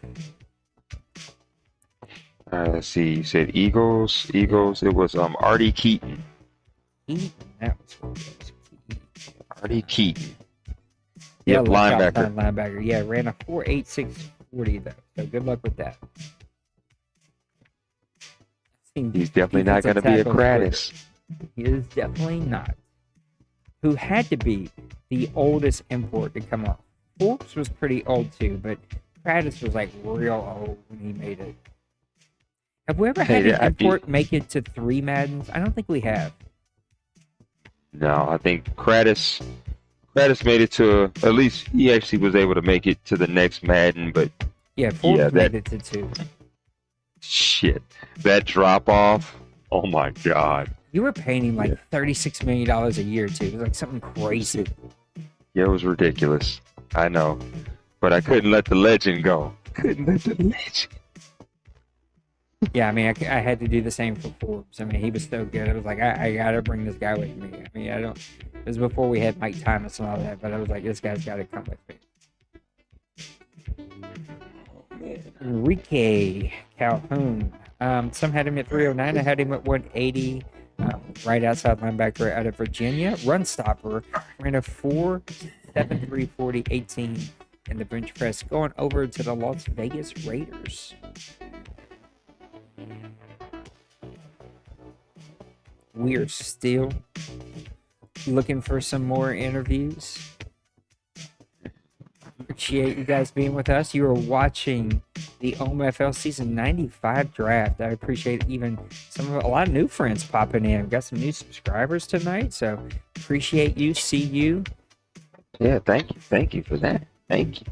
Let's see. You said Eagles. It was Artie Keaton. That was what it was. Artie Keaton. Yeah, Yep, left linebacker. outside linebacker. Yeah, ran a 4.8640 though. So good luck with that. He's definitely not going to be a gratis. He is definitely not. Who had to be the oldest import to come off. Forbes was pretty old too, but Kratos was like real old when he made it. Have we ever had Hey, an I'd be- import make it to 3 Maddens? I don't think we have. No, I think Kratos made it to at least he actually was able to make it to the next Madden, but Yeah, Forbes Yeah, that- made it to 2. shit, that drop off. Oh my god. You were paying him like Yeah. $36 million a year too. It was like something crazy. Yeah, it was ridiculous. I know, but I couldn't let the legend go. Couldn't let the legend. Yeah, I mean, I had to do the same for Forbes. I mean, he was so good. I was like, I gotta bring this guy with me. I mean, I don't. It was before we had Mike Thomas and all that, but I was like, this guy's got to come with me. Enrique Calhoun. Some had him at 309. I had him at 180. Right outside linebacker out of Virginia. Run stopper. Ran a 4.73 40 18 in the bench press. Going over to the Las Vegas Raiders. We are still looking for some more interviews. Appreciate you guys being with us. You are watching the OMFL Season 95 draft. I appreciate even a lot of new friends popping in. We've got some new subscribers tonight, so appreciate you. See you. Yeah, thank you. Thank you for that. Thank you.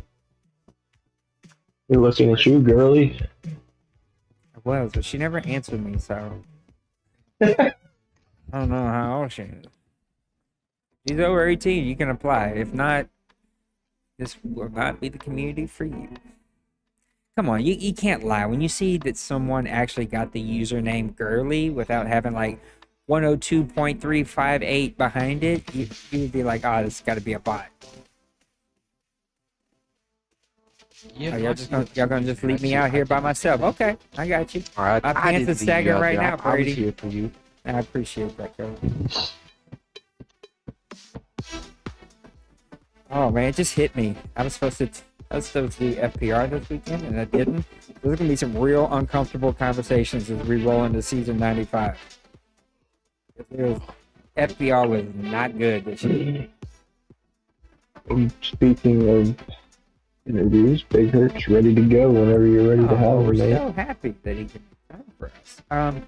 You're looking at you, girly. Well, so she never answered me, so I don't know how old she is. She's over 18. You can apply. If not, this will not be the community for you. Come on, you can't lie. When you see that someone actually got the username girly without having like 102.358 behind it, you would be like, oh, this has got to be a bot. Yeah, Oh, y'all gonna just leave me out here by myself? Okay, I got you. All right, My pants is sagging right now, I was Brady. here for you. I appreciate that, girl. Oh man, it just hit me. I was supposed to do FPR this weekend, and I didn't. There's gonna be some real uncomfortable conversations as we roll into season 95. FPR was not good this year. Speaking of interviews, Big Hurt's ready to go whenever you're ready to have We're him, man. so happy that he can come for us.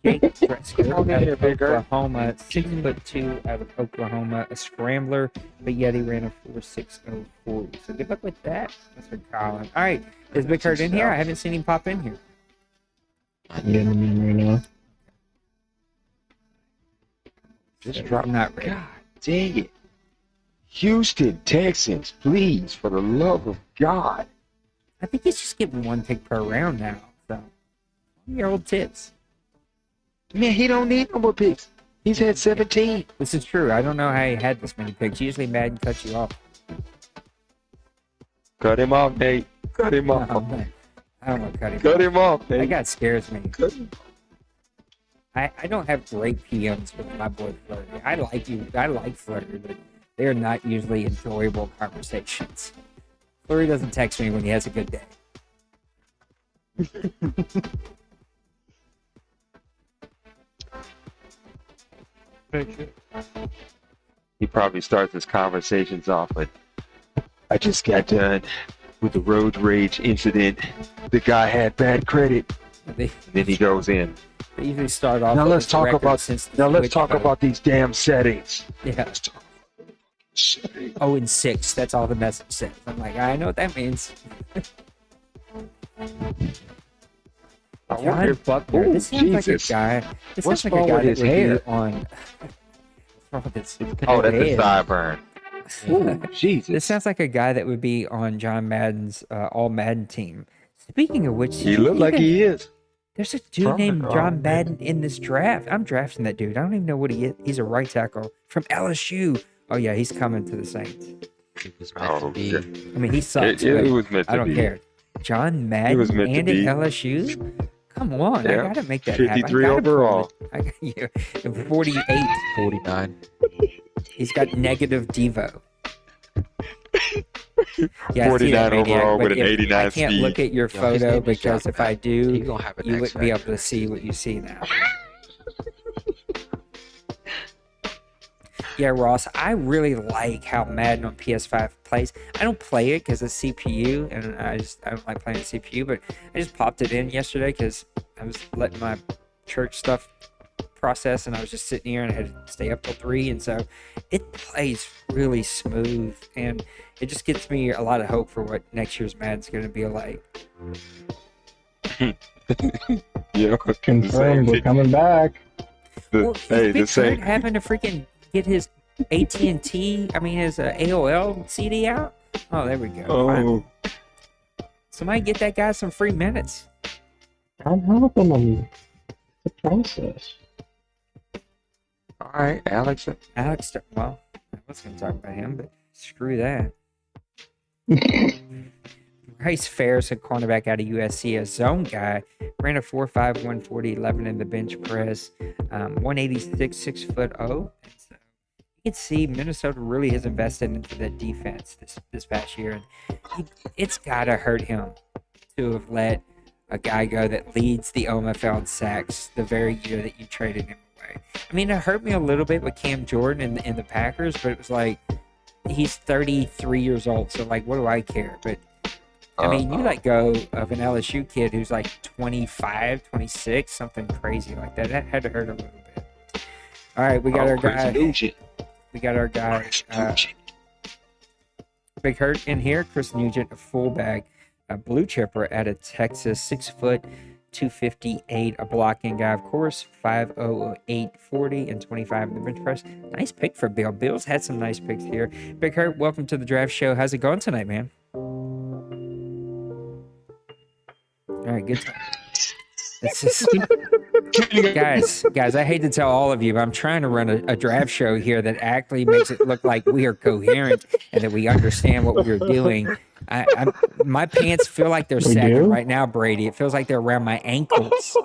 Jake Tresker out of Oklahoma, 6'2" out of Oklahoma, a scrambler, but yet he ran a 4.60 So good luck with that, Mr. Collins. All right, is Big Hurt in here? I haven't seen him pop in here. I'm getting him in right now. Just drop. Not ready. God dang it. Houston Texans, please, for the love of God. I think he's just getting one pick per round now. So, your old tits. Man, he don't need no more picks. He's had 17. This is true. I don't know how he had this many picks. Usually Madden cuts you off. Cut him off, Nate. Cut him off. No, I don't want to cut him Cut off. him off, That Nate. guy scares me. Cut him. I don't have great PMs with my boy Flurry. I like Flurry, but they're not usually enjoyable conversations. Flurry doesn't text me when he has a good day. He probably starts his conversations off with, I just got done with the road rage incident. The guy had bad credit. They Then he goes in. usually start off. Now with let's this talk record about since the now let's Switch talk code. about these damn settings. Yeah. Let's talk about settings. 0-6. That's all the message says. I'm like, I know what that means. I John wonder if- Buckner. Ooh, This sounds like a Jesus. guy. This What's sounds like a wrong guy with that his would hair? be on. What's wrong with his Oh, that's a head? sideburn. Ooh, This Jesus. sounds like a guy that would be on John Madden's All Madden team. Speaking of which, He looked like he is. There's a dude From the named All John Madden. Madden in this draft. I'm drafting that dude. I don't even know what he is. He's a right tackle from LSU. Oh yeah, he's coming to the Saints. It was meant to be. yeah. I mean, he sucks. It but was meant to I don't be. care. John Madden was meant to and at be. LSU. Come on, Yeah. I gotta make that happen. 53 overall. I got yeah, 48. 49. He's got negative Devo. Yeah, I see 49 that, Maniac, overall but with an if 89 I can't speed. look at your Yo, his photo name is because John if I Madden. do, He's gonna have an you X wouldn't be able factor. to see what you see now. Yeah, Ross, I really like how Madden on PS5 plays. I don't play it because it's CPU, and I don't like playing CPU, but I just popped it in yesterday because I was letting my church stuff process, and I was just sitting here and I had to stay up till 3, and so it plays really smooth, and it just gives me a lot of hope for what next year's Madden's going to be like. Yeah. Confirmed, we're coming back. Well, Hey, is the Big same. Bird having to freaking get his AT&T, I mean, is a AOL CD out? Oh, there we go. Oh, Somebody get that guy some free minutes. I'm helping him. The process. all right, Alex. Alex, well, I was going to talk about him, but screw that. Bryce Ferris, a cornerback out of USC, a zone guy, ran a 4.5, 140, 11 in the bench press, 186, 6'0". You can see Minnesota really has invested into that defense this past year, and it's got to hurt him to have let a guy go that leads the OMFL in sacks the very year that you traded him away. I mean, it hurt me a little bit with Cam Jordan and the Packers, but it was like, he's 33 years old, so like, what do I care? But I mean, you let go of an LSU kid who's like 25, 26, something crazy like that. That had to hurt a little bit. All right, we got our guy. We got our guy, Big Hurt in here. Chris Nugent, a fullback, a blue chipper out of Texas, 6 foot, 258, a blocking guy, of course, 5'0", 840, and 25 in the bench press. Nice pick for Bill. Bill's had some nice picks here. Big Hurt, welcome to the draft show. How's it going tonight, man? All right, good time. This is guys, I hate to tell all of you, but I'm trying to run a draft show here that actually makes it look like we are coherent and that we understand what we're doing. My pants feel like they're sagging right now, Brady. It feels like they're around my ankles.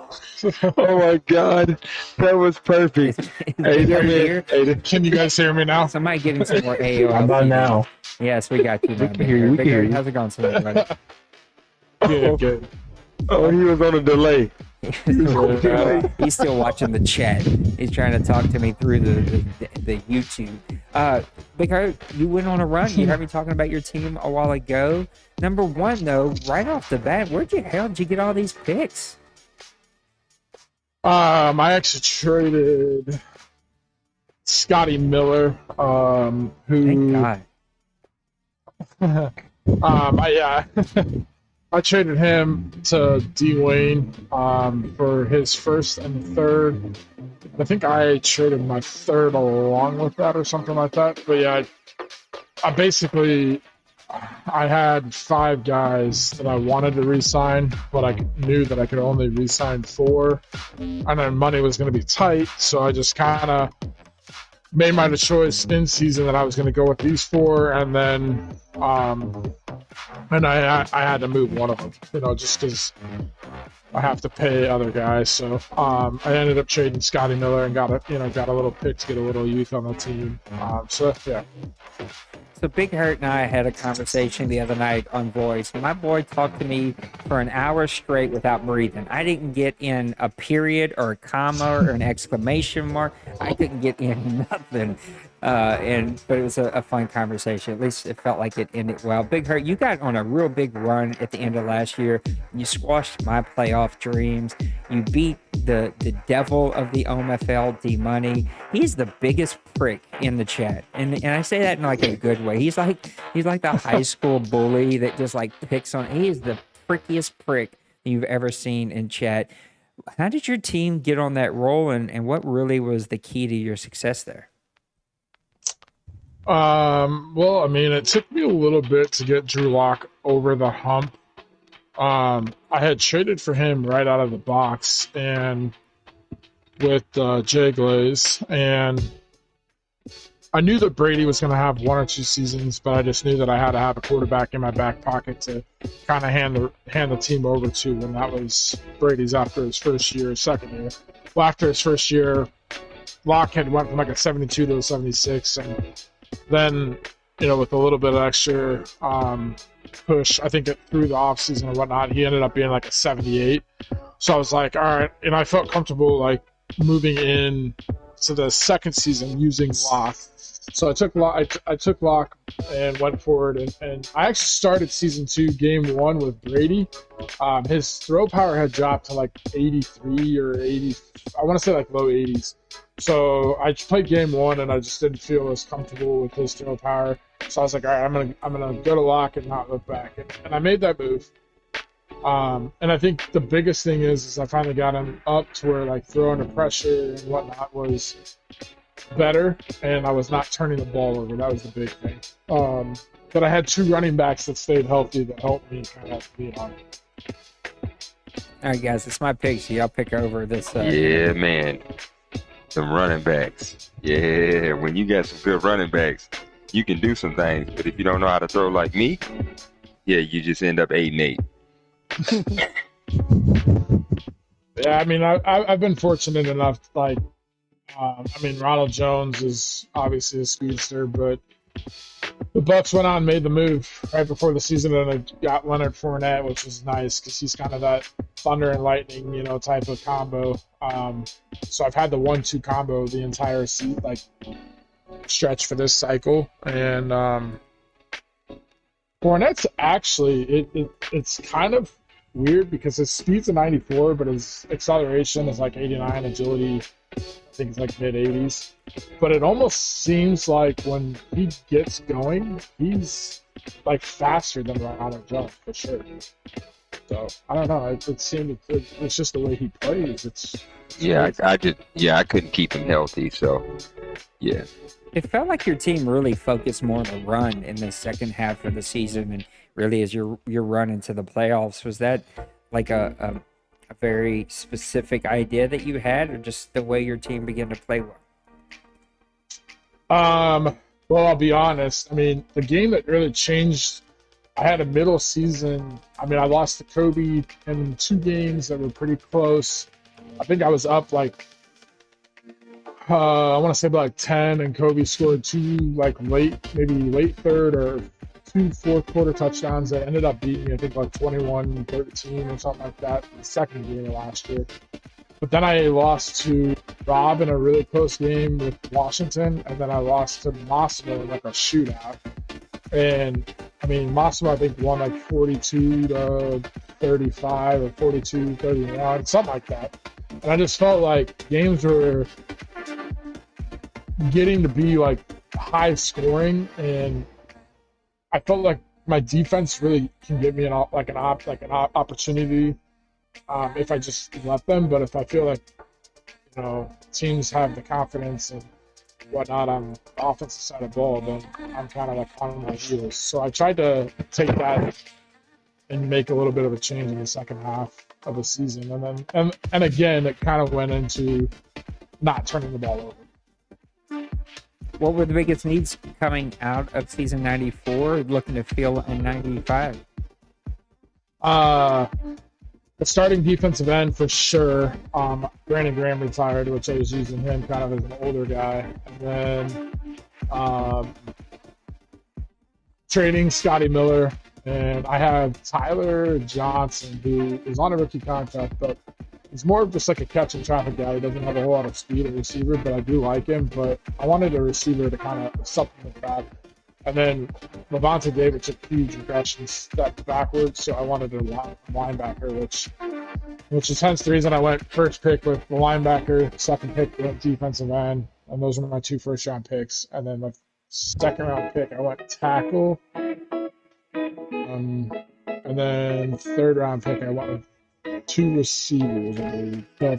Oh my God, that was perfect. Can you guys hear me now? Somebody getting some more AOL. How about now? Yes, we got you. Big Hurt, how's it going tonight, buddy? Good. Oh, he was on a delay. He's still watching the chat. He's trying to talk to me through the YouTube. Big Hurt, you went on a run. You heard me talking about your team a while ago. Number one, though, right off the bat, where the hell did you get all these picks? I actually traded Scotty Miller, who. Thank God. I traded him to D-Wayne for his first and third. I think I traded my third along with that or something like that. But yeah, I had 5 guys that I wanted to re-sign, but I knew that I could only re-sign 4. And then money was going to be tight, so I just kind of made my choice in season that I was going to go with these 4, and then I had to move one of them, just because I have to pay other guys. So I ended up trading Scotty Miller and got a little pick to get a little youth on the team. So yeah. So Big Hurt and I had a conversation the other night on voice. My boy talked to me for an hour straight without breathing. I didn't get in a period or a comma or an exclamation mark. I couldn't get in nothing. But it was a fun conversation. At least it felt like it ended well. Big Hurt, you got on a real big run at the end of last year. You squashed my playoff dreams. You beat the devil of the OMFL, D-Money. He's the biggest prick in the chat. And I say that in like a good way. He's like the high school bully that just like picks on. He is the prickiest prick you've ever seen in chat. How did your team get on that roll, and what really was the key to your success there? Well, I mean, it took me a little bit to get Drew Lock over the hump. I had traded for him right out of the box and with Jay Glaze, and I knew that Brady was going to have 1 or 2 seasons, but I just knew that I had to have a quarterback in my back pocket to kind of hand the team over to when that was Brady's after his first year, second year. Well, after his first year, Lock had went from like a 72 to a 76, and then, with a little bit of extra push, I think through the offseason and whatnot, he ended up being like a 78. So I was like, all right, and I felt comfortable like moving in to the second season using Lock. So I took Lock and went forward, and I actually started season 2, game 1 with Brady. His throw power had dropped to like 83 or 80. I want to say like low 80s. So I played game 1, and I just didn't feel as comfortable with his throw power. So I was like, all right, I'm gonna go to Lock and not look back, and I made that move. And I think the biggest thing is I finally got him up to where like throwing the pressure and whatnot was better, and I was not turning the ball over. That was the big thing. But I had 2 running backs that stayed healthy that helped me kind of be on. All right, guys, it's my pick, so y'all pick over this. Yeah, man. Some running backs. Yeah, when you got some good running backs, you can do some things. But if you don't know how to throw like me, yeah, you just end up 8-8. Yeah, I mean, I've been fortunate enough. Like, I mean, Ronald Jones is obviously a speedster, but the Bucks went on and made the move right before the season, and they got Leonard Fournette, which was nice because he's kind of that thunder and lightning, type of combo. So I've had the 1-2 combo the entire stretch for this cycle, and Fournette's actually it's kind of weird because his speed's a 94, but his acceleration is like 89, agility I think it's like mid-80s. But it almost seems like when he gets going, he's like faster than Ronald Jones for sure. So I don't know. It seemed it's just the way he plays. I couldn't keep him healthy. So yeah. It felt like your team really focused more on the run in the second half of the season, and really as your run into the playoffs. Was that like a very specific idea that you had, or just the way your team began to play well? Well, I'll be honest. I mean, the game that really changed, I had a middle season. I mean, I lost to Kobe in 2 games that were pretty close. I think I was up like, I want to say about like 10, and Kobe scored 2 like late third or 2 fourth quarter touchdowns that ended up beating me, I think like 21-13 or something like that in the second game of last year. But then I lost to Rob in a really close game with Washington, and then I lost to Massimo in like a shootout. And I mean, Massimo I think won like 42-35 or 42-31, something like that. And I just felt like games were getting to be like high scoring, and I felt like my defense really can give me an opportunity if I just let them. But if I feel like teams have the confidence and whatnot on the offensive side of the ball, then I'm kind of like on my heels. So I tried to take that and make a little bit of a change in the second half of the season, and again it kind of went into not turning the ball over. What were the biggest needs coming out of season 94, looking to fill in 95? The starting defensive end for sure. Brandon Graham retired, which I was using him kind of as an older guy. And then trading Scotty Miller. And I have Tyler Johnson, who is on a rookie contract, but he's more of just like a catch and traffic guy. He doesn't have a whole lot of speed at receiver, but I do like him. But I wanted a receiver to kind of supplement that. And then Levante David took huge regression, stepped backwards, so I wanted a linebacker, which is hence the reason I went first pick with the linebacker, second pick went defensive end, and those were my 2 first-round picks. And then my second-round pick, I went tackle. And then third-round pick, I went with 2 receivers, I believe. So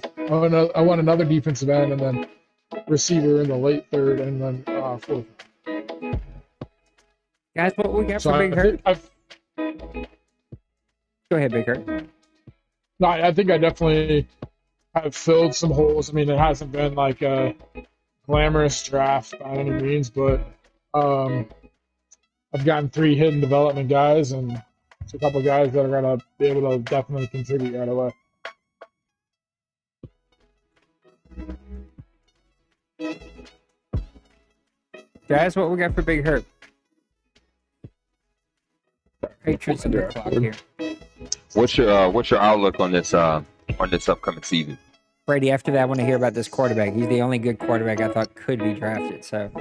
I want another defensive end, and then receiver in the late third, and then fourth. Guys, what we got for Big Hurt? Go ahead, Big Hurt. No, I think I definitely have filled some holes. I mean, it hasn't been like a glamorous draft by any means, but I've gotten 3 hidden development guys and a couple of guys that are going to be able to definitely contribute right away. Guys, what we got for Big Hurt? Patriots in the clock here. What's your outlook on this upcoming season? Brady, after that, I want to hear about this quarterback. He's the only good quarterback I thought could be drafted. So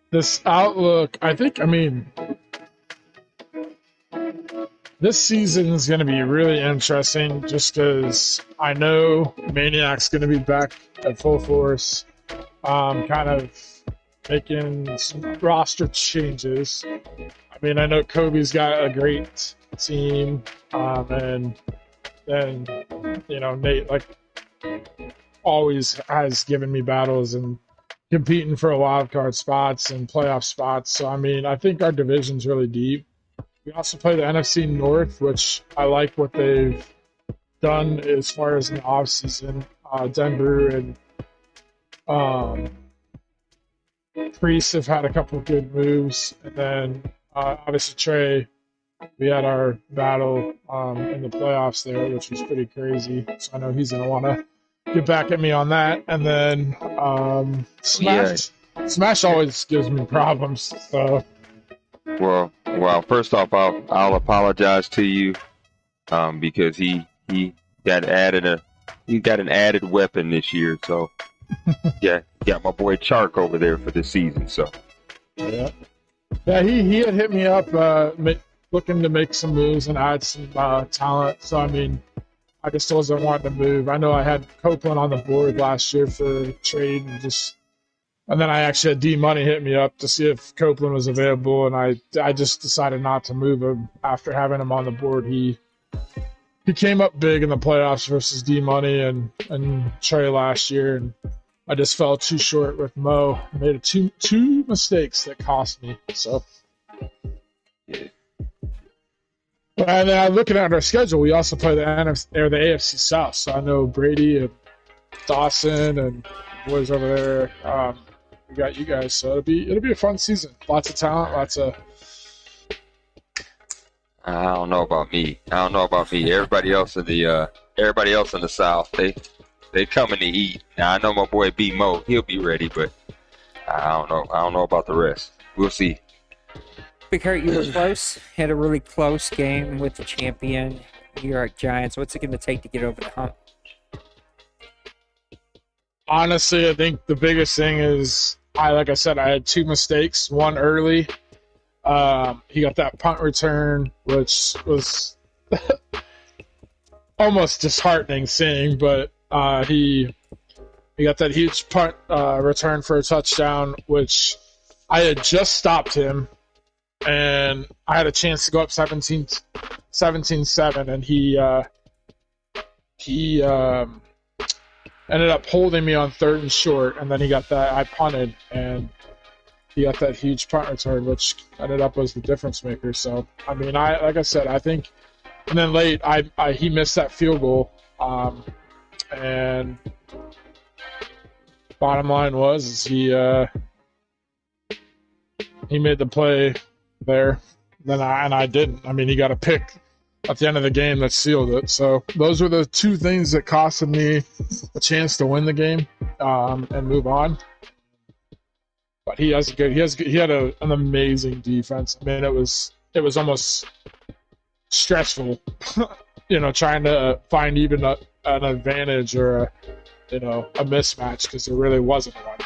this outlook, I mean, this season is going to be really interesting just because I know Maniac's going to be back at full force, kind of making some roster changes. I mean, I know Kobe's got a great team, and then, Nate, like, always has given me battles and competing for wild card spots and playoff spots. So, I mean, I think our division's really deep. We also play the NFC North, which I like what they've done as far as in the offseason. Denver and Priest have had a couple of good moves. And then, obviously, Trey, we had our battle in the playoffs there, which was pretty crazy. So I know he's going to want to get back at me on that. And then Smash always gives me problems. So, Well, first off, I'll apologize to you because he got an added weapon this year. So yeah, got my boy Chark over there for this season. So yeah, he had hit me up looking to make some moves and add some talent. So I mean, I just wasn't wanting to move. I know I had Copeland on the board last year for trade and then I actually had D Money hit me up to see if Copeland was available, and I just decided not to move him after having him on the board. He came up big in the playoffs versus D Money and Trey last year, and I just fell too short with Mo. I made two mistakes that cost me. So, and then looking at our schedule, we also play the AFC South. So I know Brady and Dawson and boys over there. We got you guys, so it'll be a fun season. Lots of talent, lots of. I don't know about me. Everybody else in the South, they coming to eat. Now I know my boy B Mo, he'll be ready, but I don't know about the rest. We'll see. Big Hurt, you were close. Had a really close game with the champion New York Giants. What's it going to take to get over the hump? Honestly, I think the biggest thing is, like I said, I had two mistakes. One early. He got that punt return, which was almost disheartening seeing, but he got that huge punt return for a touchdown, which I had just stopped him, and I had a chance to go up 17-7, and he ended up holding me on 3rd and short, and then he got that. I punted, and he got that huge punt return, which ended up was the difference maker. So, I mean, like I said, I think, and then late, he missed that field goal, and bottom line was he made the play there, and I didn't. I mean, he got a pick at the end of the game that sealed it. So those were the two things that costed me a chance to win the game and move on. But he had an amazing defense. I mean, it was almost stressful, trying to find even an advantage or a mismatch, because there really wasn't one.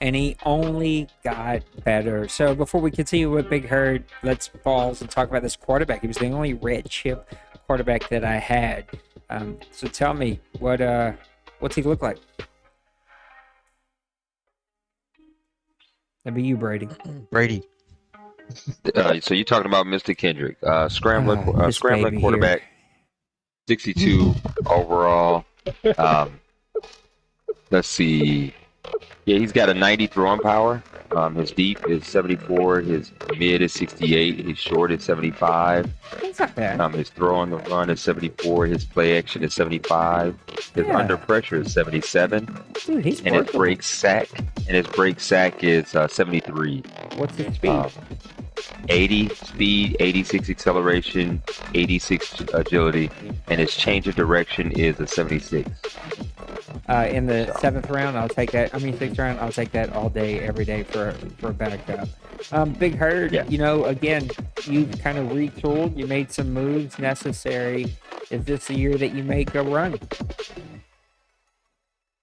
And he only got better. So before we continue with Big Herd, let's pause and talk about this quarterback. He was the only red chip quarterback that I had. So tell me, what's he look like? That'd be you, Brady. Brady. So you're talking about Mr. Kendrick, scrambling quarterback, Here. 62 overall. Let's see. Yeah, he's got a 90 throwing power. His deep is 74. His mid is 68. His short is 75. It's not bad. His throw on the run is 74. His play action is 75. His under pressure is 77. Dude, he's and his break sack is 73. What's his speed? 80 speed, 86 acceleration, 86 agility, and his change of direction is a 76. In the 7th round, I'll take that. 6th round, I'll take that all day, every day for a backup. Big Herd, again, you kind of retooled. You made some moves necessary. Is this the year that you make a run?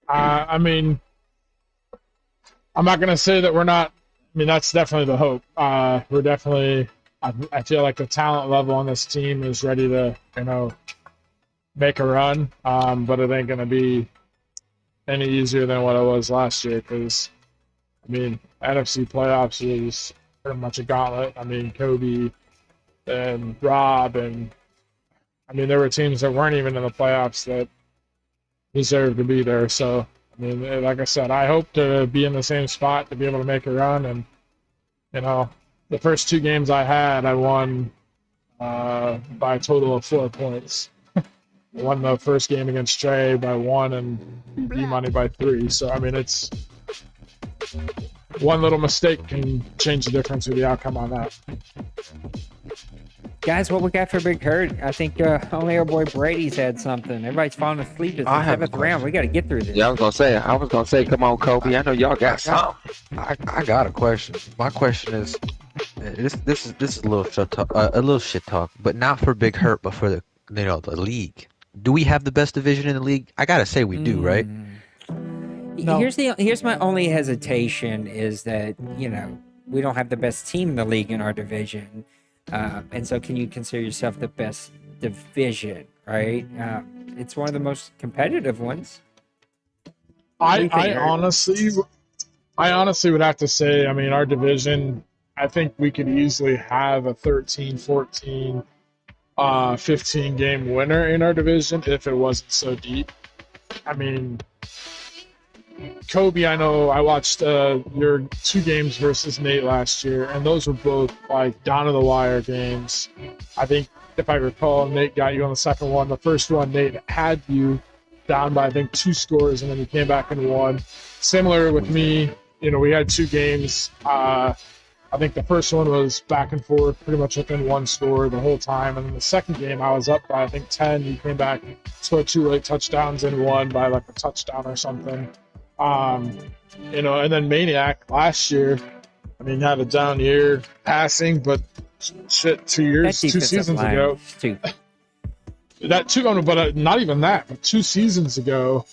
I'm not going to say that we're not. That's definitely the hope. We're definitely. I feel like the talent level on this team is ready to, make a run. But it ain't going to be any easier than what it was last year, because NFC playoffs is pretty much a gauntlet. Kobe and Rob, and there were teams that weren't even in the playoffs that deserve to be there. So, I mean, like I said, I hope to be in the same spot to be able to make a run. And, the first 2 games I had, I won by a total of 4 points. I won the first game against Trey by 1 and B-Money by 3. So, I mean, it's one little mistake can change the difference with the outcome on that. Guys, what we got for Big Hurt? I think only our boy Brady's had something. Everybody's falling asleep. It's the 7th round. We got to get through this. Yeah, I was gonna say, come on, Kobe. I know y'all got something. I got a question. My question is, this is a little shit talk, but not for Big Hurt, but for the league. Do we have the best division in the league? I gotta say we do, right? No. Here's my only hesitation is that we don't have the best team in the league in our division, and so can you consider yourself the best division? Right? It's one of the most competitive ones. I honestly would have to say, I mean, our division, I think we could easily have a 13, 14, 15 game winner in our division if it wasn't so deep. I mean, Kobe, I know I watched your 2 games versus Nate last year, and those were both like down to the wire games. I think if I recall, Nate got you on the second one. The first one, Nate had you down by I think 2 scores, and then you came back and won. Similar with me, we had 2 games. I think the first one was back and forth, pretty much within 1 score the whole time, and then the second game I was up by I think 10. You came back, scored 2 late touchdowns, and won by like a touchdown or something. And then Maniac last year, I mean, had a down year passing, but shit, 2 seasons ago. But not even that. But 2 seasons ago,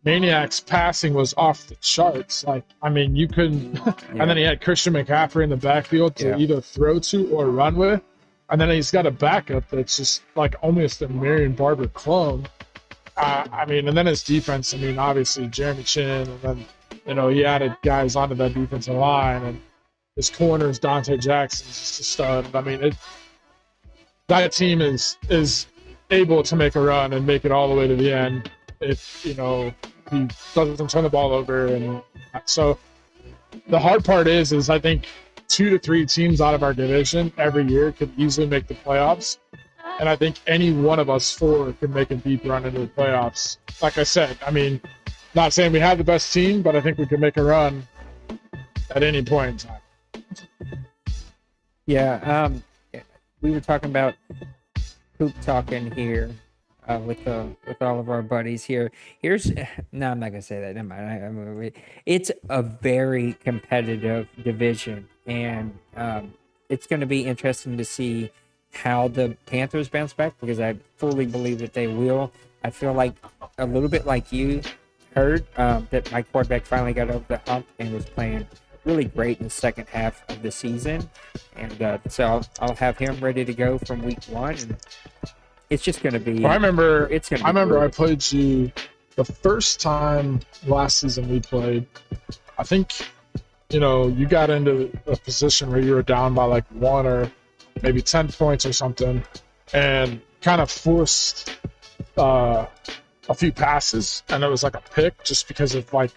Maniac's passing was off the charts. Like, I mean, you couldn't. And then he had Christian McCaffrey in the backfield to either throw to or run with. And then he's got a backup that's just like almost a Marion Barber clone. I mean, and then his defense, I mean, obviously Jeremy Chin, and then, he added guys onto that defensive line, and his corners, Dante Jackson's just a stud. I mean, that team is able to make a run and make it all the way to the end if, he doesn't turn the ball over. And so the hard part is I think 2 to 3 teams out of our division every year could easily make the playoffs. And I think any one of us 4 can make a deep run into the playoffs. Like I said, I mean, not saying we have the best team, but I think we can make a run at any point in time. Yeah, we were talking about hoop talking here with all of our buddies here. No, I'm not gonna say that. Never mind. It's a very competitive division, and it's going to be interesting to see how the Panthers bounce back, because I fully believe that they will. I feel like a little bit like you heard that my quarterback finally got over the hump and was playing really great in the second half of the season, and so I'll have him ready to go from week 1. And it's just going to be. I remember I played you the first time last season we played. I think you got into a position where you were down by like 1 or maybe 10 points or something, and kind of forced a few passes, and it was like a pick just because of like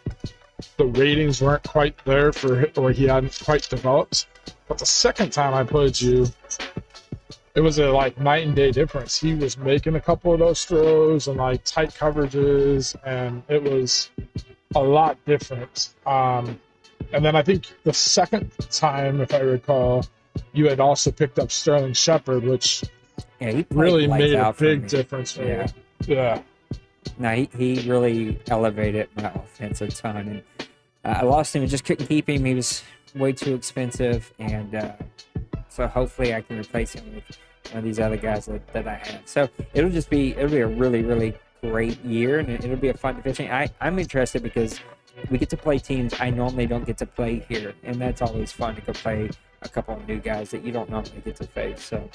the ratings weren't quite there or he hadn't quite developed. But the second time I played you, it was a like night and day difference. He was making a couple of those throws and like tight coverages, and it was a lot different. And then I think the second time, if I recall, you had also picked up Sterling Shepard, which he really made a big difference for me. Yeah. No, he really elevated my offense a ton. And I lost him and just couldn't keep him. He was way too expensive. And so hopefully I can replace him with one of these other guys that I have. So it'll be a really, really great year. And it'll be a fun division. I'm interested because we get to play teams I normally don't get to play here. And that's always fun to go play a couple of new guys that you don't normally get to face. So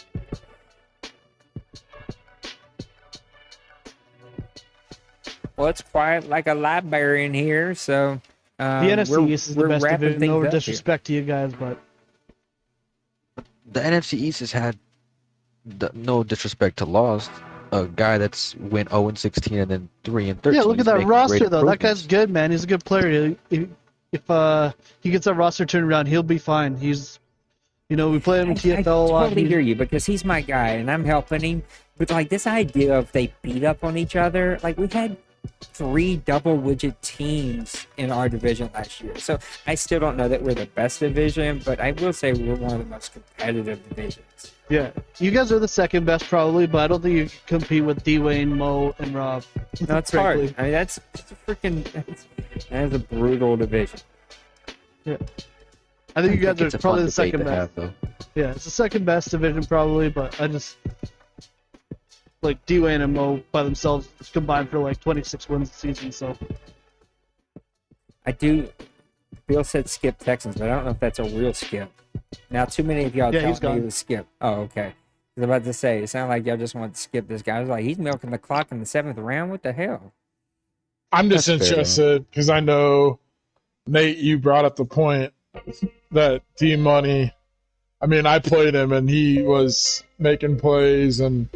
well, it's quiet like a library in here. So the NFC East is the best division. No disrespect to you guys, but the NFC East has had no disrespect to Lost. a guy that's went 0-16 and then 3-13. Yeah, look at He's that making roster great though. That guy's improvements. good, man. He's a good player. If he gets that roster turned around, he'll be fine. He's, we play him in I TFL a lot. totally hear you because he's my guy and I'm helping him. But like this idea of they beat up on each other, like we had 3 double-digit teams in our division last year. So I still don't know that we're the best division, but I will say we're one of the most competitive divisions. Yeah, you guys are the second best probably, but I don't think you can compete with Dwayne, Mo, and Rob. No, it's frankly. hard. I mean, that's that is a brutal division. Yeah, I think you guys it's are a probably fun the second debate to best. have, though. Yeah, it's the second best division probably, but I just like Dwayne and Mo by themselves combined for like 26 wins this season. So I do. Bill said skip Texans, but I don't know if that's a real skip. Now, too many of y'all Yeah, he's telling me gone. to skip. Oh, okay. I was about to say, it sounded like y'all just want to skip this guy. I was like, he's milking the clock in the 7th round. What the hell? I'm just That's fair, interested because I know, Nate, you brought up the point that D Money. I mean, I played him and he was making plays and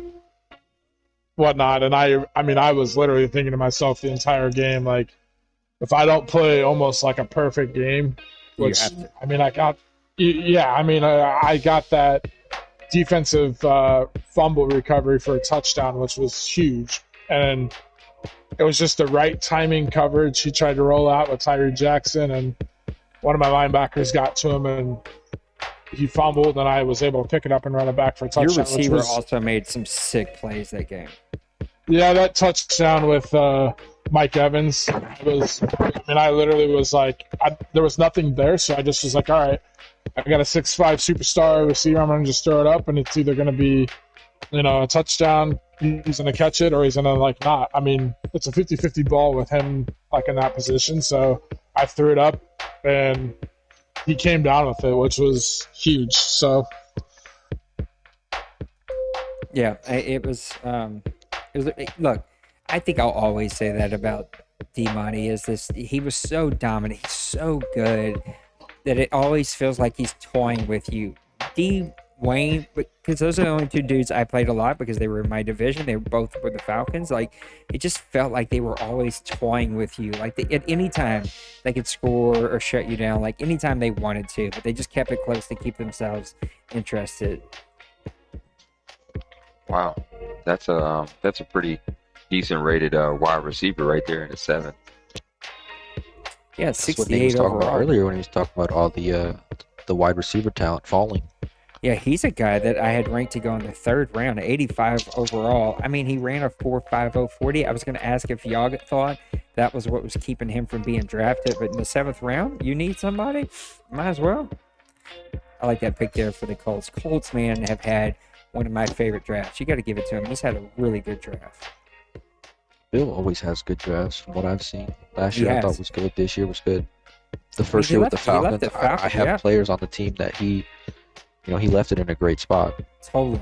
whatnot. And I was literally thinking to myself the entire game, like, if I don't play almost like a perfect game, which have to. I mean, I got that defensive fumble recovery for a touchdown, which was huge. And it was just the right timing coverage. He tried to roll out with Tyree Jackson, and one of my linebackers got to him, and he fumbled, and I was able to pick it up and run it back for a touchdown. Your receiver which was, also made some sick plays that game. yeah, that touchdown with Mike Evans I literally was like, there was nothing there, so I just was like, all right, I got a 6'5" superstar receiver. I'm going to just throw it up, and it's either going to be, a touchdown, he's going to catch it, or he's going to, like, not. I mean, it's a 50-50 ball with him, like, in that position. So I threw it up, and he came down with it, which was huge. So, Yeah, it was. Look, I think I'll always say that about D-Money is this. He was so dominant. He's so good that it always feels like he's toying with you. Wayne, because those are the only 2 dudes I played a lot because they were in my division. They were both with the Falcons. Like, it just felt like they were always toying with you. Like, at any time they could score or shut you down, like anytime they wanted to, but they just kept it close to keep themselves interested. Wow, that's a pretty decent rated wide receiver right there in the 7th. Yeah, That's what Nate was 68 talking about overall. earlier when he was talking about all the wide receiver talent falling. Yeah, he's a guy that I had ranked to go in the 3rd round, 85 overall. I mean, he ran a 4.50 40. I was going to ask if y'all thought that was what was keeping him from being drafted, but in the 7th round, you need somebody? Might as well. I like that pick there for the Colts. Colts, man, have had one of my favorite drafts. You got to give it to him. He's had a really good draft. Bill always has good drafts from what I've seen. Last He year I has. thought was good. This year was good. The first he year with the left- he left Falcons, the Falcons, I have yeah. players on the team that he left it in a great spot. Totally.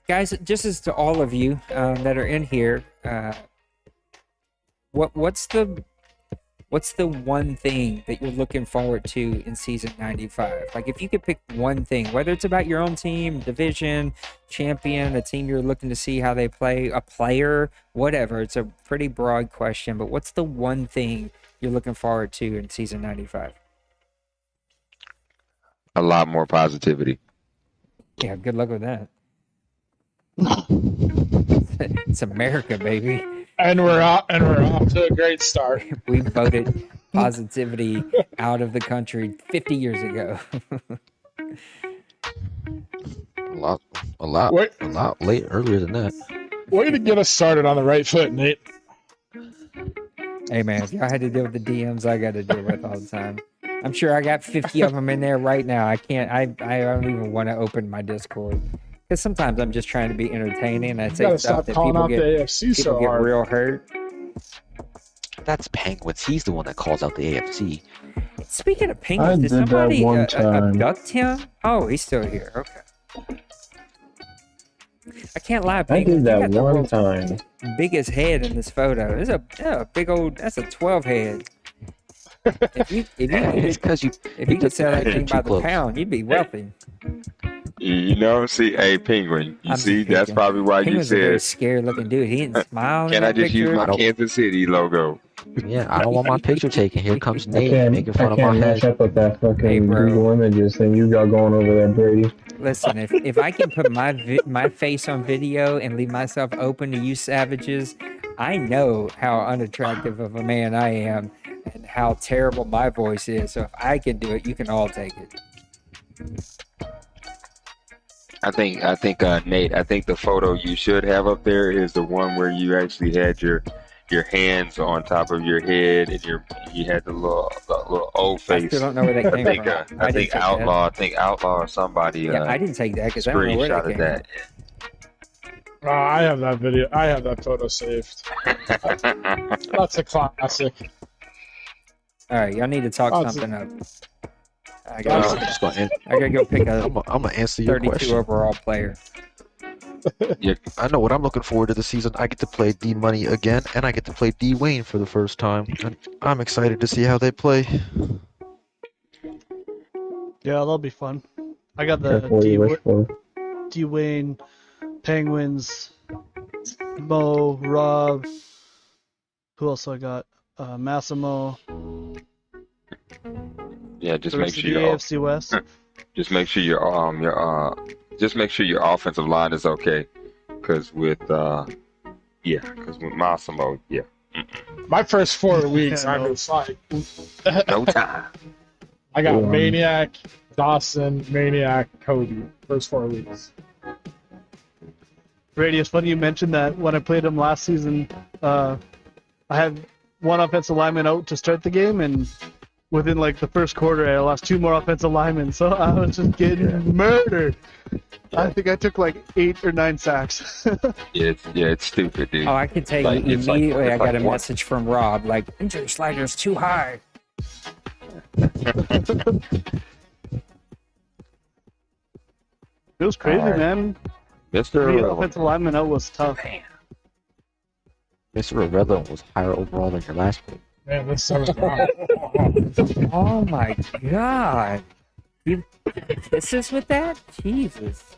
Guys, just as to all of you that are in here, what's the one thing that you're looking forward to in season 95? Like, if you could pick one thing, whether it's about your own team, division, champion, a team you're looking to see how they play, a player, whatever. It's a pretty broad question, but what's the one thing you're looking forward to in season 95? A lot more positivity. Yeah, good luck with that. It's America, baby. and we're off to a great start. We voted positivity out of the country 50 years ago. A lot Wait. earlier than that. Way to get us started on the right foot, Nate. Hey, man, if y'all had to deal with the DMs I got to deal with all the time. I'm sure I got 50 of them in there right now. I don't even want to open my Discord. Because sometimes I'm just trying to be entertaining. And I You say gotta stuff stop that calling people out the get, AFC so get hard. real hurt. That's Penguins. He's the one that calls out the AFC. Speaking of I penguins, did did that somebody one time. abduct him? Oh, he's still here. Okay. I can't lie, I penguins. did You that got the one world's time. biggest head in this photo. It's a big old. That's a 12 head. If you It's because you if you could sell that took thing too by the close. pound, you'd be wealthy. You know, see, hey, Penguin, you I'm see, just that's kidding. probably why He you was a very said, scared looking dude. He didn't smile in can I that just use picture. my I don't. Kansas City logo? Yeah, I don't want my picture taken. Here comes I Nate can't. making I fun of my can't match head. up with that Hey, fucking bro. Google images thing you got going over there, Brady. Listen, if I can put my face on video and leave myself open to you savages, I know how unattractive of a man I am and how terrible my voice is. So if I can do it, you can all take it. I think, Nate, I think the photo you should have up there is the one where you actually had your hands on top of your head and you had the little old I face. still don't know where that came from. I think Outlaw or somebody Yeah, I didn't take that because I don't know where that screenshotted came that. I have that video. I have that photo saved. That's a classic. from. All right, y'all need to talk Oh, something up. I I'm gotta, just gonna. I gotta go pick a I'm gonna answer your 32 question. overall player. I know what I'm looking forward to the season. I get to play D Money again, and I get to play D Wayne for the first time. And I'm excited to see how they play. Yeah, that'll be fun. I got Careful what you wish for. D Wayne, Penguins, Mo, Rob. Who else I got? Massimo. Yeah, just The make rest of sure the your AFC West. just make sure just make sure your offensive line is okay. Because with Massimo, yeah, My first 4 weeks, Yeah, I no. was like, no time. I got Wow. Maniac, Dawson, Maniac, Cody. First 4 weeks. Brady, it's funny you mentioned that. When I played him last season, I had one offensive lineman out to start the game, and within like the first quarter, I lost 2 more offensive linemen. So I was just getting murdered. I think I took like 8 or 9 sacks. It's stupid, dude. Oh, I can tell you Like, it's like- immediately. it's I got like a one. message from Rob like injury slider's too high. It was crazy, Alright. man. Mr. The Irrelevant. offensive lineman out was tough. Mr. Irrelevant was higher overall than your last pick. Man, this summer's gone. Oh my god. You kisses with that? Jesus.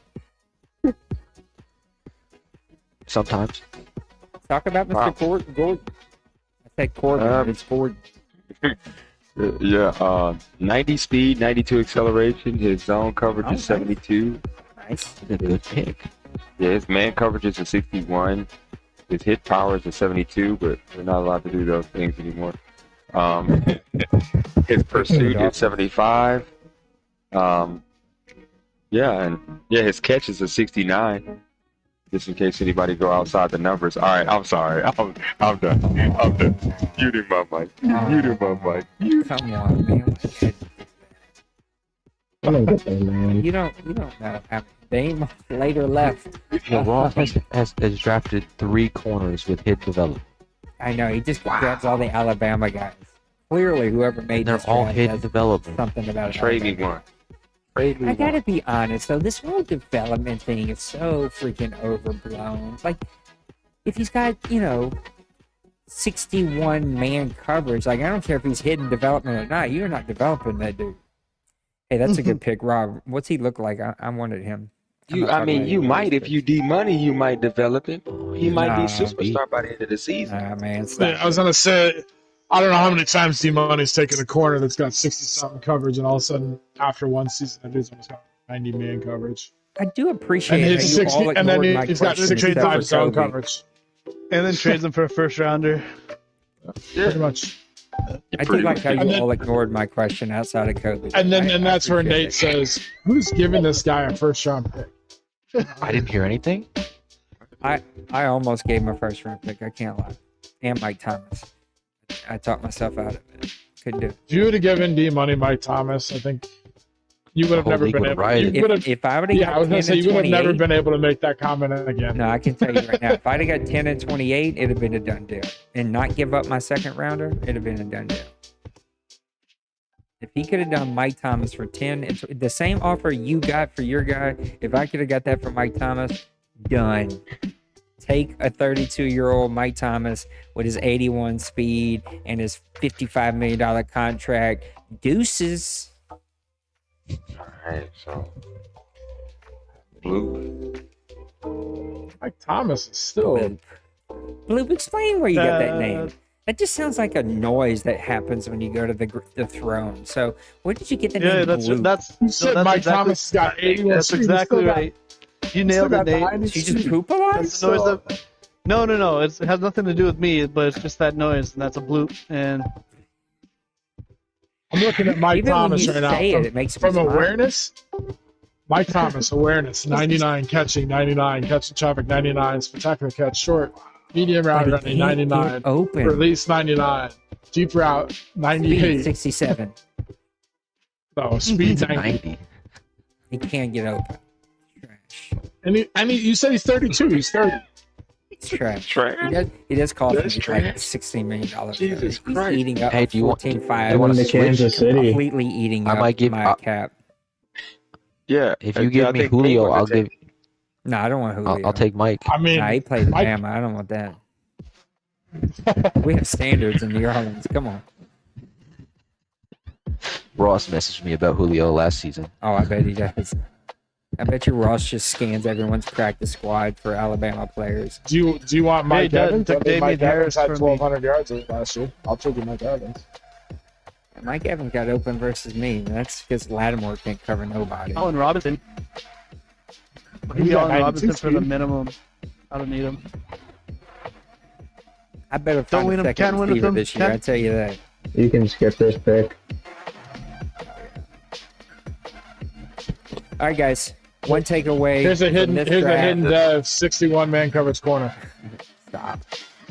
Sometimes. Talk about Mr. Wow. Gordon. I said Corbin. It's Gordon. Yeah, 90 speed, 92 acceleration. His zone coverage is Okay. 72. Nice. A good pick. Yeah, his man coverage is a 61. His hit power is a 72, but we're not allowed to do those things anymore. His pursuit is 75. His catch is a 69. Just in case anybody go outside the numbers. All right, I'm sorry. I'm done. Muting my mic. Muting my mic. Come on, man. I don't get that, man. You don't know how many Dame later left. The Raw has drafted 3 corners with hit development. I know, he just grabs all the Alabama guys. Clearly, whoever made They're this all draft hit has development. something about Trade me Alabama. one. Trade me I gotta one. be honest though, this whole development thing is so freaking overblown. Like, if he's got, 61 man coverage, like I don't care if he's hidden development or not, you're not developing that dude. Hey, that's a good pick, Rob. What's he look like? I wanted him. I'm not talking about You any might of if these you D money, you might develop him. He might be Nah, superstar by the end of the picks. season. Nah, man, stop. I was gonna say, I don't know how many times D Money's taken a corner that's got 60-something coverage, and all of a sudden, after one season, that dude's almost got 90 man coverage. I do appreciate And that his you 60, all and then ignored my he's got question except 65 for zone Kobe. coverage. And then trades him for a first rounder. Pretty much. I do like how you all ignored my question outside of Kobe. And I that's where appreciate Nate it. says, "Who's giving this guy a first round pick?" I didn't hear anything. I almost gave him a first round pick. I can't lie. And Mike Thomas. I talked myself out of it. Couldn't do it. If you would have given D Money Mike Thomas, I think you would have whole never league been would able. riot. You would have. If I would have Yeah, I got was 10 gonna say and you would have never 28, been able to make that comment again. no, I can tell you right now, if I'd have got 10 and 28, it'd have been a done deal. And not give up my second rounder, it'd have been a done deal. If he could have done Mike Thomas for 10, and the same offer you got for your guy, if I could have got that for Mike Thomas, done. Take a 32-year-old Mike Thomas with his 81 speed and his $55 million contract. Deuces. All right, so Blue. Mike Thomas is still. Bloop, explain where you got that name. That just sounds like a noise that happens when you go to the throne. So, where did you get the name? That's You said that's Mike exactly, Thomas got 81. That's exactly right. You nailed it, Nate. Did you just poop a lot? That's the noise that. No. It has nothing to do with me, but it's just that noise, and that's a bloop. And I'm looking at Mike Even Thomas when you right now. say it makes me From smile. awareness, Mike Thomas, awareness, 99, catching, 99, catching traffic, 99, spectacular catch, short, medium route But running, he can't 99, get open. release, 99, deep route, Speed, 98. 67. No, speed, 90. 90. He can't get open. Trash. And you said he's 32. He's 30. It's trash. Trash. He does cost me That's like trash. $16 million. Jesus He's Christ. eating up Hey, do you want- 14.5. you want Going to to switch? Kansas City. Completely eating I up might give- my cap. Yeah. If you give me Julio, I'll give. No, I don't want Julio. I'll take Mike. I mean, Nah, he played Mike- Bama. I don't want that. We have standards in New Orleans. Come on. Ross messaged me about Julio last season. Oh, I bet he does. I bet you Ross just scans everyone's practice squad for Alabama players. do you want Mike Hey, Dad, Evans? took I mean, Mike Damian Evans Harris had from me. 1,200 yards last year. I'll take you Mike Evans. Mike Evans got open versus me. That's because Lattimore can't cover nobody. Allen Robinson. Give He's me got Allen 92 Robinson for the speed. minimum. I don't need him. I better Don't find win a him. second Can't win with receiver him. this year. I Can't- tell you that. You can skip this pick. All right, guys. One takeaway. Here's a from hidden, this here's a draft. hidden dev, 61 man coverage corner. Stop.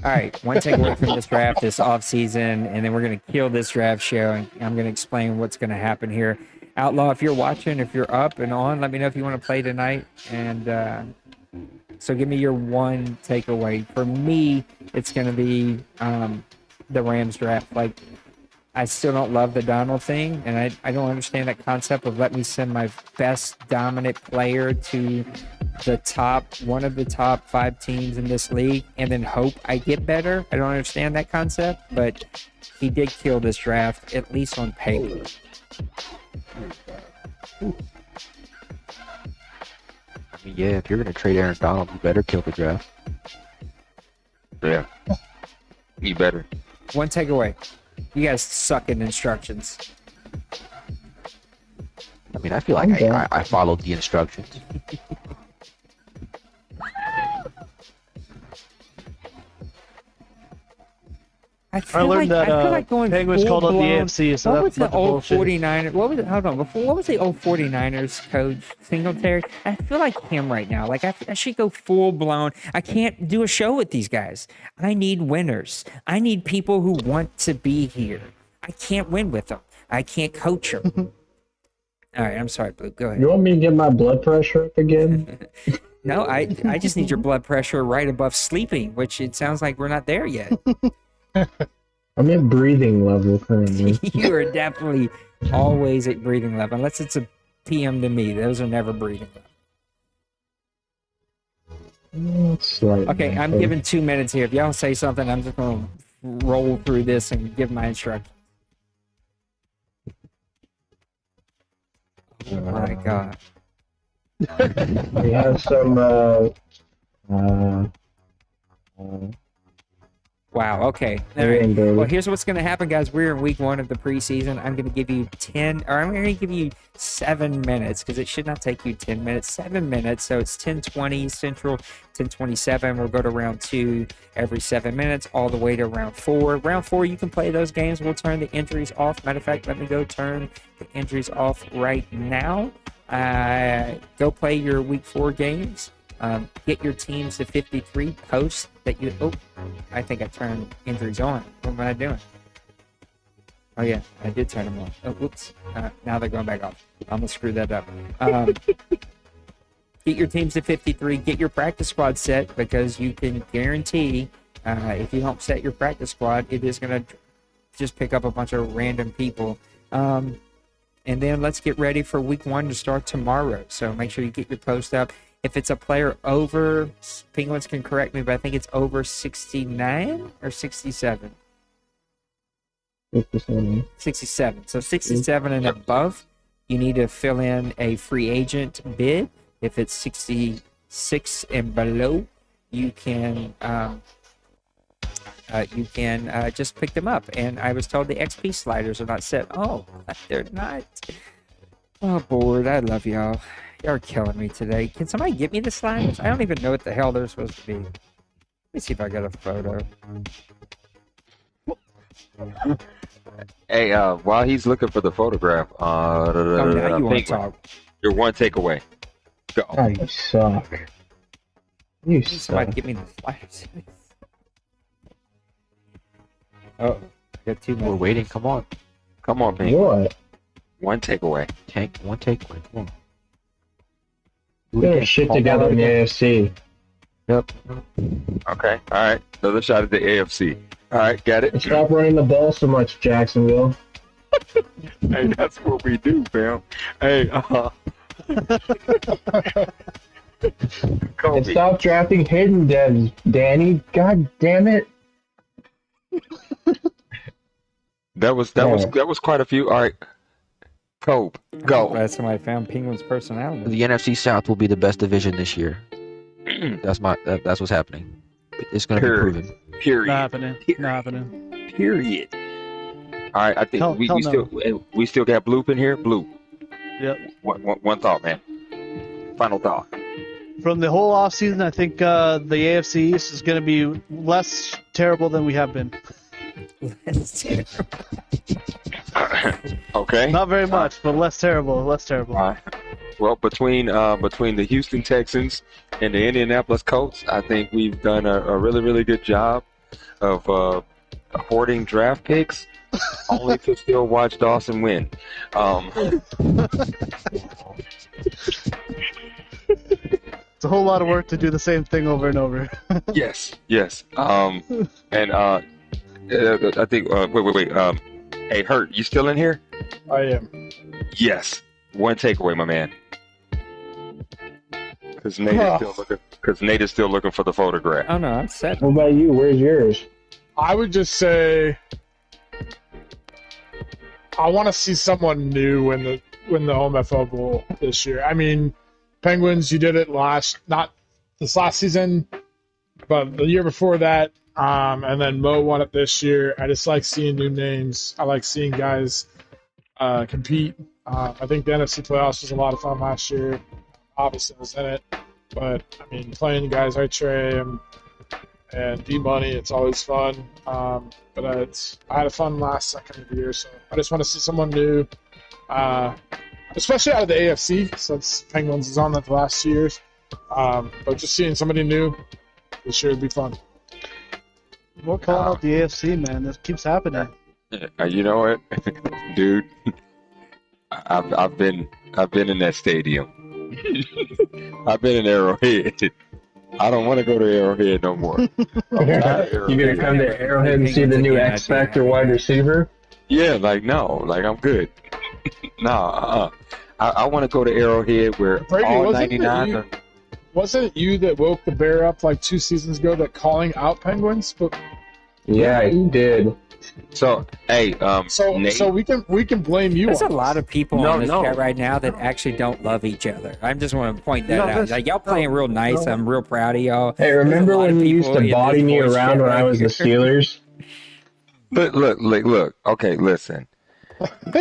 All right, one takeaway from this draft this offseason, and then we're going to kill this draft show, and I'm going to explain what's going to happen here. Outlaw, if you're watching, if you're up and on, let me know if you want to play tonight. And so give me your one takeaway. For me, it's going to be the Rams draft. Like, I still don't love the Donald thing, and I don't understand that concept of let me send my best dominant player to the one of the top 5 teams in this league and then hope I get better. I don't understand that concept, but he did kill this draft, at least on paper. I mean, yeah, if you're gonna trade Aaron Donald, you better kill the draft. Yeah. You better. One takeaway. You guys suck at instructions. I mean, I feel like Okay. I followed the instructions. I I learned that I feel like going Penguins called up the full-blown- AFC, so what was that's a the bunch of old bullshit. 49ers? What was it? Hold on. What was the old 49ers coach Singletary? I feel like him right now. Like I should go full blown. I can't do a show with these guys. I need winners. I need people who want to be here. I can't win with them. I can't coach them. All right, I'm sorry, Blue. Go ahead. You want me to get my blood pressure up again? No, I just need your blood pressure right above sleeping, which it sounds like we're not there yet. I'm at breathing level currently. You are definitely always at breathing level, unless it's a PM to me. Those are never breathing level. It's like- Okay, I'm giving 2 minutes here. If y'all say something, I'm just going to roll through this and give my instructions. Oh my God. We have some. Wow. Okay. All Aaron right. Brady. Well, here's what's going to happen, guys. We're in week 1 of the preseason. I'm going to give you 10, or I'm going to give you 7 minutes because it should not take you 10 minutes. 7 minutes. So it's 10:20 Central, 10:27. We'll go to round 2 every 7 minutes, all the way to round 4. Round 4, you can play those games. We'll turn the injuries off. Matter of fact, let me go turn the injuries off right now. Go play your week 4 games. Get your teams to 53. Post that you. Oh, I think I turned injuries on. What am I doing? Oh yeah, I did turn them on. Oh, whoops. Now they're going back off. I'm gonna screw that up. Get your teams to 53. Get your practice squad set because you can guarantee if you don't set your practice squad, it is gonna just pick up a bunch of random people. And then let's get ready for week 1 to start tomorrow. So make sure you get your post up. If it's a player over, Penguins can correct me, but I think it's over 69 or 67. 67. So 67 and above, you need to fill in a free agent bid. If it's 66 and below, you can just pick them up. And I was told the XP sliders are not set. Oh, they're not. Oh, bored. I love y'all. Y'all are killing me today. Can somebody get me the sliders? I don't even know what the hell they're supposed to be. Let me see if I got a photo. Hey, while he's looking for the photograph, Now you want to talk. You're one takeaway. Go. Oh, you suck. You Can somebody suck. get me the sliders? Oh, I got 2 We're more. waiting. Come on. Come on, man. What? One takeaway. One takeaway. Come on. Do it Get our again. shit Call together out in the again. AFC. Yep. Okay. All right. Another shot at the AFC. All right. Got And it. stop running the ball so much, Jacksonville. Hey, that's what we do, fam. Hey, And Kobe. stop drafting hidden devs, Danny. God damn it. That was quite a few. All right. Kobe, go. Glad somebody found Penguin's personality. The NFC South will be the best division this year. That's what's happening. It's going to be Period. proven. Period. Not happening. Not happening. Period. All right. I think Hell we no. still got Bloop in here. Bloop. Yep. One thought, man. Final thought. From the whole offseason, I think the AFC East is going to be less terrible than we have been. Okay. Not very much, but less terrible. Less terrible. All right. Well, between the Houston Texans and the Indianapolis Colts, I think we've done a really, really good job of hoarding draft picks, only to still watch Dawson win. It's a whole lot of work to do the same thing over and over. Yes. And I think wait. Hey, Hurt, you still in here? I am. Yes. One takeaway, my man. Because Nate is still looking for the photograph. Oh no, I'm set. What about you? Where's yours? I would just say I want to see someone new win the OMFL Bowl this year. I mean, Penguins, you did it not this last season, but the year before that, and then Mo won it this year. I just like seeing new names. I like seeing guys compete. I think the NFC playoffs was a lot of fun last year. Obviously, I was in it, but I mean, playing guys like Trey and D Money, it's always fun. But I had a fun last second of the year, so I just want to see someone new, especially out of the AFC, since Penguins is on that the last 2 years. But just seeing somebody new this year would be fun. We're calling out the AFC, man. This keeps happening. You know what, dude? I've been in that stadium. I've been in Arrowhead. I don't want to go to Arrowhead no more. You're gonna come to Arrowhead and see the new X Factor wide receiver? Yeah, I'm good. I want to go to Arrowhead where Brady, all wasn't it 99 are. Wasn't it you that woke the bear up like 2 seasons ago that calling out Penguins? But Yeah, he did. So, hey, Nate, so we can blame you. There's a on lot of people No, on this no. chat right now that actually don't love each other. I just want to point that No, out. that's- Like, y'all playing real nice. I'm real proud of y'all. Hey, remember There's a lot when of you used people to in body this me voice around chat when right I was the here. Steelers? look. Okay, listen.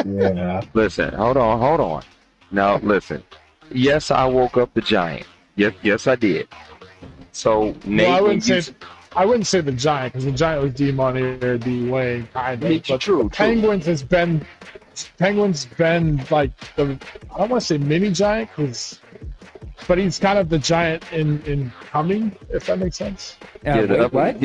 Yeah. Listen, hold on. Now, listen. Yes, I woke up the Giant. Yes, I did. So, Nate, Well, when you- I wouldn't say the Giant because the Giant was D Money or D Wayne kind of. But True. Penguins been like the, I don't want to say mini Giant but he's kind of the Giant in coming, if that makes sense. Wait, what?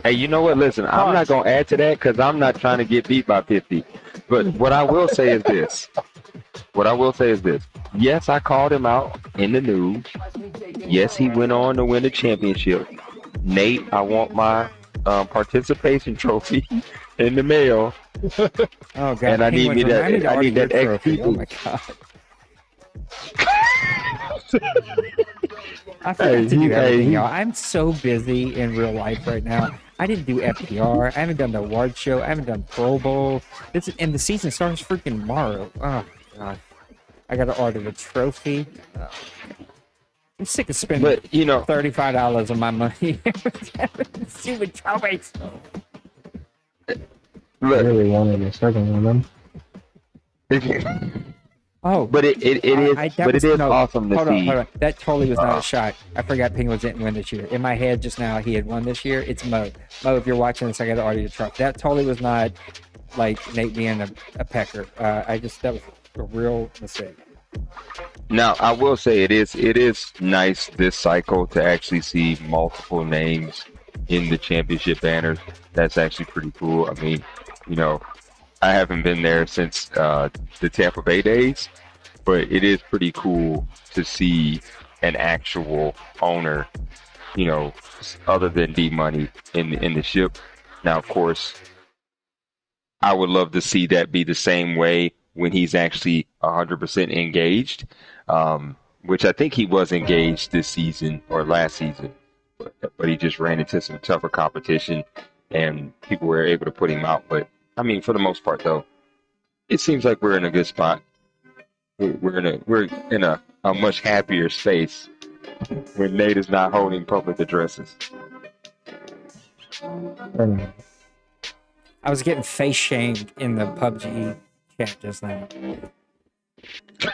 Hey, you know what? Listen, I'm not gonna add to that because I'm not trying to get beat by 50. But what I will say is this. Yes, I called him out in the news. Yes, he went on to win the championship. Nate, I want my participation trophy in the mail. Oh god! And I need Penguins, remind me to I order need that your X trophy. Oh people. my god! I forgot Hey, to do he- everything, hey, y'all. I'm so busy in real life right now. I didn't do FPR. I haven't done the award show. I haven't done Pro Bowl. And the season starts freaking tomorrow. Oh god! I got to order the trophy. I'm sick of spending But $35 on my money. Stupid trophies. I look, really wanted a second one of them. Oh, but it is awesome to see. Hold on. That totally was not a shot. I forgot Penguins didn't win this year. In my head just now, he had won this year. It's Mo. Mo, if you're watching this, I got to order your trophy. That totally was not like Nate being a pecker. That was a real mistake. Now, I will say it is nice this cycle to actually see multiple names in the championship banners. That's actually pretty cool. I mean, I haven't been there since the Tampa Bay days, but it is pretty cool to see an actual owner, other than D-Money in the ship. Now, of course, I would love to see that be the same way when he's actually 100% engaged, which I think he was engaged this season or last season, but he just ran into some tougher competition and people were able to put him out. But I mean, for the most part, though, it seems like we're in a good spot. We're in a much happier space when Nate is not holding public addresses. I was getting face shamed in the PUBG chat just now. How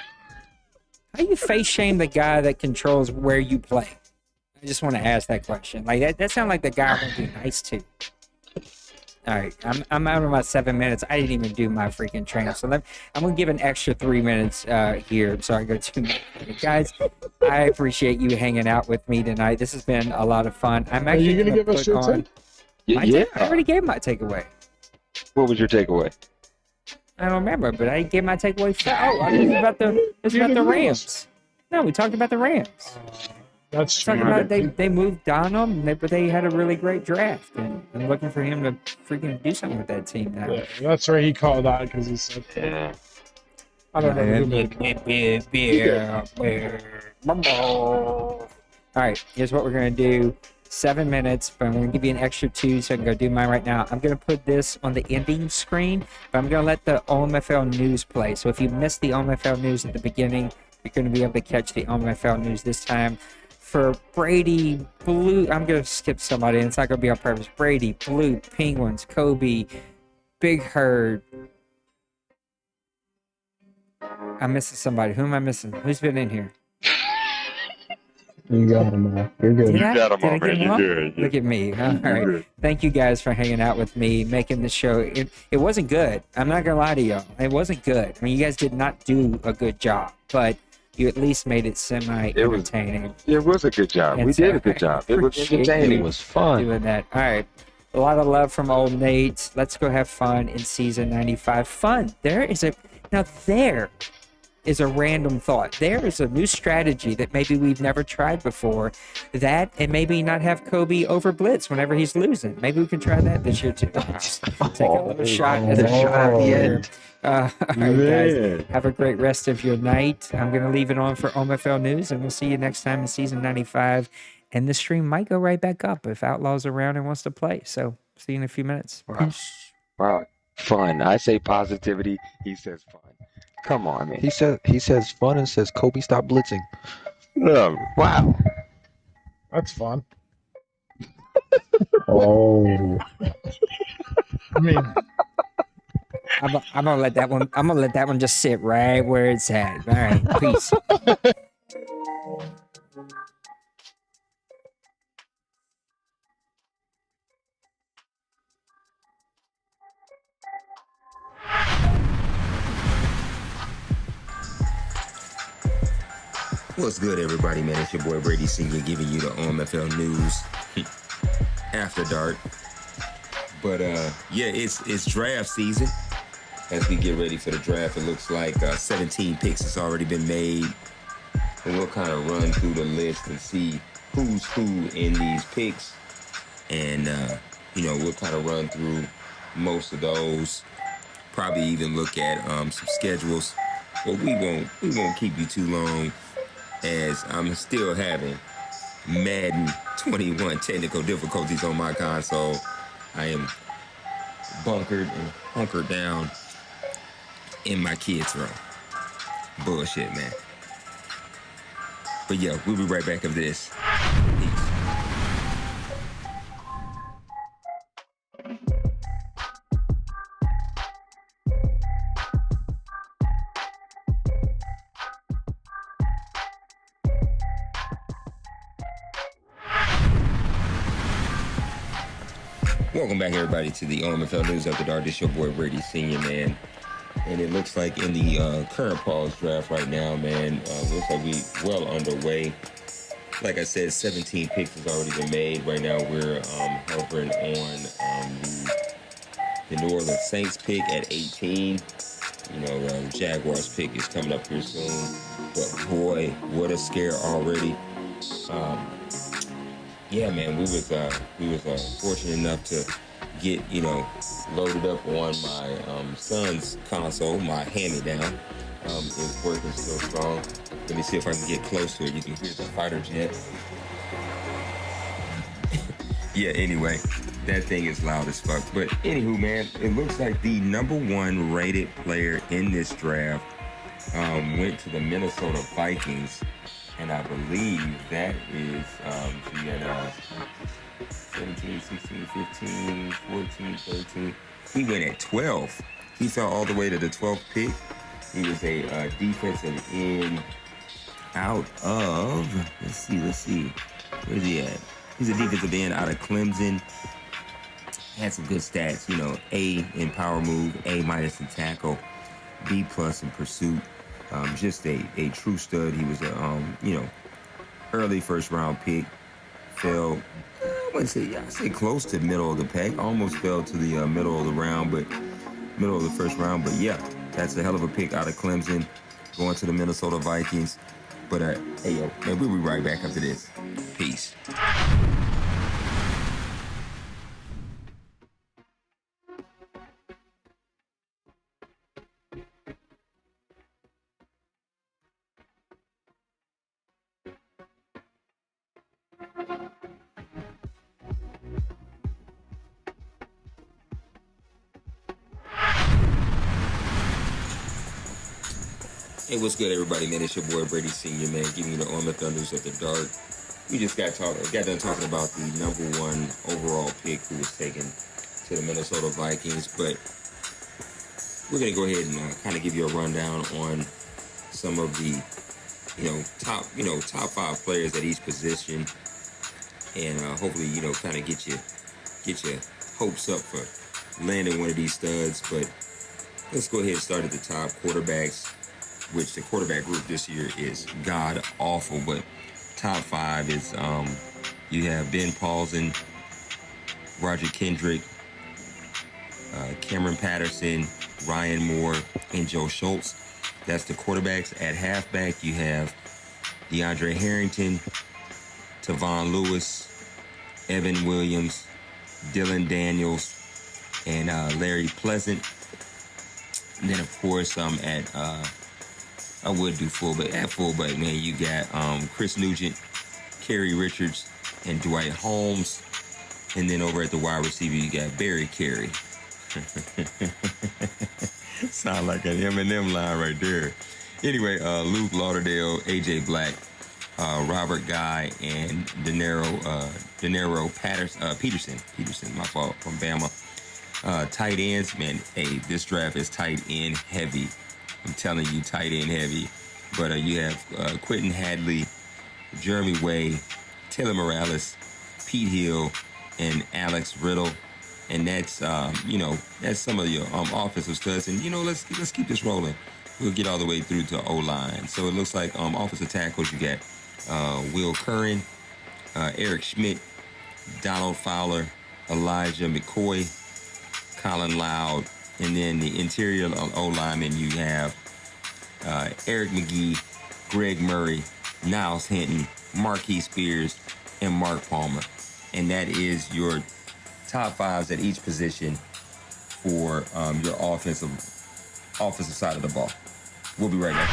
do you face shame the guy that controls where you play? I just want to ask that question. Like that sounds like the guy I want to be nice to. All right, I'm out of my 7 minutes. I didn't even do my freaking training, so I'm gonna give an extra 3 minutes here, so I go 2 minutes. Guys, I appreciate you hanging out with me tonight. This has been a lot of fun. I'm actually Are you gonna give us your take? Yeah. I already gave my takeaway. What was your takeaway? I don't remember, but I gave my takeaway. It's about the Rams. No, we talked about the Rams. That's true. Talking about they moved Donham, but they had a really great draft, and I'm looking for him to freaking do something with that team now. Yeah, that's right. He called out because he said, Yeah. I don't know who made All right, here's what we're gonna do. 7 minutes, but I'm gonna give you an extra 2 so I can go do mine right now. I'm gonna put this on the ending screen, but I'm gonna let the OMFL news play. So if you missed the OMFL news at the beginning, you're gonna be able to catch the OMFL news this time. For Brady, Blue, I'm gonna skip somebody, and it's not gonna be on purpose. Brady, Blue, Penguins, Kobe, Big Herd. I'm missing somebody. Who am I missing? Who's been in here? You got them all. You're good. Did I? got 'em Did I all, get man. 'em You're all? good. Look at me. All You're right. good. Thank you guys for hanging out with me, making the show. It wasn't good. I'm not gonna lie to y'all. It wasn't good. I mean, you guys did not do a good job, but you at least made it semi-entertaining. It was a good job. We did a good job. It was entertaining. It was fun. Doing that. All right. A lot of love from old Nate. Let's go have fun in season 95. Fun. There is a random thought. There is a new strategy that maybe we've never tried before. That and maybe not have Kobe over blitz whenever he's losing. Maybe we can try that this year too. Just take a little shot at the end. All right, guys. Have a great rest of your night. I'm going to leave it on for OMFL News, and we'll see you next time in season 95. And the stream might go right back up if Outlaw's around and wants to play. So see you in a few minutes. Wow. Fun. I say positivity. He says fun. Come on, man. He says fun and says Kobe stop blitzing. Wow. That's fun. Oh. I mean, I'm gonna let that one. I'm gonna let that one just sit right where it's at. All right, peace. What's good, everybody, man? It's your boy Brady Senior giving you the OMFL news after dark. But yeah, it's draft season. As we get ready for the draft, it looks like 17 picks has already been made, and we'll kind of run through the list and see who's who in these picks, and we'll kind of run through most of those. Probably even look at some schedules, but we won't keep you too long, as I'm still having Madden 21 technical difficulties on my console. I am bunkered and hunkered down in my kids' room. Bullshit, man. But yeah, we'll be right back after this. Peace. Welcome back, everybody, to the OMFL News After Dark. This your boy Brady, Senior, man. And it looks like in the current pause draft right now, man, looks like we well underway. Like I said, 17 picks has already been made. Right now, we're hovering on the New Orleans Saints pick at 18. You know, the Jaguars pick is coming up here soon. But boy, what a scare already. Yeah, man, we was fortunate enough to get, you know, loaded up on my son's console. My hand-me-down is working still strong. Let me see if I can get close to it. You can hear the fighter jet. Yeah, anyway, that thing is loud as fuck. But anywho, man, it looks like the number one rated player in this draft went to the Minnesota Vikings. And I believe that is, so you had 17, 16, 15, 14, 13. He went at 12. He fell all the way to the 12th pick. He was a defensive end out of, let's see. Where's he at? He's a defensive end out of Clemson. Had some good stats, you know, A in power move, A- in tackle, B+ in pursuit. Just a true stud. He was a you know, early first round pick. Fell, I'd say close to middle of the pack. Almost fell to the middle of the round, but middle of the first round. But yeah, that's a hell of a pick out of Clemson, going to the Minnesota Vikings. But hey yo, man, we'll be right back after this. Peace. Hey, what's good, everybody, man? It's your boy Brady Senior, man, giving you the OMFL News After Dark. We just got done talking about the number one overall pick who was taken to the Minnesota Vikings, but we're gonna go ahead and kind of give you a rundown on some of the, top 5 players at each position, and hopefully, kind of get your hopes up for landing one of these studs. But let's go ahead and start at the top. Quarterbacks, which the quarterback group this year is god awful, but top 5 is you have Ben Paulson, Roger Kendrick, Cameron Patterson, Ryan Moore, and Joe Schultz. That's the quarterbacks. At halfback, you have DeAndre Harrington, Tavon Lewis, Evan Williams, Dylan Daniels, and Larry Pleasant. And then, of course, I would do fullback. At fullback, man, you got Chris Nugent, Kerry Richards, and Dwight Holmes. And then over at the wide receiver, you got Barry Carey. Sound like an Eminem line right there. Anyway, Luke Lauderdale, A.J. Black, Robert Guy, and Denero Peterson, my fault, from Bama. Tight ends, man, hey, this draft is tight end heavy. I'm telling you, tight end heavy. But you have Quentin Hadley, Jeremy Way, Taylor Morales, Pete Hill, and Alex Riddle. And that's, that's some of your offensive studs. And, let's keep this rolling. We'll get all the way through to O-line. So it looks like offensive tackles, you got Will Curran, Eric Schmidt, Donald Fowler, Elijah McCoy, Colin Loud. And then the interior O-linemen, you have Eric McGee, Greg Murray, Niles Hinton, Marquis Spears, and Mark Palmer. And that is your top 5s at each position for your offensive side of the ball. We'll be right back.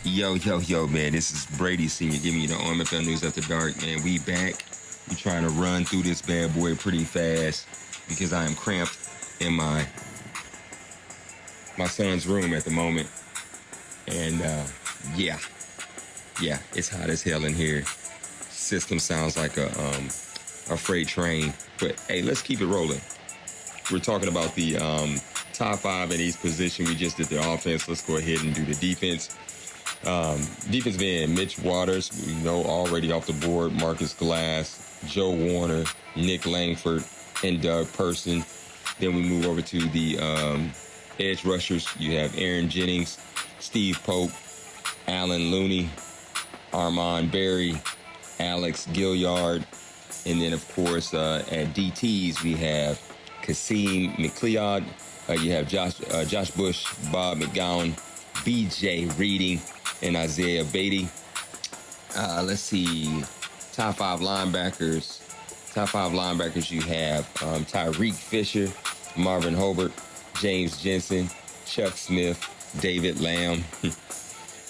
Yo, man. This is Brady Senior giving you the OMFL News After Dark, man. We back. We trying to run through this bad boy pretty fast because I am cramped in my son's room at the moment. And, yeah, it's hot as hell in here. System sounds like a freight train. But, hey, let's keep it rolling. We're talking about the top 5 in each position. We just did the offense. Let's go ahead and do the defense. Defense being Mitch Waters, we know already off the board, Marcus Glass, Joe Warner, Nick Langford, and Doug Person. Then we move over to the edge rushers. You have Aaron Jennings, Steve Pope, Alan Looney, Armand Berry, Alex Gilliard. And then, of course, at DTs, we have Kasim McLeod. You have Josh Bush, Bob McGowan, BJ Reading, and Isaiah Beatty. Let's see. Top 5 linebackers. You have Tyreek Fisher, Marvin Hobart, James Jensen, Chuck Smith, David Lamb.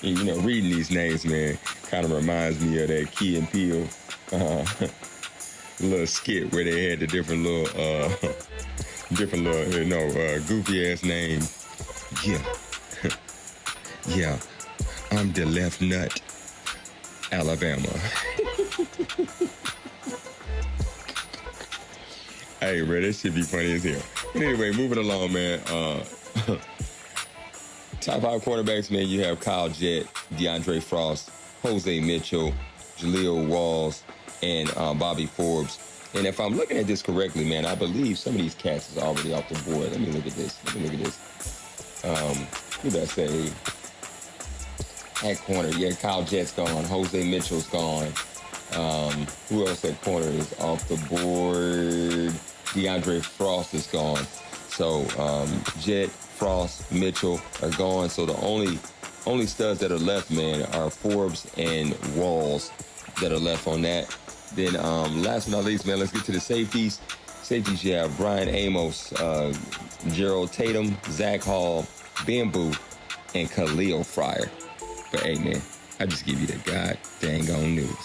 You know, reading these names, man, kind of reminds me of that Key and Peele little skit where they had the different little, goofy ass names. Yeah, I'm the left nut, Alabama. Hey, bro, that should be funny as hell. But anyway, moving along, man. Top 5 quarterbacks, man, you have Kyle Jett, DeAndre Frost, Jose Mitchell, Jaleel Walls, and Bobby Forbes. And if I'm looking at this correctly, man, I believe some of these cats is already off the board. Let me look at this. Who did I say? At corner, yeah, Kyle Jett's gone. Jose Mitchell's gone. Who else at corner is off the board? DeAndre Frost is gone. So Jett, Frost, Mitchell are gone. So the only studs that are left, man, are Forbes and Walls that are left on that. Then last but not least, man, let's get to the safeties. Safeties, you have Brian Amos, Gerald Tatum, Zach Hall, Ben Booth, and Khalil Fryer. But hey, man, I just give you the god dang on news.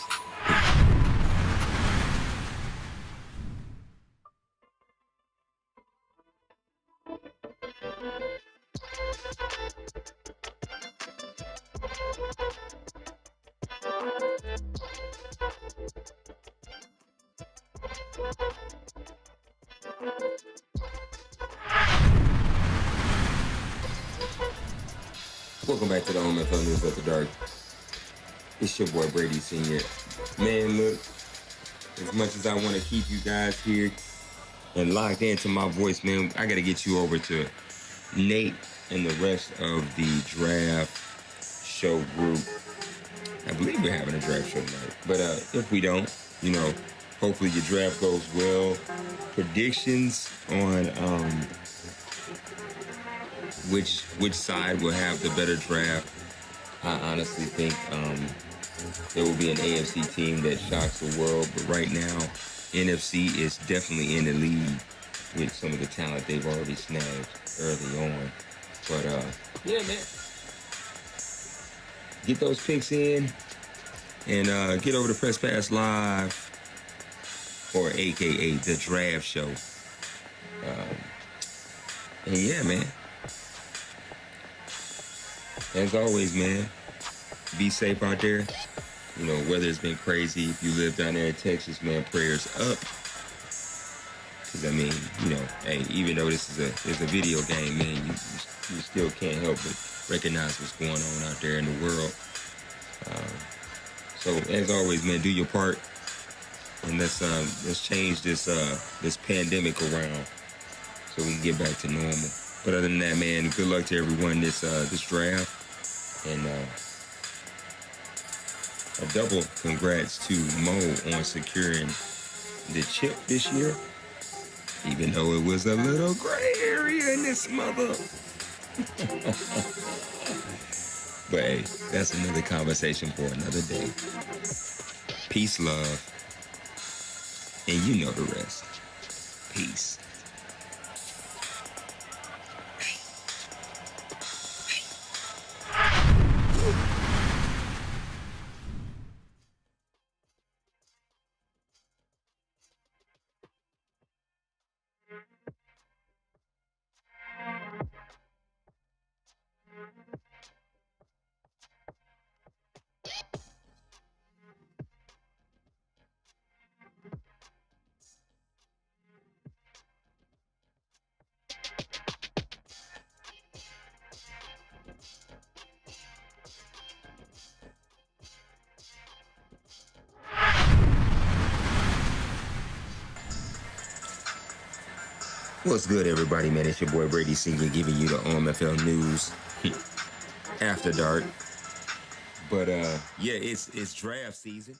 Welcome back to the OMFL News After Dark. It's your boy Brady Senior. Man, look, as much as I want to keep you guys here and locked into my voice, man, I got to get you over to Nate and the rest of the draft show group. I believe we're having a draft show tonight. But if we don't, you know, hopefully your draft goes well. Predictions on which side will have the better draft. I honestly think there will be an AFC team that shocks the world, but right now, NFC is definitely in the lead with some of the talent they've already snagged early on. But yeah, man, get those picks in and get over to Press Pass Live, or AKA the Draft Show. And yeah, man. As always, man, be safe out there. You know, weather's been crazy. If you live down there in Texas, man, prayers up. Because, I mean, you know, hey, even though this is a video game, man, you still can't help but recognize what's going on out there in the world. So, as always, man, do your part. And let's change this pandemic around so we can get back to normal. But other than that, man, good luck to everyone this draft. And a double congrats to Mo on securing the chip this year, even though it was a little gray area in this mother. But hey, that's another conversation for another day. Peace, love, and you know the rest. Peace. What's good, everybody, man? It's your boy Brady Senior giving you the OMFL news after dark. But yeah, it's draft season.